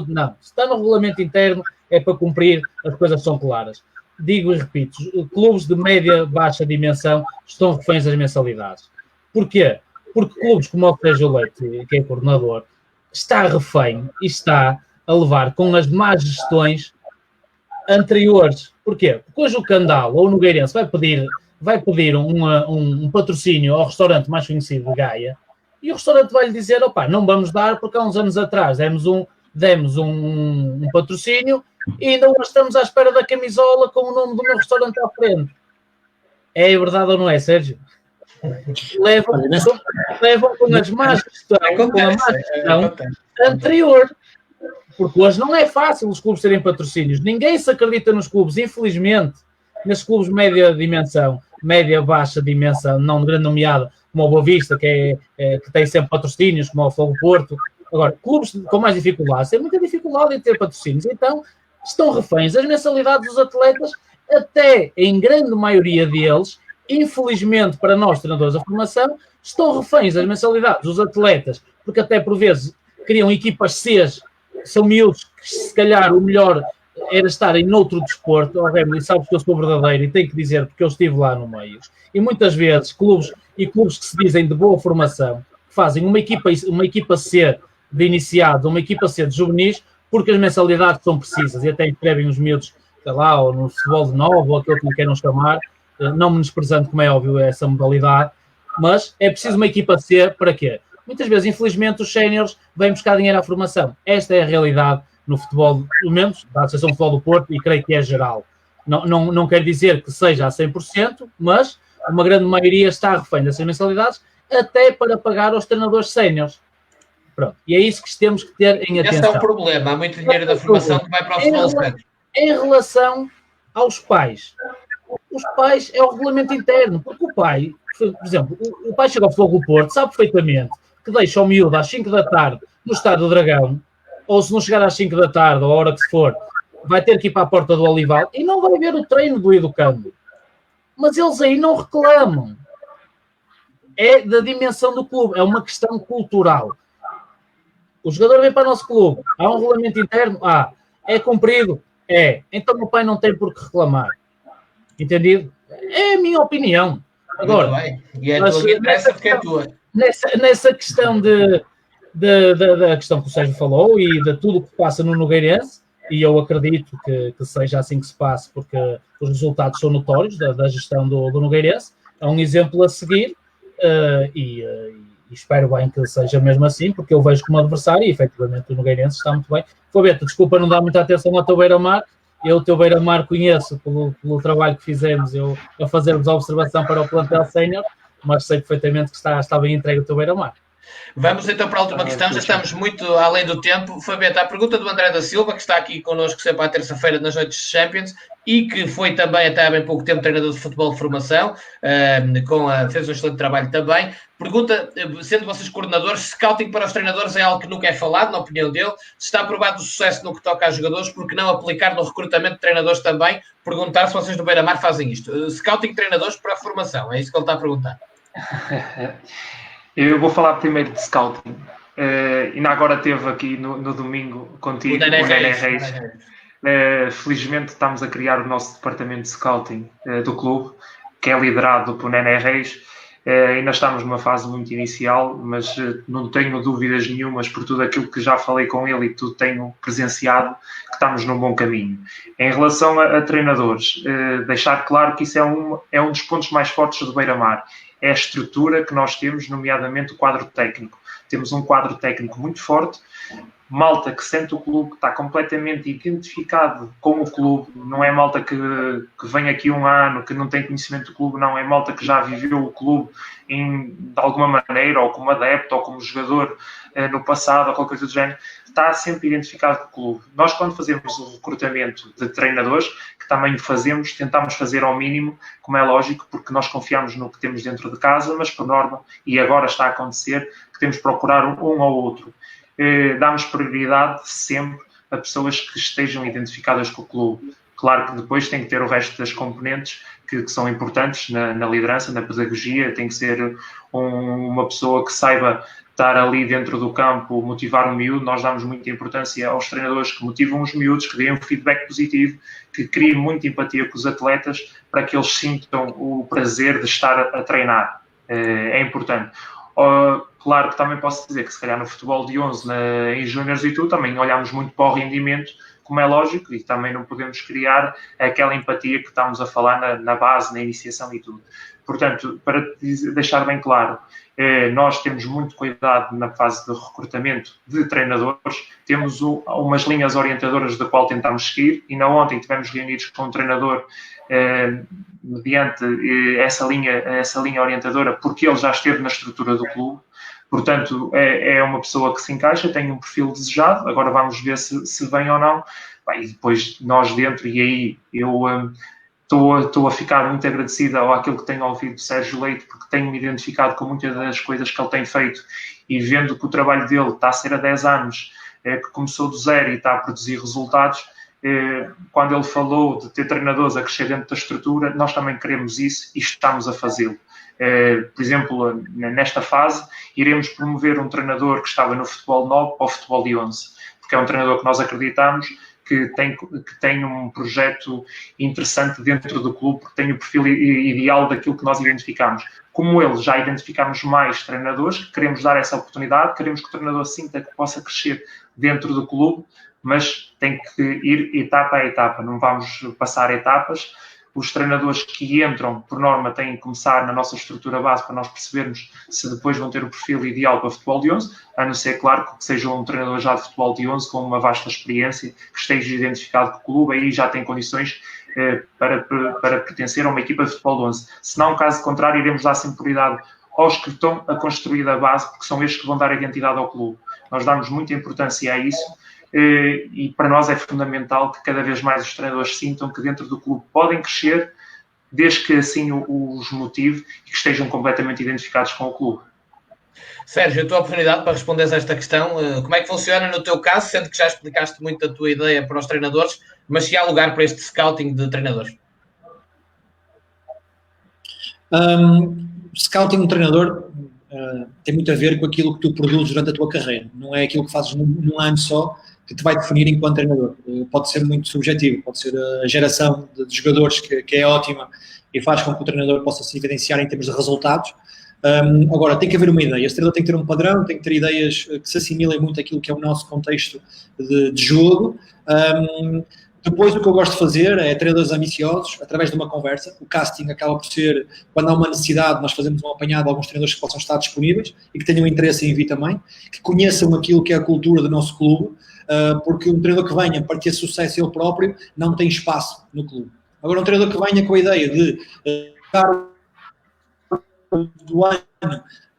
não. Se está no regulamento interno, é para cumprir, as coisas são claras. Digo e repito, clubes de média, baixa dimensão estão reféns das mensalidades. Porquê? Porque clubes como o Sérgio Leite, que é coordenador, está refém e está a levar com as más gestões anteriores. Porquê? Porque hoje o Candal ou o Nogueirense vai pedir um patrocínio ao restaurante mais conhecido de Gaia e o restaurante vai lhe dizer, opá, não vamos dar porque há uns anos atrás demos um patrocínio e ainda hoje estamos à espera da camisola com o nome do meu restaurante à frente. É verdade ou não é, Sérgio? Levam com as más gestão anterior. Porque hoje não é fácil os clubes terem patrocínios. Ninguém se acredita nos clubes, infelizmente, nesses clubes média dimensão, média baixa dimensão, não de grande nomeada, como o Boa Vista, que tem sempre patrocínios, como o Fogo Porto. Agora, clubes com mais dificuldades, têm muita dificuldade em ter patrocínios. Então, estão reféns das mensalidades dos atletas, até em grande maioria deles, infelizmente para nós, treinadores da formação, estão reféns das mensalidades dos atletas, porque até por vezes criam equipas Cs, são miúdos que se calhar o melhor era estarem noutro desporto. Oh, Remy, sabes que eu sou verdadeiro e tenho que dizer porque eu estive lá no meio. E muitas vezes clubes que se dizem de boa formação fazem uma equipa C de iniciados, uma equipa C de juvenis, porque as mensalidades são precisas e até inscrevem os miúdos, sei lá, ou no futebol de novo, ou aquilo que lhe queiram chamar, não menosprezando, como é óbvio, essa modalidade, mas é preciso uma equipa C para quê? Muitas vezes, infelizmente, os séniores vêm buscar dinheiro à formação. Esta é a realidade no futebol, pelo menos da Associação de Futebol do Porto, e creio que é geral. Não quer dizer que seja a 100%, mas uma grande maioria está refém dessas mensalidades, até para pagar aos treinadores séniores. Pronto. E é isso que temos que ter em atenção. Esse é o problema. Há muito dinheiro da formação que vai para o futebol sénior. Em relação aos pais, os pais é o regulamento interno, porque o pai, por exemplo, o pai chega ao Futebol do Porto, sabe perfeitamente que deixa o miúdo às 5 da tarde no Estádio do Dragão, ou se não chegar às 5 da tarde, ou a hora que se for, vai ter que ir para a porta do Olival e não vai ver o treino do educando. Mas eles aí não reclamam. É da dimensão do clube, é uma questão cultural. O jogador vem para o nosso clube, há um regulamento interno, é cumprido, então o pai não tem por que reclamar. Entendido? É a minha opinião. Agora, muito bem. E é a tua interessa porque é tua. Nessa questão da questão que o Sérgio falou e de tudo o que passa no Nogueirense, e eu acredito que seja assim que se passe, porque os resultados são notórios da gestão do Nogueirense, é um exemplo a seguir, e espero bem que seja mesmo assim, porque eu vejo como adversário e efetivamente o Nogueirense está muito bem. Fabeta, desculpa não dar muita atenção ao teu Beira-Mar, eu o teu Beira-Mar conheço pelo trabalho que fizemos, eu a fazermos a observação para o plantel sénior, mas sei perfeitamente que está bem entregue o teu Beira-Mar. Vamos então para a última questão, já estamos muito além do tempo. Fabeta, a pergunta do André da Silva, que está aqui connosco sempre à terça-feira nas noites de Champions e que foi também até há bem pouco tempo treinador de futebol de formação, fez um excelente trabalho também. Pergunta, sendo vocês coordenadores, scouting para os treinadores é algo que nunca é falado, na opinião dele. Se está aprovado o sucesso no que toca a jogadores, por que não aplicar no recrutamento de treinadores também? Perguntar se vocês do Beira-Mar fazem isto. Scouting de treinadores para a formação, é isso que ele está a perguntar. Eu vou falar primeiro de scouting. Ainda agora teve aqui no domingo contigo o Nené Reis. Felizmente estamos a criar o nosso departamento de scouting do clube, que é liderado por Nené Reis. Ainda estamos numa fase muito inicial, mas não tenho dúvidas nenhumas por tudo aquilo que já falei com ele e tudo tenho presenciado, que estamos num bom caminho. Em relação a treinadores, deixar claro que isso é um dos pontos mais fortes do Beira-Mar. É a estrutura que nós temos, nomeadamente o quadro técnico. Temos um quadro técnico muito forte, malta que sente o clube, que está completamente identificado com o clube, não é malta que vem aqui um ano, que não tem conhecimento do clube, não, é malta que já viveu o clube de alguma maneira, ou como adepto, ou como jogador no passado, ou qualquer coisa do género, está sempre identificado com o clube. Nós, quando fazemos o recrutamento de treinadores, que também fazemos, tentamos fazer ao mínimo, como é lógico, porque nós confiamos no que temos dentro de casa, mas por norma, e agora está a acontecer, que temos de procurar um ou outro. Damos prioridade sempre a pessoas que estejam identificadas com o clube. Claro que depois tem que ter o resto das componentes que são importantes na liderança, na pedagogia, tem que ser uma pessoa que saiba estar ali dentro do campo, motivar o miúdo. Nós damos muita importância aos treinadores que motivam os miúdos, que deem um feedback positivo, que criem muita empatia com os atletas para que eles sintam o prazer de estar a treinar. É importante. Claro que também posso dizer que se calhar no futebol de 11, em júniores e tudo, também olhamos muito para o rendimento, como é lógico, e também não podemos criar aquela empatia que estamos a falar na base, na iniciação e tudo. Portanto, para deixar bem claro, nós temos muito cuidado na fase de recrutamento de treinadores, temos umas linhas orientadoras da qual tentamos seguir, e na ontem tivemos reunidos com um treinador mediante essa linha orientadora, porque ele já esteve na estrutura do clube. Portanto, é uma pessoa que se encaixa, tem um perfil desejado, agora vamos ver se vem ou não. E depois nós dentro, e aí eu estou a ficar muito agradecido àquilo que tenho ouvido do Sérgio Leite, porque tenho-me identificado com muitas das coisas que ele tem feito, e vendo que o trabalho dele está a ser há 10 anos, que começou do zero e está a produzir resultados. Quando ele falou de ter treinadores a crescer dentro da estrutura, nós também queremos isso e estamos a fazê-lo. Por exemplo, nesta fase, iremos promover um treinador que estava no futebol 9 ao futebol de 11, porque é um treinador que nós acreditamos que tem um projeto interessante dentro do clube, porque tem o perfil ideal daquilo que nós identificamos. Como ele, já identificamos mais treinadores, queremos dar essa oportunidade, queremos que o treinador sinta que possa crescer dentro do clube, mas tem que ir etapa a etapa, não vamos passar etapas. Os treinadores que entram, por norma, têm que começar na nossa estrutura base para nós percebermos se depois vão ter o perfil ideal para futebol de 11, a não ser, claro, que seja um treinador já de futebol de 11 com uma vasta experiência, que esteja identificado com o clube, aí já tem condições para pertencer a uma equipa de futebol de 11. Se não, caso contrário, iremos dar sempre prioridade aos que estão a construir a base, porque são estes que vão dar identidade ao clube. Nós damos muita importância a isso. E para nós é fundamental que cada vez mais os treinadores sintam que dentro do clube podem crescer, desde que assim os motive e que estejam completamente identificados com o clube. Sérgio, a tua oportunidade para responderes a esta questão, como é que funciona no teu caso, sendo que já explicaste muito a tua ideia para os treinadores, mas se há lugar para este scouting de treinadores? Scouting de treinador tem muito a ver com aquilo que tu produzes durante a tua carreira, não é aquilo que fazes num ano só, que te vai definir enquanto treinador. Pode ser muito subjetivo, pode ser a geração de jogadores que é ótima e faz com que o treinador possa se evidenciar em termos de resultados. Agora, tem que haver uma ideia. Esse treinador tem que ter um padrão, tem que ter ideias que se assimilem muito àquilo que é o nosso contexto de jogo. Depois, o que eu gosto de fazer é treinadores ambiciosos, através de uma conversa. O casting acaba por ser, quando há uma necessidade, nós fazemos um apanhado de alguns treinadores que possam estar disponíveis e que tenham interesse em vir também, que conheçam aquilo que é a cultura do nosso clube, porque um treinador que venha para ter sucesso ele próprio não tem espaço no clube. Agora, um treinador que venha com a ideia de do ano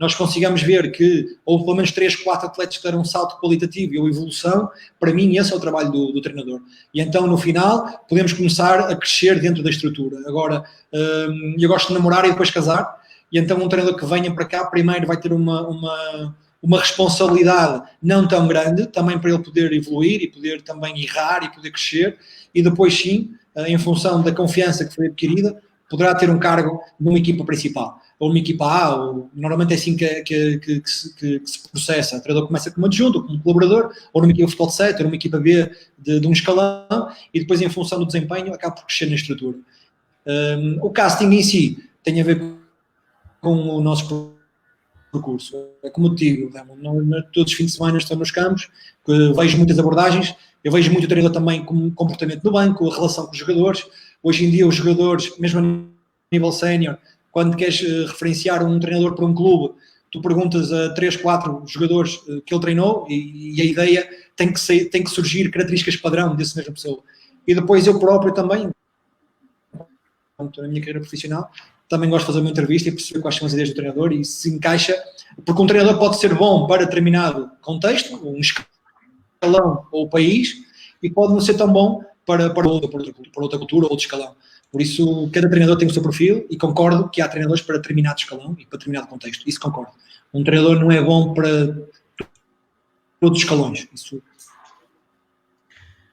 nós consigamos ver que houve pelo menos 3, 4 atletas que deram um salto qualitativo e uma evolução, para mim esse é o trabalho do treinador. E então no final podemos começar a crescer dentro da estrutura. Agora, eu gosto de namorar e depois casar, e então um treinador que venha para cá primeiro vai ter uma responsabilidade não tão grande, também para ele poder evoluir e poder também errar e poder crescer, e depois sim, em função da confiança que foi adquirida, poderá ter um cargo numa equipa principal, ou uma equipa A, ou, normalmente é assim que se processa. O treinador começa como adjunto, como colaborador, ou numa equipa de futebol de 7, ou numa equipa B de um escalão, e depois em função do desempenho acaba por crescer na estrutura. O casting em si tem a ver com o nosso percurso. É como eu te digo, todos os fins de semana estou nos campos, vejo muitas abordagens, eu vejo muito o treinador também como comportamento no banco, a relação com os jogadores. Hoje em dia os jogadores, mesmo a nível sénior, quando queres referenciar um treinador para um clube, tu perguntas a 3, 4 jogadores que ele treinou e a ideia tem que surgir características padrão desse mesmo pessoa. E depois eu próprio também, na minha carreira profissional, também gosto de fazer uma entrevista e perceber quais são as ideias do treinador e se encaixa, porque um treinador pode ser bom para determinado contexto, um escalão ou país, e pode não ser tão bom para outra cultura ou outro escalão. Por isso, cada treinador tem o seu perfil e concordo que há treinadores para determinado escalão e para determinado contexto. Isso concordo. Um treinador não é bom para todos os escalões. Isso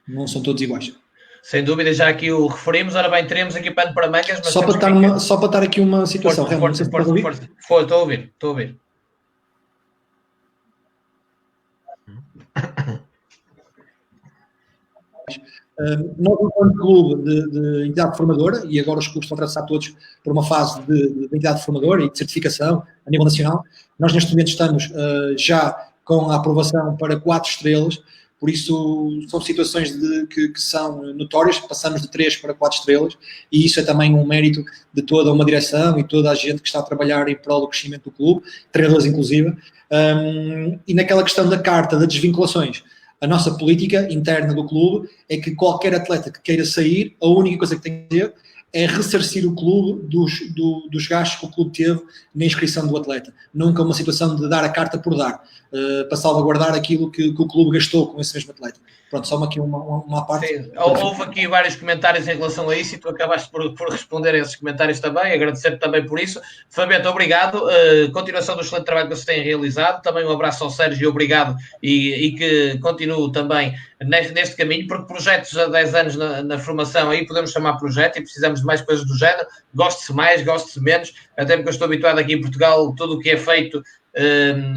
não são todos iguais. Sem dúvida, já aqui o referimos. Ora bem, teremos aqui pano para mangas. Mas só para estar aqui uma situação. Força. Estou a ouvir. Nós, enquanto clube de entidade formadora, e agora os clubes estão a atravessar todos por uma fase de entidade formadora e de certificação a nível nacional, nós neste momento estamos já com a aprovação para 4 estrelas, por isso são situações que são notórias, passamos de 3 para 4 estrelas, e isso é também um mérito de toda uma direção e toda a gente que está a trabalhar em prol do crescimento do clube, treinadores inclusive, e naquela questão da carta de desvinculações. A nossa política interna do clube é que qualquer atleta que queira sair, a única coisa que tem que ter é ressarcir o clube dos gastos que o clube teve na inscrição do atleta. Nunca uma situação de dar a carta por dar, para salvaguardar aquilo que o clube gastou com esse mesmo atleta. Pronto, só aqui uma parte. Sim. Houve aqui vários comentários em relação a isso e tu acabaste por responder a esses comentários também, agradecer-te também por isso. Fabiano, obrigado, continuação do excelente trabalho que vocês têm realizado, também um abraço ao Sérgio, obrigado, e que continue também neste caminho, porque projetos há 10 anos na formação, aí podemos chamar projeto e precisamos de mais coisas do género, goste-se mais, goste-se menos, até porque eu estou habituado aqui em Portugal, tudo o que é feito,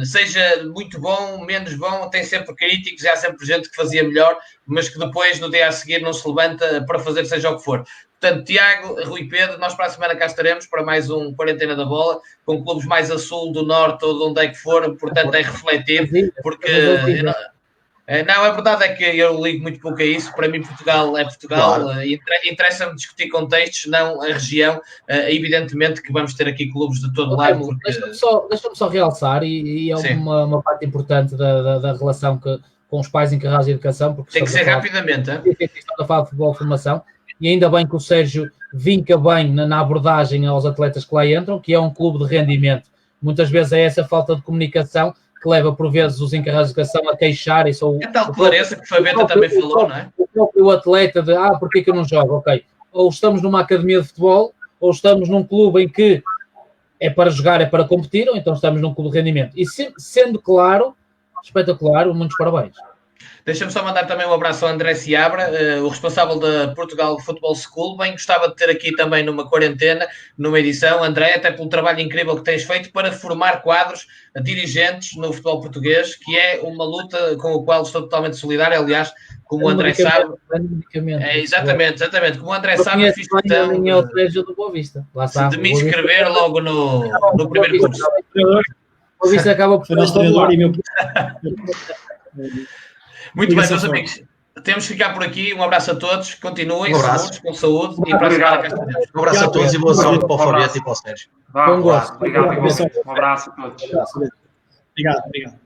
seja muito bom, menos bom, tem sempre críticos, há sempre gente que fazia melhor, mas que depois no dia a seguir não se levanta para fazer seja o que for. Portanto, Tiago, Rui Pedro, nós para a semana cá estaremos para mais um Quarentena da Bola, com clubes mais a sul, do norte ou de onde é que for, portanto é refletir, porque... Não, a verdade é que eu ligo muito pouco a isso. Para mim, Portugal é Portugal. Claro. Interessa-me discutir contextos, não a região. Evidentemente que vamos ter aqui clubes de todo lado. Porque... Deixa-me só realçar, e é uma parte importante da relação com os pais encarregados de educação. Porque tem que ser rapidamente. Estamos a falar de futebol de formação. E ainda bem que o Sérgio vinca bem na abordagem aos atletas que lá entram, que é um clube de rendimento. Muitas vezes é essa falta de comunicação que leva, por vezes, os encarregados de educação a queixarem-se. É tal clareza que o Fabeta também falou, não é? O próprio atleta de, porquê que eu não jogo? Ok. Ou estamos numa academia de futebol, ou estamos num clube em que é para jogar, é para competir, ou então estamos num clube de rendimento. E sendo claro, espetacular, muitos parabéns. Deixa-me só mandar também um abraço ao André Seabra, o responsável da Portugal Football School. Bem, gostava de ter aqui também numa quarentena, numa edição, André, até pelo trabalho incrível que tens feito para formar quadros dirigentes no futebol português, que é uma luta com a qual estou totalmente solidário. Aliás, como o André sabe. Exatamente. Como o André sabe, fiz questão de me inscrever logo no primeiro curso. O Boa Vista acaba por ser Muito bem, meus amigos. Temos que ficar por aqui. Um abraço a todos. Continuem seguros, com saúde. E para a semana cá estaremos. Um abraço a todos e boa sorte para o Fabiete e para o Sérgio. Obrigado. Um abraço a todos. Obrigado.